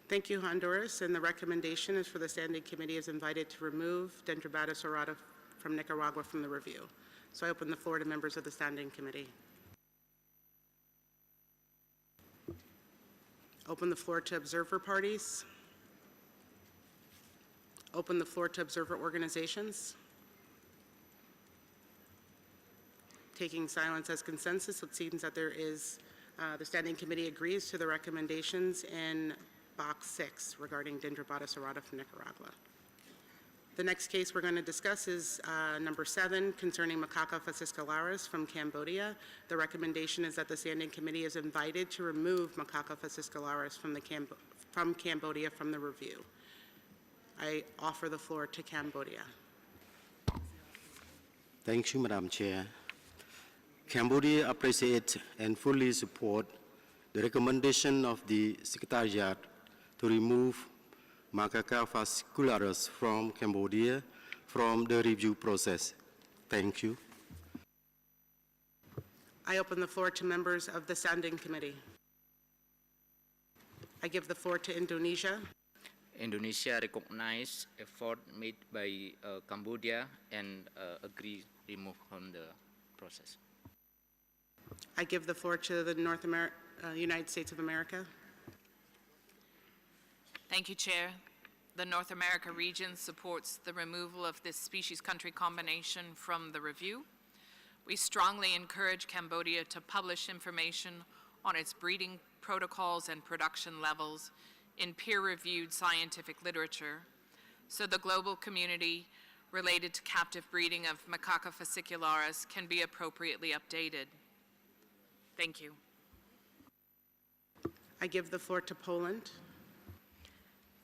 Thank you, Honduras. And the recommendation is for the Standing Committee is invited to remove Dendrobatis aurata from Nicaragua from the review. So I open the floor to members of the Standing Committee. Open the floor to observer parties. Open the floor to observer organizations. Taking silence as consensus, it seems that there is, the Standing Committee agrees to the recommendations in box 6 regarding Dendrobatis aurata from Nicaragua. The next case we're going to discuss is number 7 concerning Macaca fascicularis from Cambodia. The recommendation is that the Standing Committee is invited to remove Macaca fascicularis from Cambodia from the review. I offer the floor to Cambodia. Thank you, Madam Chair. Cambodia appreciates and fully supports the recommendation of the Secretariat to remove Macaca fascicularis from Cambodia from the review process. Thank you. I open the floor to members of the Standing Committee. I give the floor to Indonesia. Indonesia recognizes effort made by Cambodia and agree remove from the process. I give the floor to the United States of America. Thank you, Chair. The North America region supports the removal of this species-country combination from the review. We strongly encourage Cambodia to publish information on its breeding protocols and production levels in peer-reviewed scientific literature, so the global community related to captive breeding of Macaca fascicularis can be appropriately updated. Thank you. I give the floor to Poland.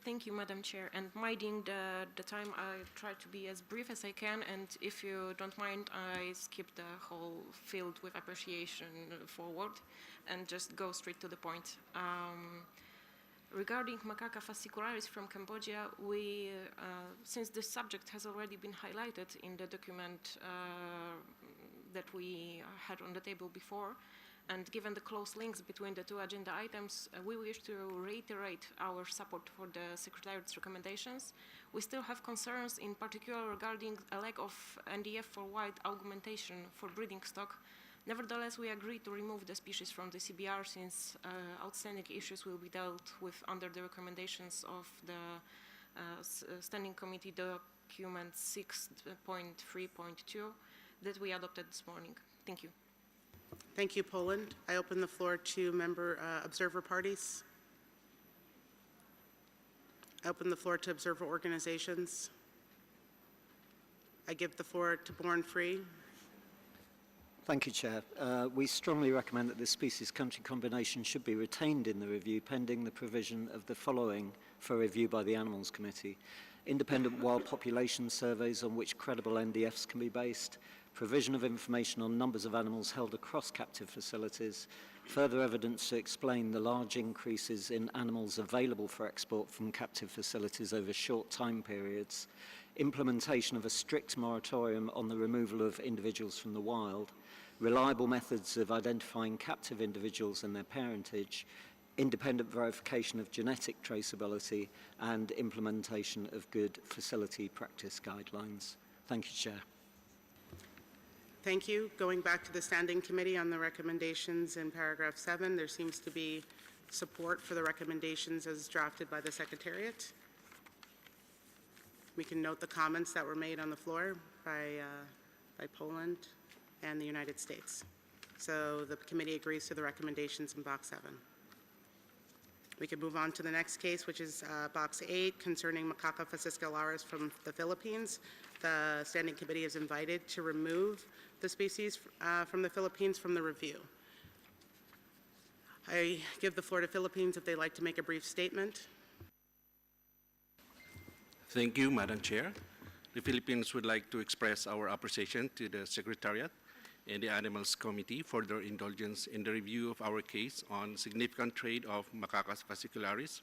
Thank you, Madam Chair. And minding the time, I try to be as brief as I can, and if you don't mind, I skip the whole field with appreciation forward and just go straight to the point. Regarding Macaca fascicularis from Cambodia, we, since this subject has already been highlighted in the document that we had on the table before, and given the close links between the two agenda items, we wish to reiterate our support for the Secretariat's recommendations. We still have concerns, in particular regarding a lack of NDF for wide augmentation for breeding stock. Nevertheless, we agree to remove the species from the CBR since outstanding issues will be dealt with under the recommendations of the Standing Committee document 6.3.2 that we adopted this morning. Thank you. Thank you, Poland. I open the floor to member observer parties. I open the floor to observer organizations. I give the floor to Born Free. Thank you, Chair. We strongly recommend that this species-country combination should be retained in the review pending the provision of the following for review by the Animals Committee: independent wild population surveys on which credible NDFs can be based, provision of information on numbers of animals held across captive facilities, further evidence to explain the large increases in animals available for export from captive facilities over short time periods, implementation of a strict moratorium on the removal of individuals from the wild, reliable methods of identifying captive individuals and their parentage, independent verification of genetic traceability, and implementation of good facility practice guidelines. Thank you, Chair. Thank you. Going back to the Standing Committee on the recommendations in paragraph 7, there seems to be support for the recommendations as drafted by the Secretariat. We can note the comments that were made on the floor by Poland and the United States. So the committee agrees to the recommendations in Box 7. We can move on to the next case, which is Box 8, concerning Macaca fascicularis from the Philippines. The Standing Committee is invited to remove the species from the Philippines from the review. I give the floor to Philippines if they'd like to make a brief statement. Thank you, Madam Chair. The Philippines would like to express our appreciation to the Secretariat and the Animals Committee for their indulgence in the review of our case on significant trade of Macacus fascicularis.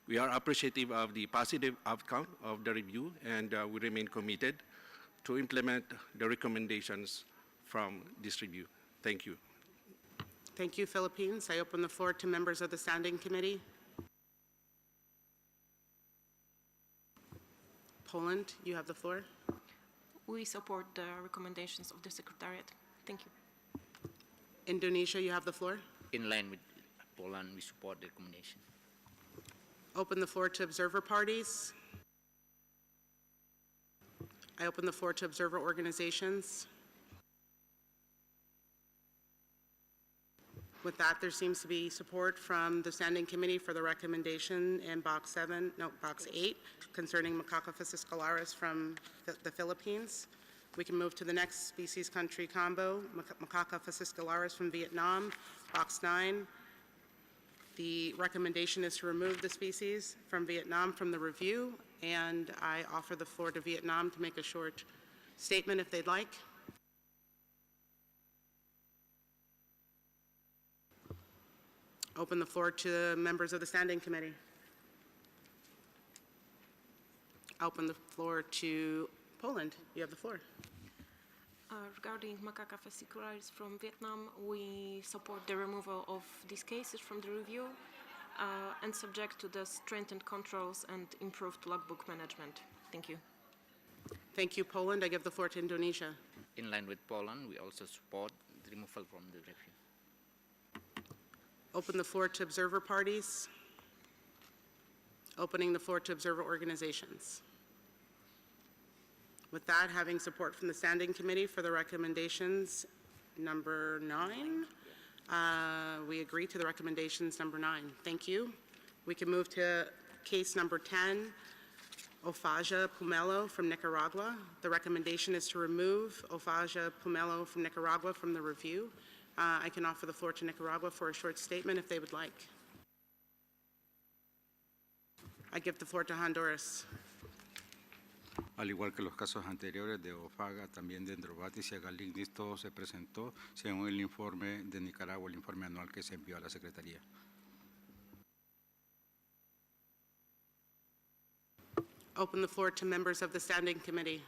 We are appreciative of the positive outcome of the review, and we remain committed to implement the recommendations from this review. Thank you. Thank you, Philippines. I open the floor to members of the Standing Committee. Poland, you have the floor. We support the recommendations of the Secretariat. Thank you. Indonesia, you have the floor. In line with Poland, we support the recommendation. Open the floor to observer parties. I open the floor to observer organizations. With that, there seems to be support from the Standing Committee for the recommendation in Box 8, concerning Macaca fascicularis from the Philippines. We can move to the next species country combo, Macaca fascicularis from Vietnam, Box 9. The recommendation is to remove the species from Vietnam from the review, and I offer the floor to Vietnam to make a short statement if they'd like. Open the floor to members of the Standing Committee. Open the floor to Poland. You have the floor. Regarding Macaca fascicularis from Vietnam, we support the removal of these cases from the review and subject to the strengthened controls and improved logbook management. Thank you. Thank you, Poland. I give the floor to Indonesia. In line with Poland, we also support the removal from the review. Open the floor to observer parties. Opening the floor to observer organizations. With that, having support from the Standing Committee for the recommendations number 9, we agree to the recommendations number 9. Thank you. We can move to case number 10, Ophasia pumelo from Nicaragua. The recommendation is to remove Ophasia pumelo from Nicaragua from the review. I can offer the floor to Nicaragua for a short statement if they would like. I give the floor to Honduras. Al igual que los casos anteriores de Ofaga, también de Dendrobatis y Agalignis, todo se presentó según el informe de Nicaragua, el informe anual que se envió a la Secretaría. Open the floor to members of the Standing Committee.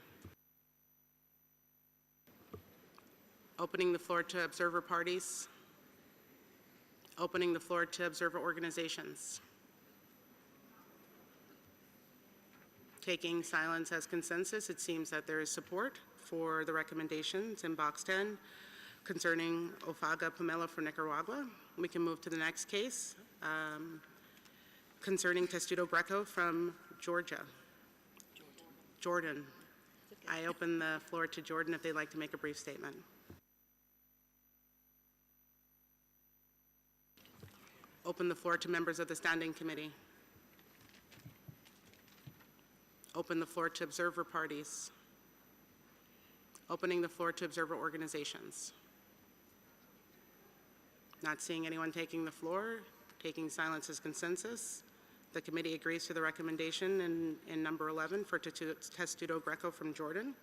Opening the floor to observer parties. Opening the floor to observer organizations. Taking silence as consensus, it seems that there is support for the recommendations in Box 10 concerning Ophaga pumelo from Nicaragua. We can move to the next case concerning Testudo Greco from Georgia. Jordan. I open the floor to Jordan if they'd like to make a brief statement. Open the floor to members of the Standing Committee. Open the floor to observer parties. Opening the floor to observer organizations. Not seeing anyone taking the floor, taking silence as consensus. The committee agrees to the recommendation in number 11 for Testudo Greco from Jordan.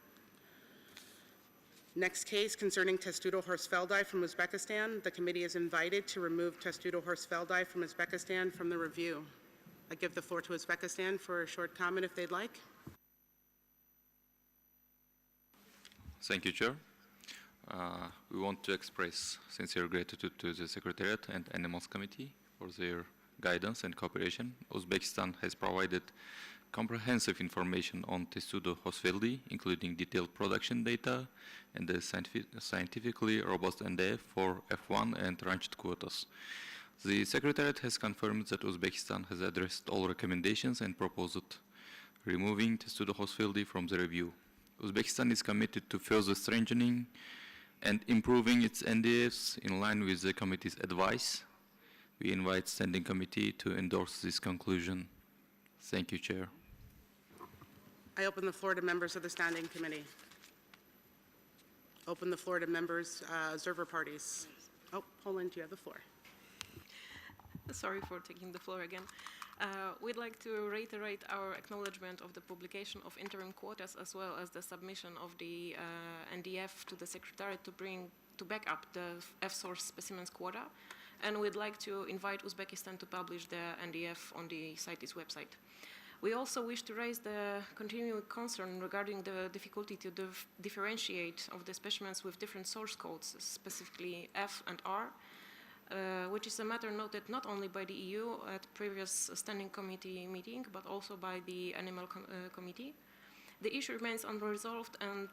Next case concerning Testudo horsfeldi from Uzbekistan. The committee is invited to remove Testudo horsfeldi from Uzbekistan from the review. I give the floor to Uzbekistan for a short comment if they'd like. Thank you, Chair. We want to express sincere gratitude to the Secretariat and Animals Committee for their guidance and cooperation. Uzbekistan has provided comprehensive information on Testudo horsfeldi, including detailed production data and the scientifically robust NDF for F1 and ranched quotas. The Secretariat has confirmed that Uzbekistan has addressed all recommendations and proposed removing testudo horsfieldi from the review. Uzbekistan is committed to further strengthening and improving its NDFs in line with the committee's advice. We invite Standing Committee to endorse this conclusion. Thank you, Chair. I open the floor to members of the Standing Committee. Open the floor to members, observer parties. Oh, Poland, you have the floor. Sorry for taking the floor again. We'd like to reiterate our acknowledgement of the publication of interim quotas as well as the submission of the NDF to the Secretariat to back up the F-source specimens quota. And we'd like to invite Uzbekistan to publish the NDF on the CITES website. We also wish to raise the continuing concern regarding the difficulty to differentiate of the specimens with different source codes, specifically F and R, which is a matter noted not only by the EU at previous Standing Committee meeting, but also by the Animal Committee. The issue remains unresolved and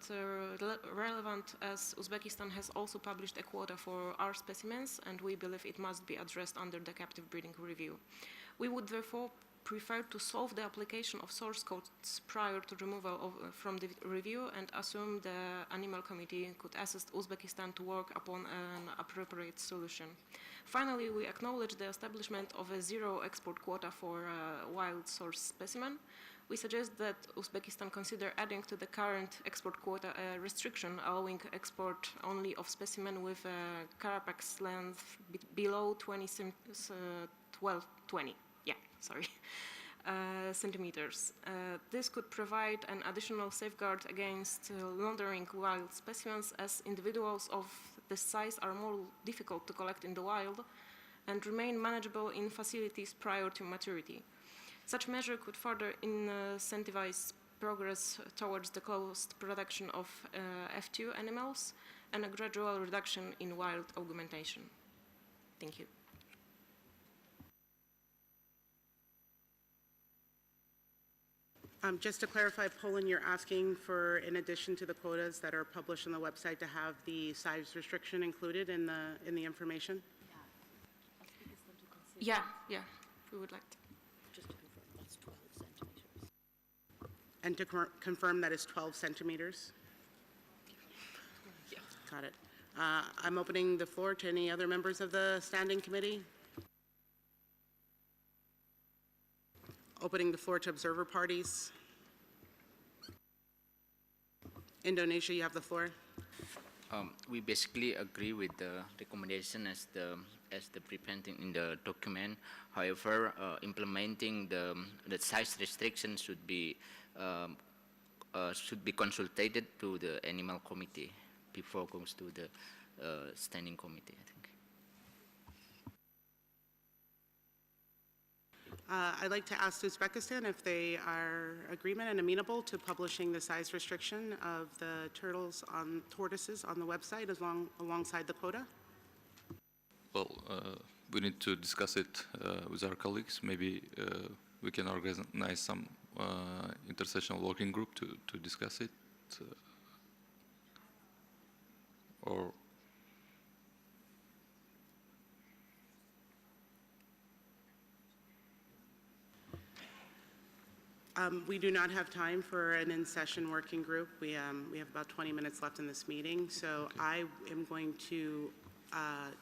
relevant as Uzbekistan has also published a quota for R specimens, and we believe it must be addressed under the captive breeding review. We would therefore prefer to solve the application of source codes prior to removal from the review and assume the Animal Committee could assist Uzbekistan to work upon an appropriate solution. Finally, we acknowledge the establishment of a zero export quota for wild source specimen. We suggest that Uzbekistan consider adding to the current export quota a restriction allowing export only of specimen with a carapax length below 20 centimeters. This could provide an additional safeguard against laundering wild specimens, as individuals of this size are more difficult to collect in the wild and remain manageable in facilities prior to maturity. Such measure could further incentivize progress towards the closed production of F2 animals and a gradual reduction in wild augmentation. Thank you. Just to clarify, Poland, you're asking for, in addition to the quotas that are published on the website, to have the size restriction included in the information? Yeah, we would like to. Just to confirm, that's 12 centimeters. And to confirm that is 12 centimeters? Yeah. Got it. I'm opening the floor to any other members of the Standing Committee. Opening the floor to observer parties. Indonesia, you have the floor. We basically agree with the recommendation as the presented in the document. However, implementing the size restriction should be consulted to the Animal Committee before it goes to the Standing Committee, I think. I'd like to ask Uzbekistan if they are agreement and amenable to publishing the size restriction of the tortoises on the website alongside the quota. Well, we need to discuss it with our colleagues. Maybe we can organize some intersessional working group to discuss it. Or we do not have time for an in-session working group. We have about 20 minutes left in this meeting, so okay. I am going to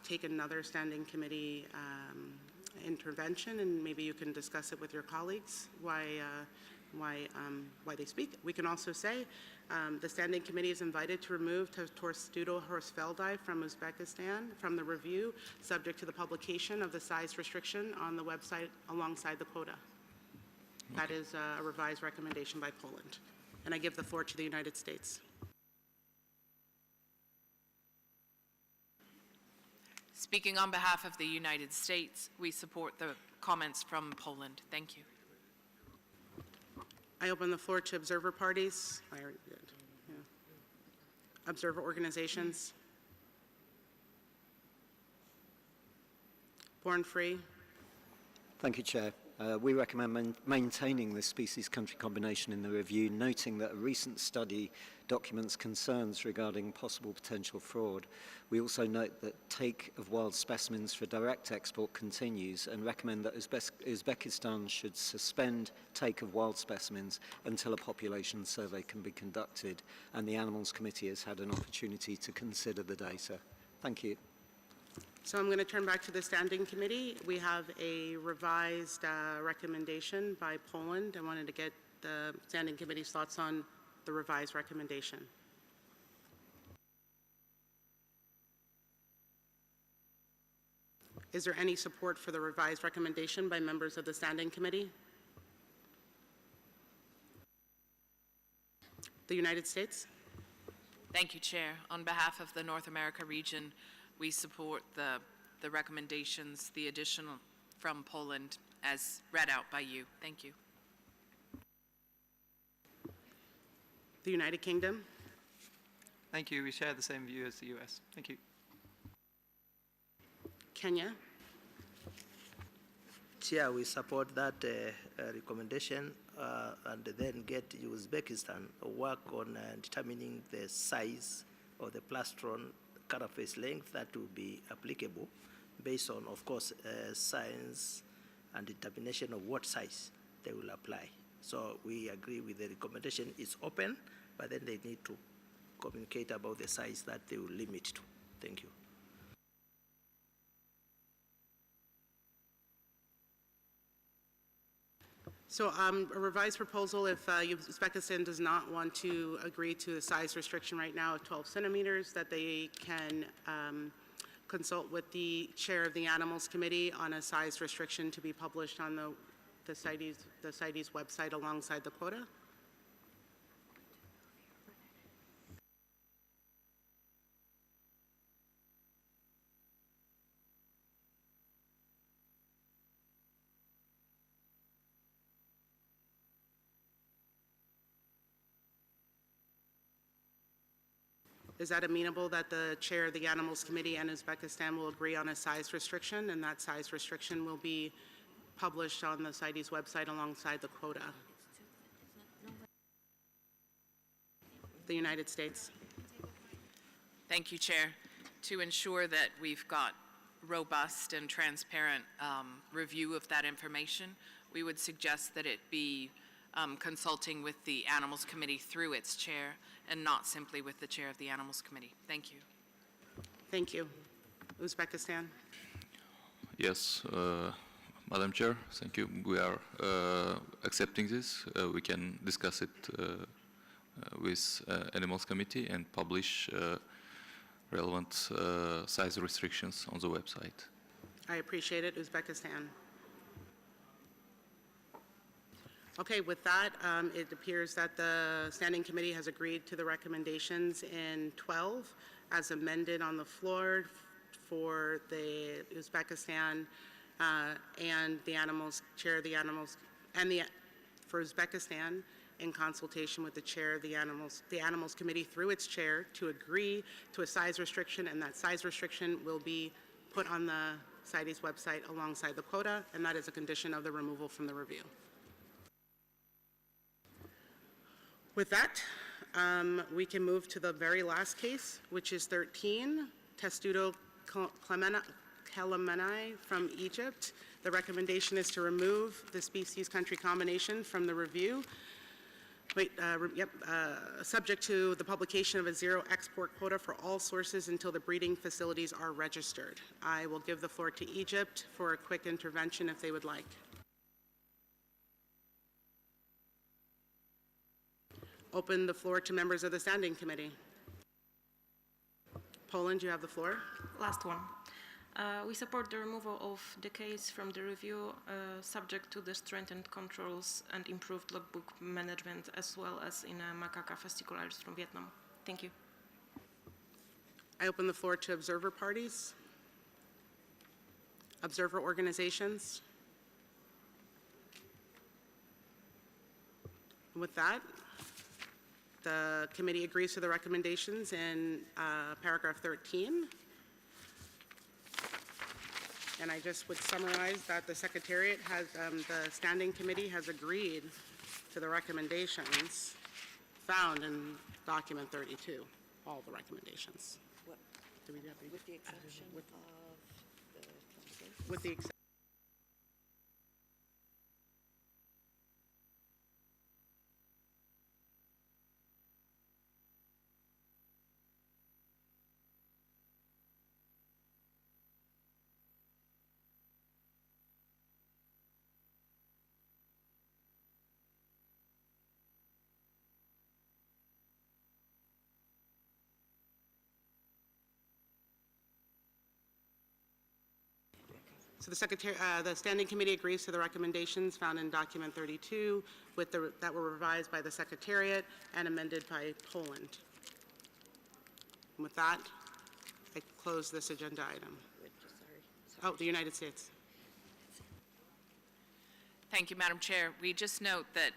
take another Standing Committee intervention, and maybe you can discuss it with your colleagues why they speak. We can also say the Standing Committee is invited to remove Torstudo horsfeldi from Uzbekistan from the review, subject to the publication of the size restriction on the website alongside the quota. That is a revised recommendation by Poland. And I give the floor to the United States. Speaking on behalf of the United States, we support the comments from Poland. Thank you. I open the floor to observer parties. I already did. Yeah. Observer organizations. Born Free. Thank you, Chair. We recommend maintaining the species country combination in the review, noting that a recent study documents concerns regarding possible potential fraud. We also note that take of wild specimens for direct export continues and recommend that Uzbekistan should suspend take of wild specimens until a population survey can be conducted and the Animals Committee has had an opportunity to consider the data. Thank you. So I'm going to turn back to the Standing Committee. We have a revised recommendation by Poland. I wanted to get the Standing Committee's thoughts on the revised recommendation. Is there any support for the revised recommendation by members of the Standing Committee? The United States? Thank you, Chair. On behalf of the North America region, we support the recommendations, the additional from Poland as read out by you. Thank you. The United Kingdom? Thank you. We share the same view as the US. Thank you. Kenya? Chair, we support that recommendation and then get Uzbekistan work on determining the size of the plastron carapace length that will be applicable based on, of course, science and determination of what size they will apply. So we agree with the recommendation. It's open, but then they need to communicate about the size that they will limit to. Thank you. So a revised proposal, if Uzbekistan does not want to agree to the size restriction right now of 12 centimeters, that they can consult with the chair of the Animals Committee on a size restriction to be published on the CITES website alongside the quota. Is that amenable that the chair of the Animals Committee and Uzbekistan will agree on a size restriction, and that size restriction will be published on the CITES website alongside the quota? The United States. Thank you, Chair. To ensure that we've got robust and transparent review of that information, we would suggest that it be consulting with the Animals Committee through its chair and not simply with the chair of the Animals Committee. Thank you. Thank you. Uzbekistan. Yes, Madam Chair, thank you. We are accepting this. We can discuss it with Animals Committee and publish relevant size restrictions on the website. I appreciate it. Uzbekistan. Okay, with that, it appears that the Standing Committee has agreed to the recommendations in 12 as amended on the floor for the Uzbekistan and the chair of the Animals, and for Uzbekistan in consultation with the chair of the Animals Committee through its chair to agree to a size restriction, and that size restriction will be put on the CITES website alongside the quota, and that is a condition of the removal from the review. With that, we can move to the very last case, which is 13, Testudo Kelemeni from Egypt. The recommendation is to remove the species country combination from the review. Subject to the publication of a zero export quota for all sources until the breeding facilities are registered. I will give the floor to Egypt for a quick intervention if they would like. Open the floor to members of the Standing Committee. Poland, you have the floor. Last one. We support the removal of the case from the review, subject to the strengthened controls and improved logbook management, as well as in Macaca fascicularis from Vietnam. Thank you. I open the floor to observer parties, observer organizations. With that, the committee agrees to the recommendations in paragraph 13. And I just would summarize that the Secretariat has, the Standing Committee has agreed to the recommendations found in document 32, all the recommendations. What? Do we have the- With the exception of the translation? With the exception. So the Standing Committee agrees to the recommendations found in document 32 that were revised by the Secretariat and amended by Poland. And with that, I close this agenda item. Oh, the United States. Thank you, Madam Chair. We just note that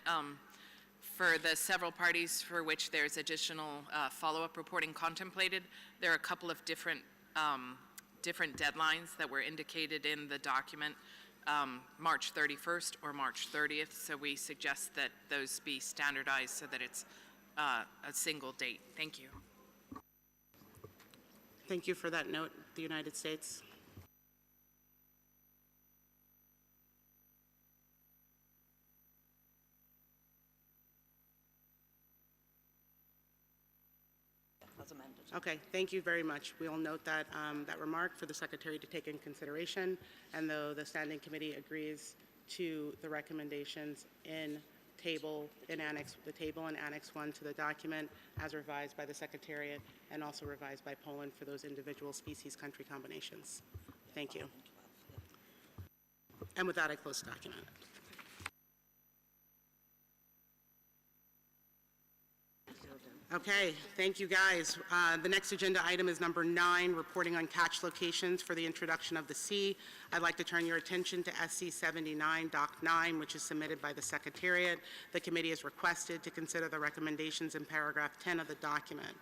for the several parties for which there's additional follow-up reporting contemplated, there are a couple of different deadlines that were indicated in the document, March 31st or March 30th, so we suggest that those be standardized so that it's a single date. Thank you. Thank you for that note, the United States. As amended. Okay, thank you very much. We'll note that, that remark for the Secretary to take in consideration, and though the Standing Committee agrees to the recommendations in Annex 1 to the document as revised by the Secretariat and also revised by Poland for those individual species country combinations. Thank you. And with that, I close the document. Okay, thank you guys. The next agenda item is number 9, reporting on catch locations for the introduction of the sea. I'd like to turn your attention to SC 79, Doc 9, which is submitted by the Secretariat. The committee is requested to consider the recommendations in paragraph 10 of the document.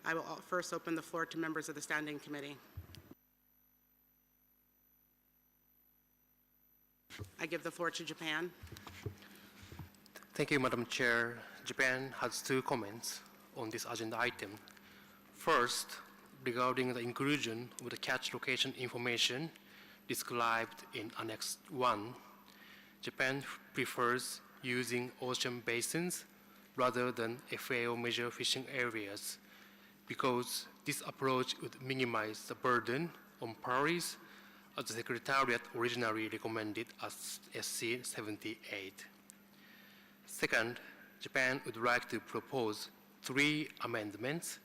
I will first open the floor to members of the Standing Committee. I give the floor to Japan. Thank you, Madam Chair. Japan has 2 comments on this agenda item. First, regarding the inclusion of the catch location information described in Annex 1, Japan prefers using ocean basins rather than FAO measure fishing areas because this approach would minimize the burden on parties as the Secretariat originally recommended as SC 78. Second, Japan would like to propose 3 amendments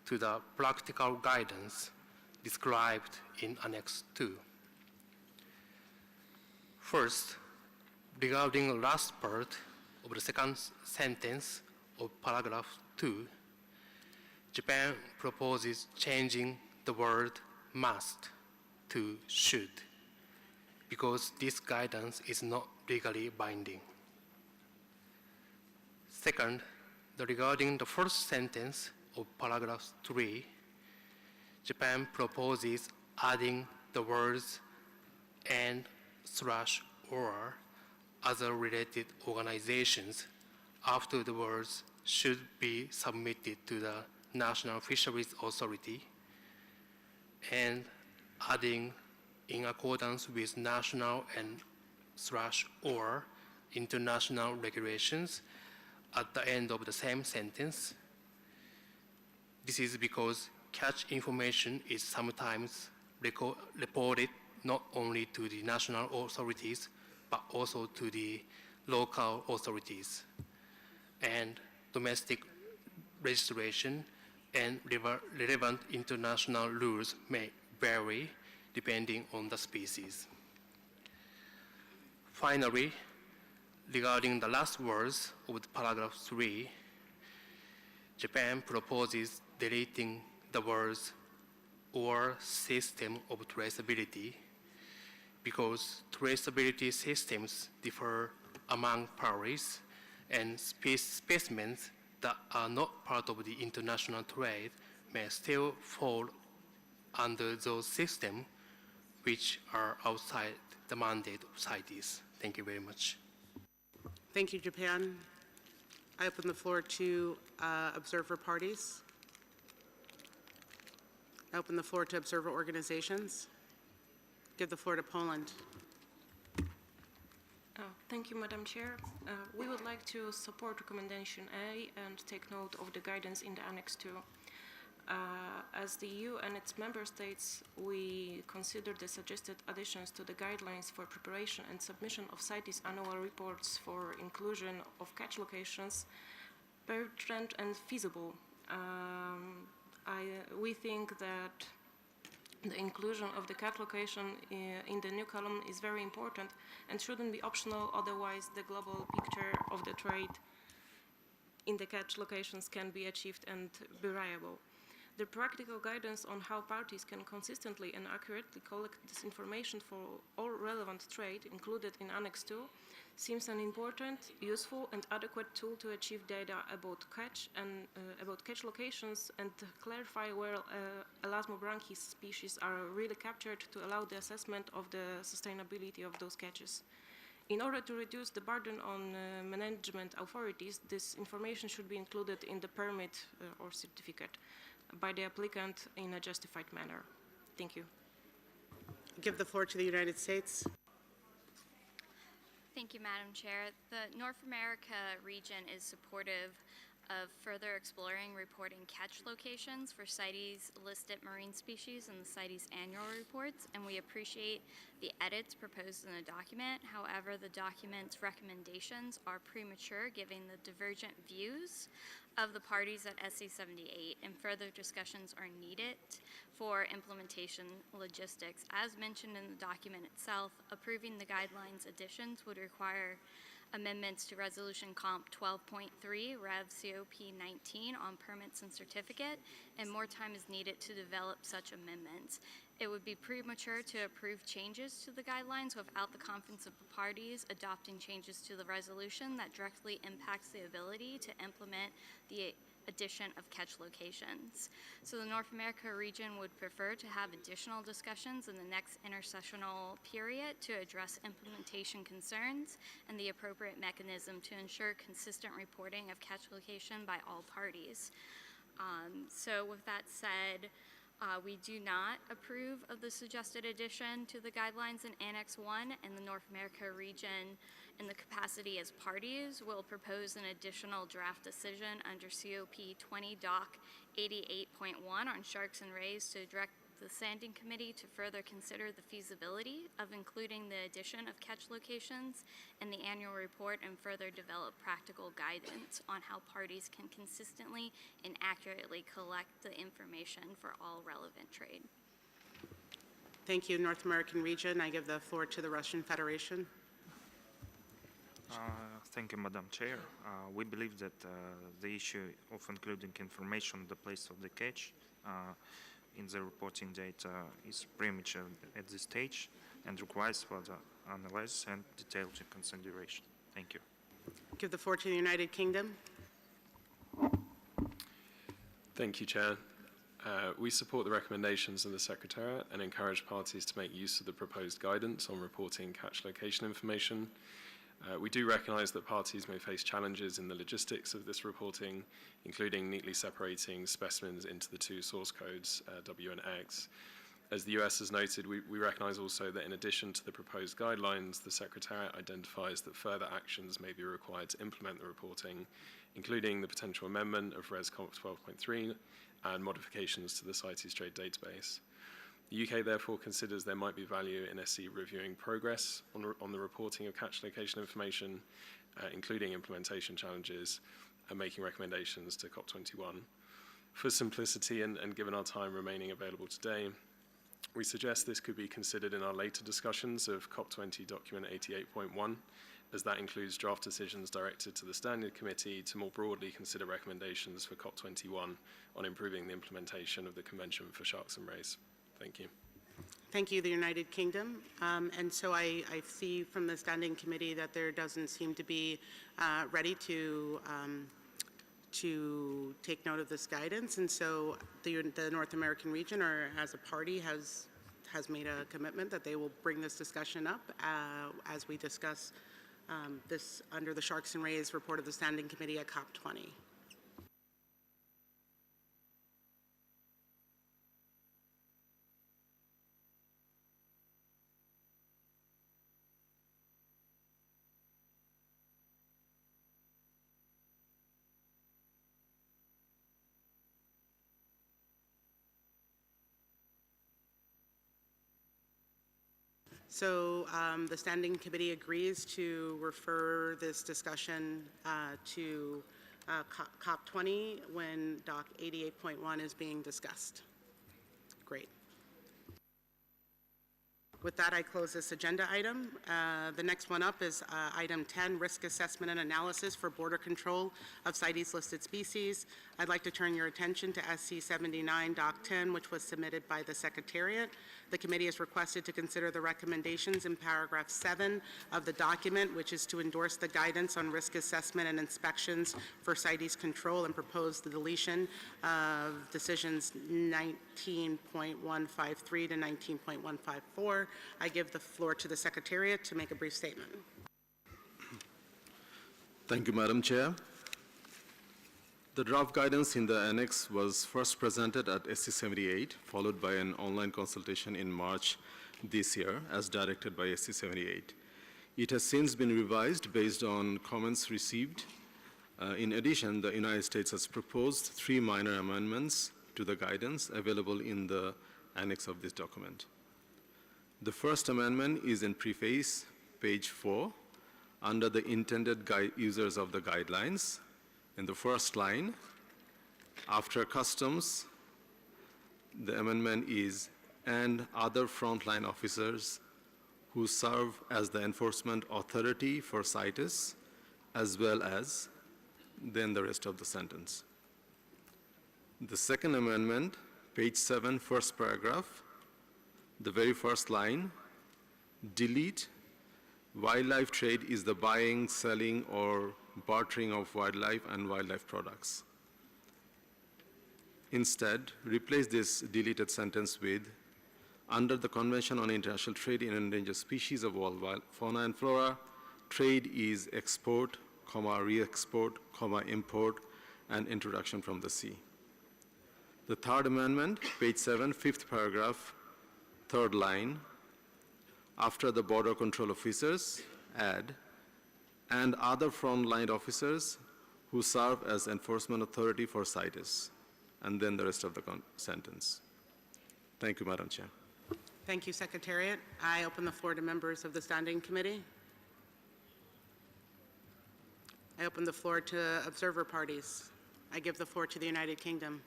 to the practical guidance described in Annex 2. First, regarding the last part of the second sentence of paragraph 2, Japan proposes changing the word must to should because this guidance is not legally binding. Second, regarding the first sentence of paragraph 3, Japan proposes adding the words and/or other related organizations after the words should be submitted to the National Fisheries Authority and adding in accordance with national and/or international regulations at the end of the same sentence. This is because catch information is sometimes reported not only to the national authorities, but also to the local authorities. And domestic registration and relevant international rules may vary depending on the species. Finally, regarding the last words of paragraph 3, Japan proposes deleting the words or system of traceability because traceability systems differ among parties and specimens that are not part of the international trade may still fall under those systems which are outside the mandate of CITES. Thank you very much. Thank you, Japan. I open the floor to observer parties. I open the floor to observer organizations. Give the floor to Poland. Thank you, Madam Chair. We would like to support recommendation A and take note of the guidance in the Annex 2. As the EU and its member states, we consider the suggested additions to the guidelines for preparation and submission of CITES annual reports for inclusion of catch locations pertinent and feasible. We think that the inclusion of the catch location in the new column is very important and shouldn't be optional, otherwise the global picture of the trade in the catch locations can be achieved and be reliable. The practical guidance on how parties can consistently and accurately collect this information for all relevant trade included in Annex 2 seems an important, useful and adequate tool to achieve data about catch locations and clarify where Elasmobranchis species are really captured to allow the assessment of the sustainability of those catches. In order to reduce the burden on management authorities, this information should be included in the permit or certificate by the applicant in a justified manner. Thank you. Give the floor to the United States. Thank you, Madam Chair. The North America region is supportive of further exploring reporting catch locations for CITES listed marine species in the CITES annual reports, and we appreciate the edits proposed in the document. However, the document's recommendations are premature given the divergent views of the parties at SC 78, and further discussions are needed for implementation logistics. As mentioned in the document itself, approving the guidelines additions would require amendments to Resolution Comp 12.3, Rev COP 19 on permits and certificate, and more time is needed to develop such amendments. It would be premature to approve changes to the guidelines without the confidence of the parties adopting changes to the resolution that directly impacts the ability to implement the addition of catch locations. So the North America region would prefer to have additional discussions in the next intersessional period to address implementation concerns and the appropriate mechanism to ensure consistent reporting of catch location by all parties. So with that said, we do not approve of the suggested addition to the guidelines in Annex 1, and the North America region in the capacity as parties will propose an additional draft decision under COP 20 Doc 88.1 on sharks and rays to direct the Standing Committee to further consider the feasibility of including the addition of catch locations in the annual report and further develop practical guidance on how parties can consistently and accurately collect the information for all relevant trade. Thank you, North American region. I give the floor to the Russian Federation. Thank you, Madam Chair. We believe that the issue of including information on the place of the catch in the reporting data is premature at this stage and requires further analysis and detailed consideration. Thank you. Give the floor to the United Kingdom. Thank you, Chair. We support the recommendations of the Secretariat and encourage parties to make use of the proposed guidance on reporting catch location information. We do recognise that parties may face challenges in the logistics of this reporting, including neatly separating specimens into the two source codes, W and X. As the US has noted, we recognise also that in addition to the proposed guidelines, the Secretariat identifies that further actions may be required to implement the reporting, including the potential amendment of Res Comp 12.3 and modifications to the CITES Trade Database. The UK therefore considers there might be value in SC reviewing progress on the reporting of catch location information, including implementation challenges, and making recommendations to COP21. For simplicity and given our time remaining available today, we suggest this could be considered in our later discussions of COP20 document 88.1, as that includes draft decisions directed to the Standing Committee to more broadly consider recommendations for COP21 on improving the implementation of the Convention for Sharks and Rays. Thank you. Thank you, the United Kingdom. And so I see from the Standing Committee that there doesn't seem to be ready to take note of this guidance. And so the North American region, or as a party, has has made a commitment that they will bring this discussion up as we discuss this under the Sharks and Rays report of the Standing Committee at COP20. So the Standing Committee agrees to refer this discussion to COP20 when Doc 88.1 is being discussed. Great. With that, I close this agenda item. The next one up is item 10, risk assessment and analysis for border control of CITES listed species. I'd like to turn your attention to SC 79 Doc 10, which was submitted by the Secretariat. The committee is requested to consider the recommendations in paragraph 7 of the document, which is to endorse the guidance on risk assessment and inspections for CITES control and propose the deletion of decisions 19.153 to 19.154. I give the floor to the Secretariat to make a brief statement. Thank you, Madam Chair. The draft guidance in the annex was first presented at SC 78, followed by an online consultation in March this year, as directed by SC 78. It has since been revised based on comments received. In addition, the United States has proposed 3 minor amendments to the guidance available in the annex of this document. The first amendment is in preface, page 4, under the intended users of the guidelines. In the first line, after customs, the amendment is, and other frontline officers who serve as the enforcement authority for CITES, as well as, then the rest of the sentence. The second amendment, page 7, first paragraph, the very first line, delete, wildlife trade is the buying, selling, or bartering of wildlife and wildlife products. Instead, replace this deleted sentence with, under the Convention on International Trade in Endangered Species of World Fauna and Flora, trade is export, re-export, import, and introduction from the sea. The third amendment, page 7, fifth paragraph, third line, after the border control officers, add, and other frontline officers who serve as enforcement authority for CITES, and then the rest of the sentence. Thank you, Madam Chair. Thank you, Secretariat. I open the floor to members of the Standing Committee. I open the floor to observer parties. I give the floor to the United Kingdom.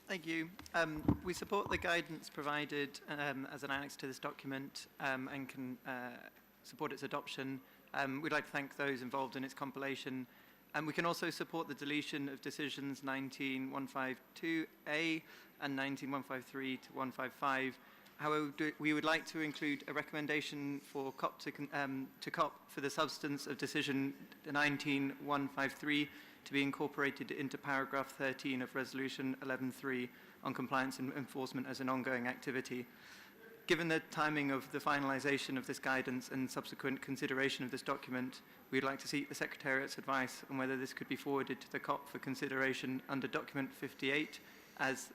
Thank you. We support the guidance provided as an annex to this document and can support its adoption. We'd like to thank those involved in its compilation. We can also support the deletion of decisions 19152A and 19153 to 155. However, we would like to include a recommendation for COP to COP for the substance of decision 19153 to be incorporated into paragraph 13 of resolution 11.3 on compliance and enforcement as an ongoing activity. Given the timing of the finalization of this guidance and subsequent consideration of this document, we'd like to seek the Secretariat's advice on whether this could be forwarded to the COP for consideration under document 58 as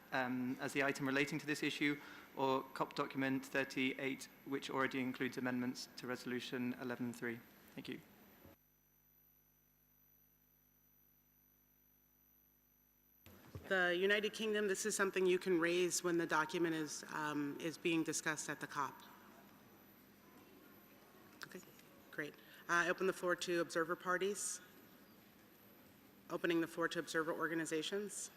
the item relating to this issue, or COP document 38, which already includes amendments to resolution 11.3. Thank you. The United Kingdom, this is something you can raise when the document is being discussed at the COP. Okay, great. I open the floor to observer parties. Opening the floor to observer organizations.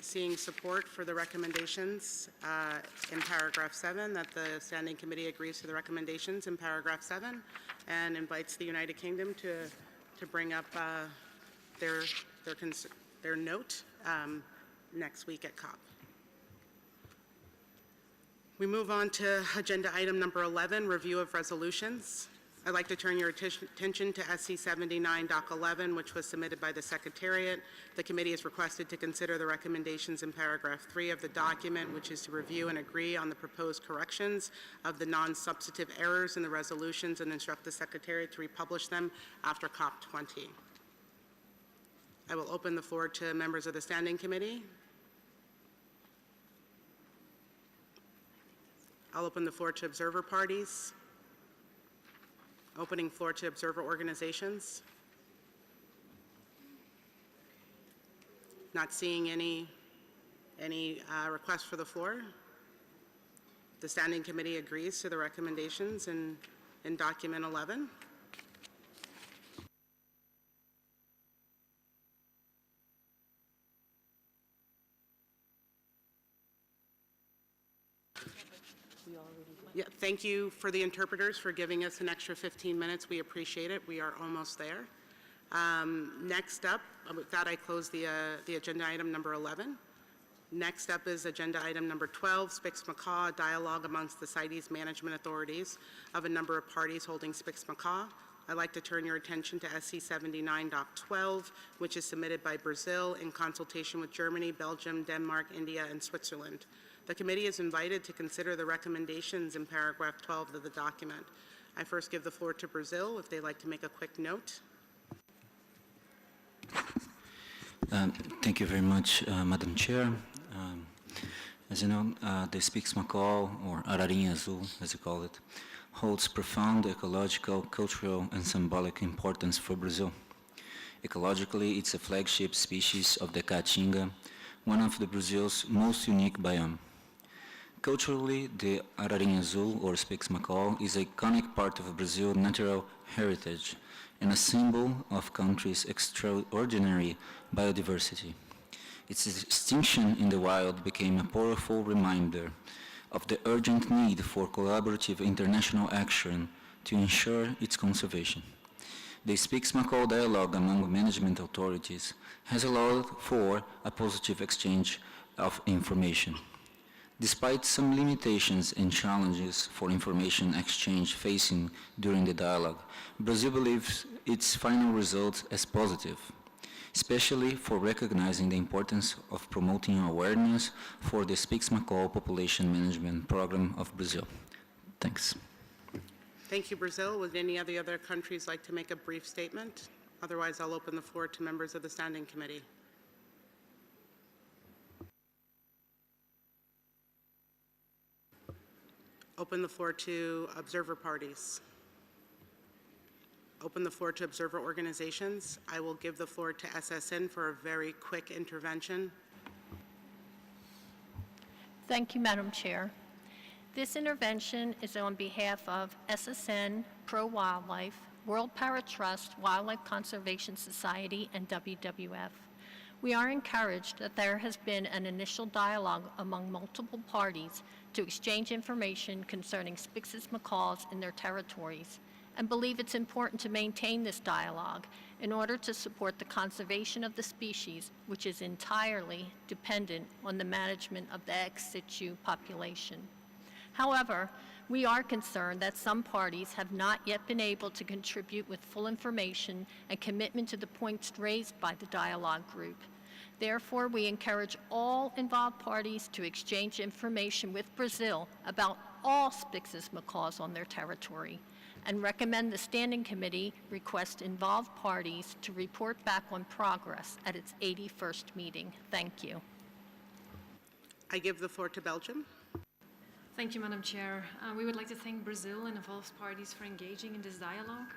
Seeing support for the recommendations in paragraph 7, that the Standing Committee agrees to the recommendations in paragraph 7 and invites the United Kingdom to bring up their note next week at COP. We move on to agenda item number 11, review of resolutions. I'd like to turn your attention to SC 79.11, which was submitted by the Secretariat. The committee is requested to consider the recommendations in paragraph 3 of the document, which is to review and agree on the proposed corrections of the non-substantive errors in the resolutions and instruct the Secretariat to republish them after COP 20. I will open the floor to members of the Standing Committee. I'll open the floor to observer parties. Opening floor to observer organizations. Not seeing any requests for the floor. The Standing Committee agrees to the recommendations in document 11. Yeah, thank you for the interpreters for giving us an extra 15 minutes. We appreciate it. We are almost there. Next up, with that I close the agenda item number 11. Next up is agenda item number 12, Spix-Macaw, dialogue amongst the CITES management authorities of a number of parties holding Spix-Macaw. I'd like to turn your attention to SC 79.12, which is submitted by Brazil in consultation with Germany, Belgium, Denmark, India, and Switzerland. The committee is invited to consider the recommendations in paragraph 12 of the document. I first give the floor to Brazil if they'd like to make a quick note. Thank you very much, Madam Chair. As you know, the Spix-Macaw, or Ararinha Azul, as you call it, holds profound ecological, cultural, and symbolic importance for Brazil. Ecologically, it's a flagship species of the Caatinga, one of Brazil's most unique biomes. Culturally, the Ararinha Azul, or Spix-Macaw, is an iconic part of Brazil's natural heritage and a symbol of country's extraordinary biodiversity. Its extinction in the wild became a powerful reminder of the urgent need for collaborative international action to ensure its conservation. The Spix-Macaw dialogue among management authorities has allowed for a positive exchange of information. Despite some limitations and challenges for information exchange facing during the dialogue, Brazil believes its final results as positive, especially for recognizing the importance of promoting awareness for the Spix-Macaw Population Management Program of Brazil. Thanks. Thank you, Brazil. Would any of the other countries like to make a brief statement? Otherwise, I'll open the floor to members of the Standing Committee. Open the floor to observer parties. Open the floor to observer organizations. I will give the floor to SSN for a very quick intervention. Thank you, Madam Chair. This intervention is on behalf of SSN, Pro Wildlife, World Parrot Trust, Wildlife Conservation Society, and WWF. We are encouraged that there has been an initial dialogue among multiple parties to exchange information concerning Spix's macaws in their territories, and believe it's important to maintain this dialogue in order to support the conservation of the species, which is entirely dependent on the management of the ex situ population. However, we are concerned that some parties have not yet been able to contribute with full information and commitment to the points raised by the dialogue group. Therefore, we encourage all involved parties to exchange information with Brazil about all Spix's macaws on their territory, and recommend the Standing Committee request involved parties to report back on progress at its 81st meeting. Thank you. I give the floor to Belgium. Thank you, Madam Chair. We would like to thank Brazil and involved parties for engaging in this dialogue.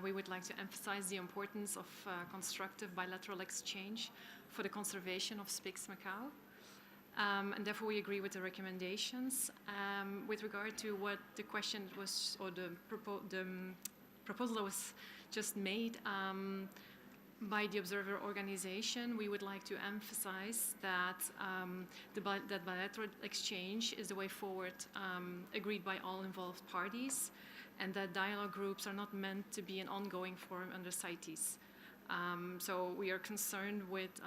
We would like to emphasize the importance of constructive bilateral exchange for the conservation of Spix-Macaw. And therefore we agree with the recommendations. With regard to what the question was, or the proposal that was just made by the observer organization, we would like to emphasize that that bilateral exchange is the way forward, agreed by all involved parties, and that dialogue groups are not meant to be an ongoing forum under CITES. So we are concerned with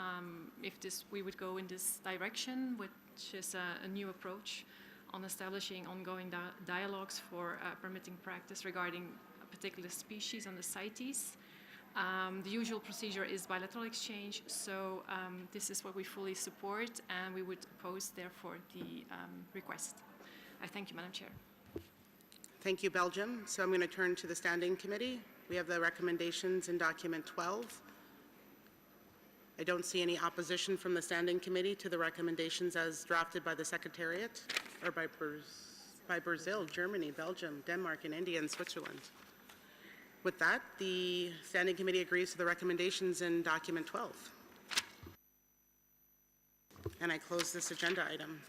if we would go in this direction, which is a new approach on establishing ongoing dialogues for permitting practice regarding a particular species on the CITES. The usual procedure is bilateral exchange, so this is what we fully support, and we would oppose, therefore, the request. I thank you, Madam Chair. Thank you, Belgium. So I'm going to turn to the Standing Committee. We have the recommendations in document 12. I don't see any opposition from the Standing Committee to the recommendations as drafted by the Secretariat, or by Brazil, Germany, Belgium, Denmark, and India, and Switzerland. With that, the Standing Committee agrees to the recommendations in document 12. And I close this agenda item.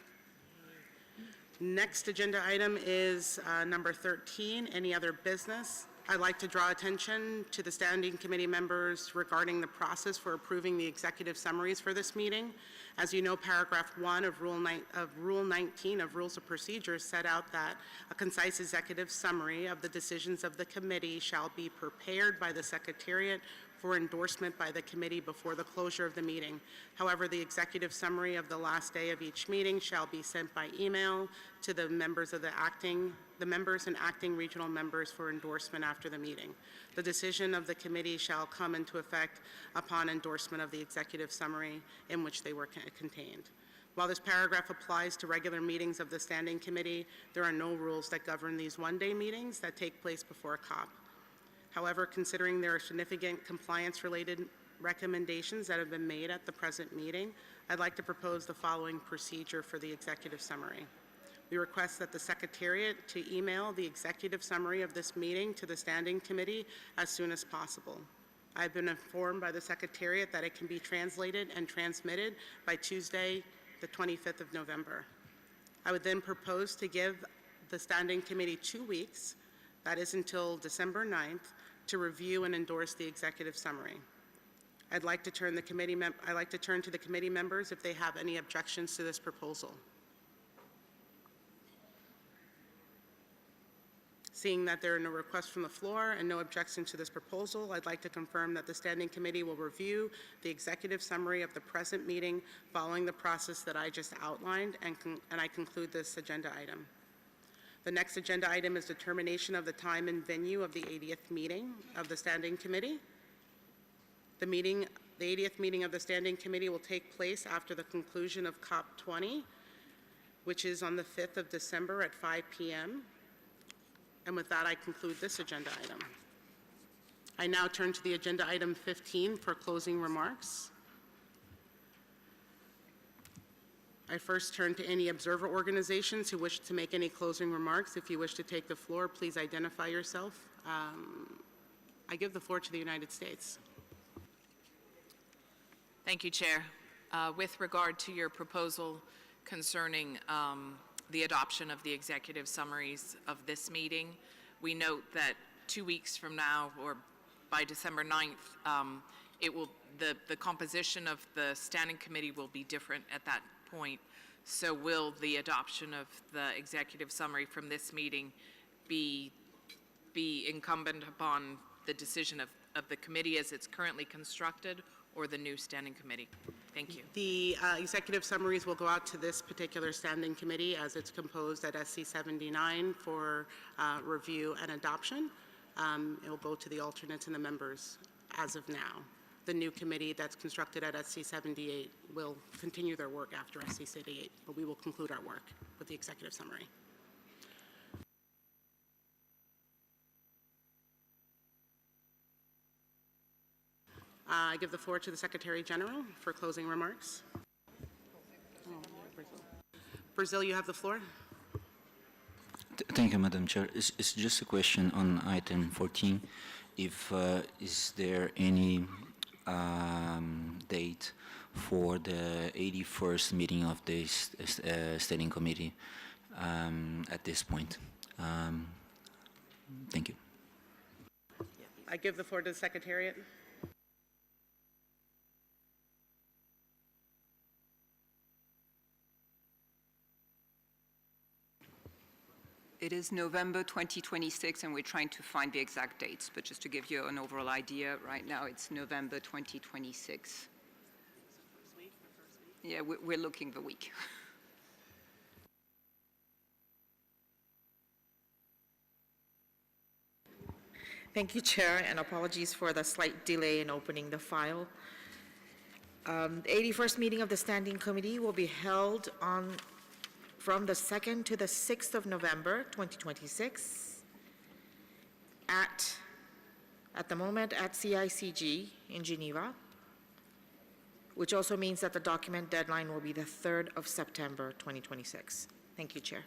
Next agenda item is number 13, any other business. I'd like to draw attention to the Standing Committee members regarding the process for approving the executive summaries for this meeting. As you know, paragraph 1 of Rule 19 of Rules of Procedure set out that a concise executive summary of the decisions of the committee shall be prepared by the Secretariat for endorsement by the committee before the closure of the meeting. However, the executive summary of the last day of each meeting shall be sent by email to the members of the members and acting regional members for endorsement after the meeting. The decision of the committee shall come into effect upon endorsement of the executive summary in which they were contained. While this paragraph applies to regular meetings of the Standing Committee, there are no rules that govern these one-day meetings that take place before a COP. However, considering there are significant compliance-related recommendations that have been made at the present meeting, I'd like to propose the following procedure for the executive summary. We request that the Secretariat to email the executive summary of this meeting to the Standing Committee as soon as possible. I've been informed by the Secretariat that it can be translated and transmitted by Tuesday, the 25th of November. I would then propose to give the Standing Committee 2 weeks, that is until December 9th, to review and endorse the executive summary. I'd like to turn to the committee members if they have any objections to this proposal. Seeing that there are no requests from the floor and no objection to this proposal, I'd like to confirm that the Standing Committee will review the executive summary of the present meeting following the process that I just outlined, and I conclude this agenda item. The next agenda item is determination of the time and venue of the 80th meeting of the Standing Committee. The 80th meeting of the Standing Committee will take place after the conclusion of COP 20, which is on the 5th of December at 5 p.m. And with that, I conclude this agenda item. I now turn to the agenda item 15 for closing remarks. I first turn to any observer organizations who wish to make any closing remarks. If you wish to take the floor, please identify yourself. I give the floor to the United States. Thank you, Chair. With regard to your proposal concerning the adoption of the executive summaries of this meeting, we note that 2 weeks from now, or by December 9th, the composition of the Standing Committee will be different at that point. So will the adoption of the executive summary from this meeting be incumbent upon the decision of the committee as it's currently constructed, or the new Standing Committee? Thank you. The executive summaries will go out to this particular Standing Committee as it's composed at SC 79 for review and adoption. It will go to the alternates and the members as of now. The new committee that's constructed at SC 78 will continue their work after SC 78, but we will conclude our work with the executive summary. I give the floor to the Secretary General for closing remarks. Brazil, you have the floor. Thank you, Madam Chair. It's just a question on item 14. If is there any date for the 81st meeting of the Standing Committee at this point? Thank you. I give the floor to the Secretariat. It is November 2026, and we're trying to find the exact dates, but just to give you an overall idea, right now it's November 2026. Yeah, we're looking the week. Thank you, Chair, and apologies for the slight delay in opening the file. The 81st meeting of the Standing Committee will be held from the 2nd to the 6th of November, 2026, at the moment at CICG in Geneva, which also means that the document deadline will be the 3rd of September, 2026. Thank you, Chair.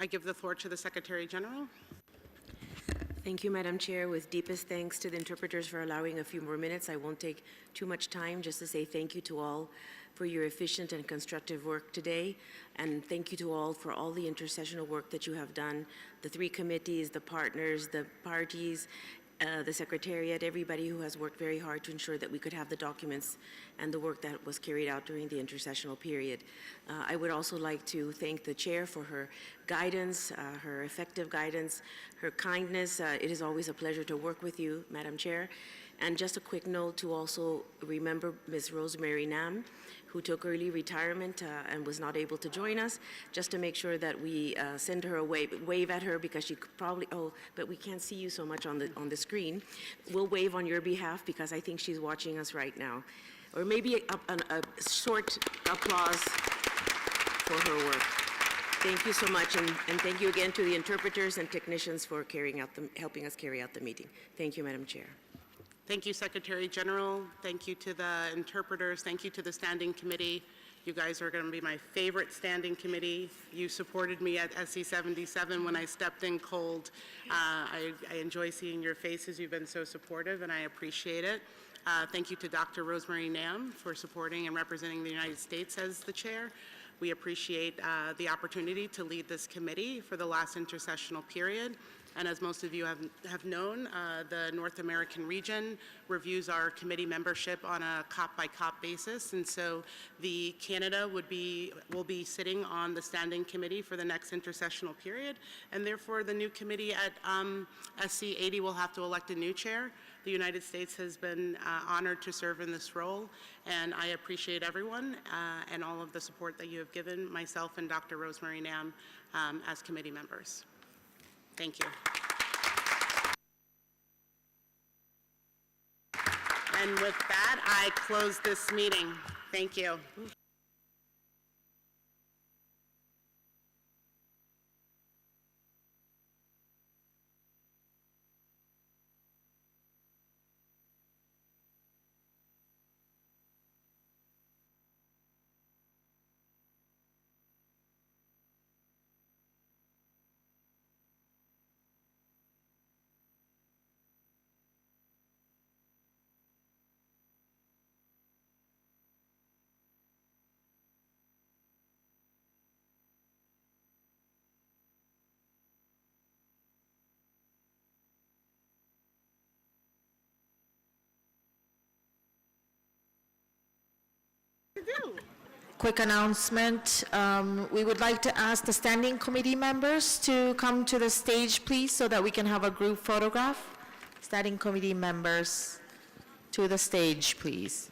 I give the floor to the Secretary General. Thank you, Madam Chair. With deepest thanks to the interpreters for allowing a few more minutes. I won't take too much time, just to say thank you to all for your efficient and constructive work today. And thank you to all for all the intercessional work that you have done, the three committees, the partners, the parties, the Secretariat, everybody who has worked very hard to ensure that we could have the documents and the work that was carried out during the intercessional period. I would also like to thank the Chair for her guidance, her effective guidance, her kindness. It is always a pleasure to work with you, Madam Chair. And just a quick note to also remember Ms. Rosemary Nam, who took early retirement and was not able to join us, just to make sure that we send her a wave at her, because she could probably, but we can't see you so much on the screen. We'll wave on your behalf because I think she's watching us right now. Or maybe a short applause for her work. Thank you so much, and thank you again to the interpreters and technicians for helping us carry out the meeting. Thank you, Madam Chair. Thank you, Secretary General. Thank you to the interpreters. Thank you to the Standing Committee. You guys are going to be my favorite Standing Committee. You supported me at SC 77 when I stepped in cold. I enjoy seeing your faces. You've been so supportive, and I appreciate it. Thank you to Dr. Rosemary Nam for supporting and representing the United States as the chair. We appreciate the opportunity to lead this committee for the last intercessional period. And as most of you have known, the North American region reviews our committee membership on a COP-by-COP basis. And so the Canada will be sitting on the Standing Committee for the next intercessional period. And therefore, the new committee at SC 80 will have to elect a new chair. The United States has been honored to serve in this role, and I appreciate everyone and all of the support that you have given myself and Dr. Rosemary Nam as committee members. Thank you. And with that, I close this meeting. Thank you. Quick announcement. We would like to ask the Standing Committee members to come to the stage, please, so that we can have a group photograph. Standing Committee members to the stage, please.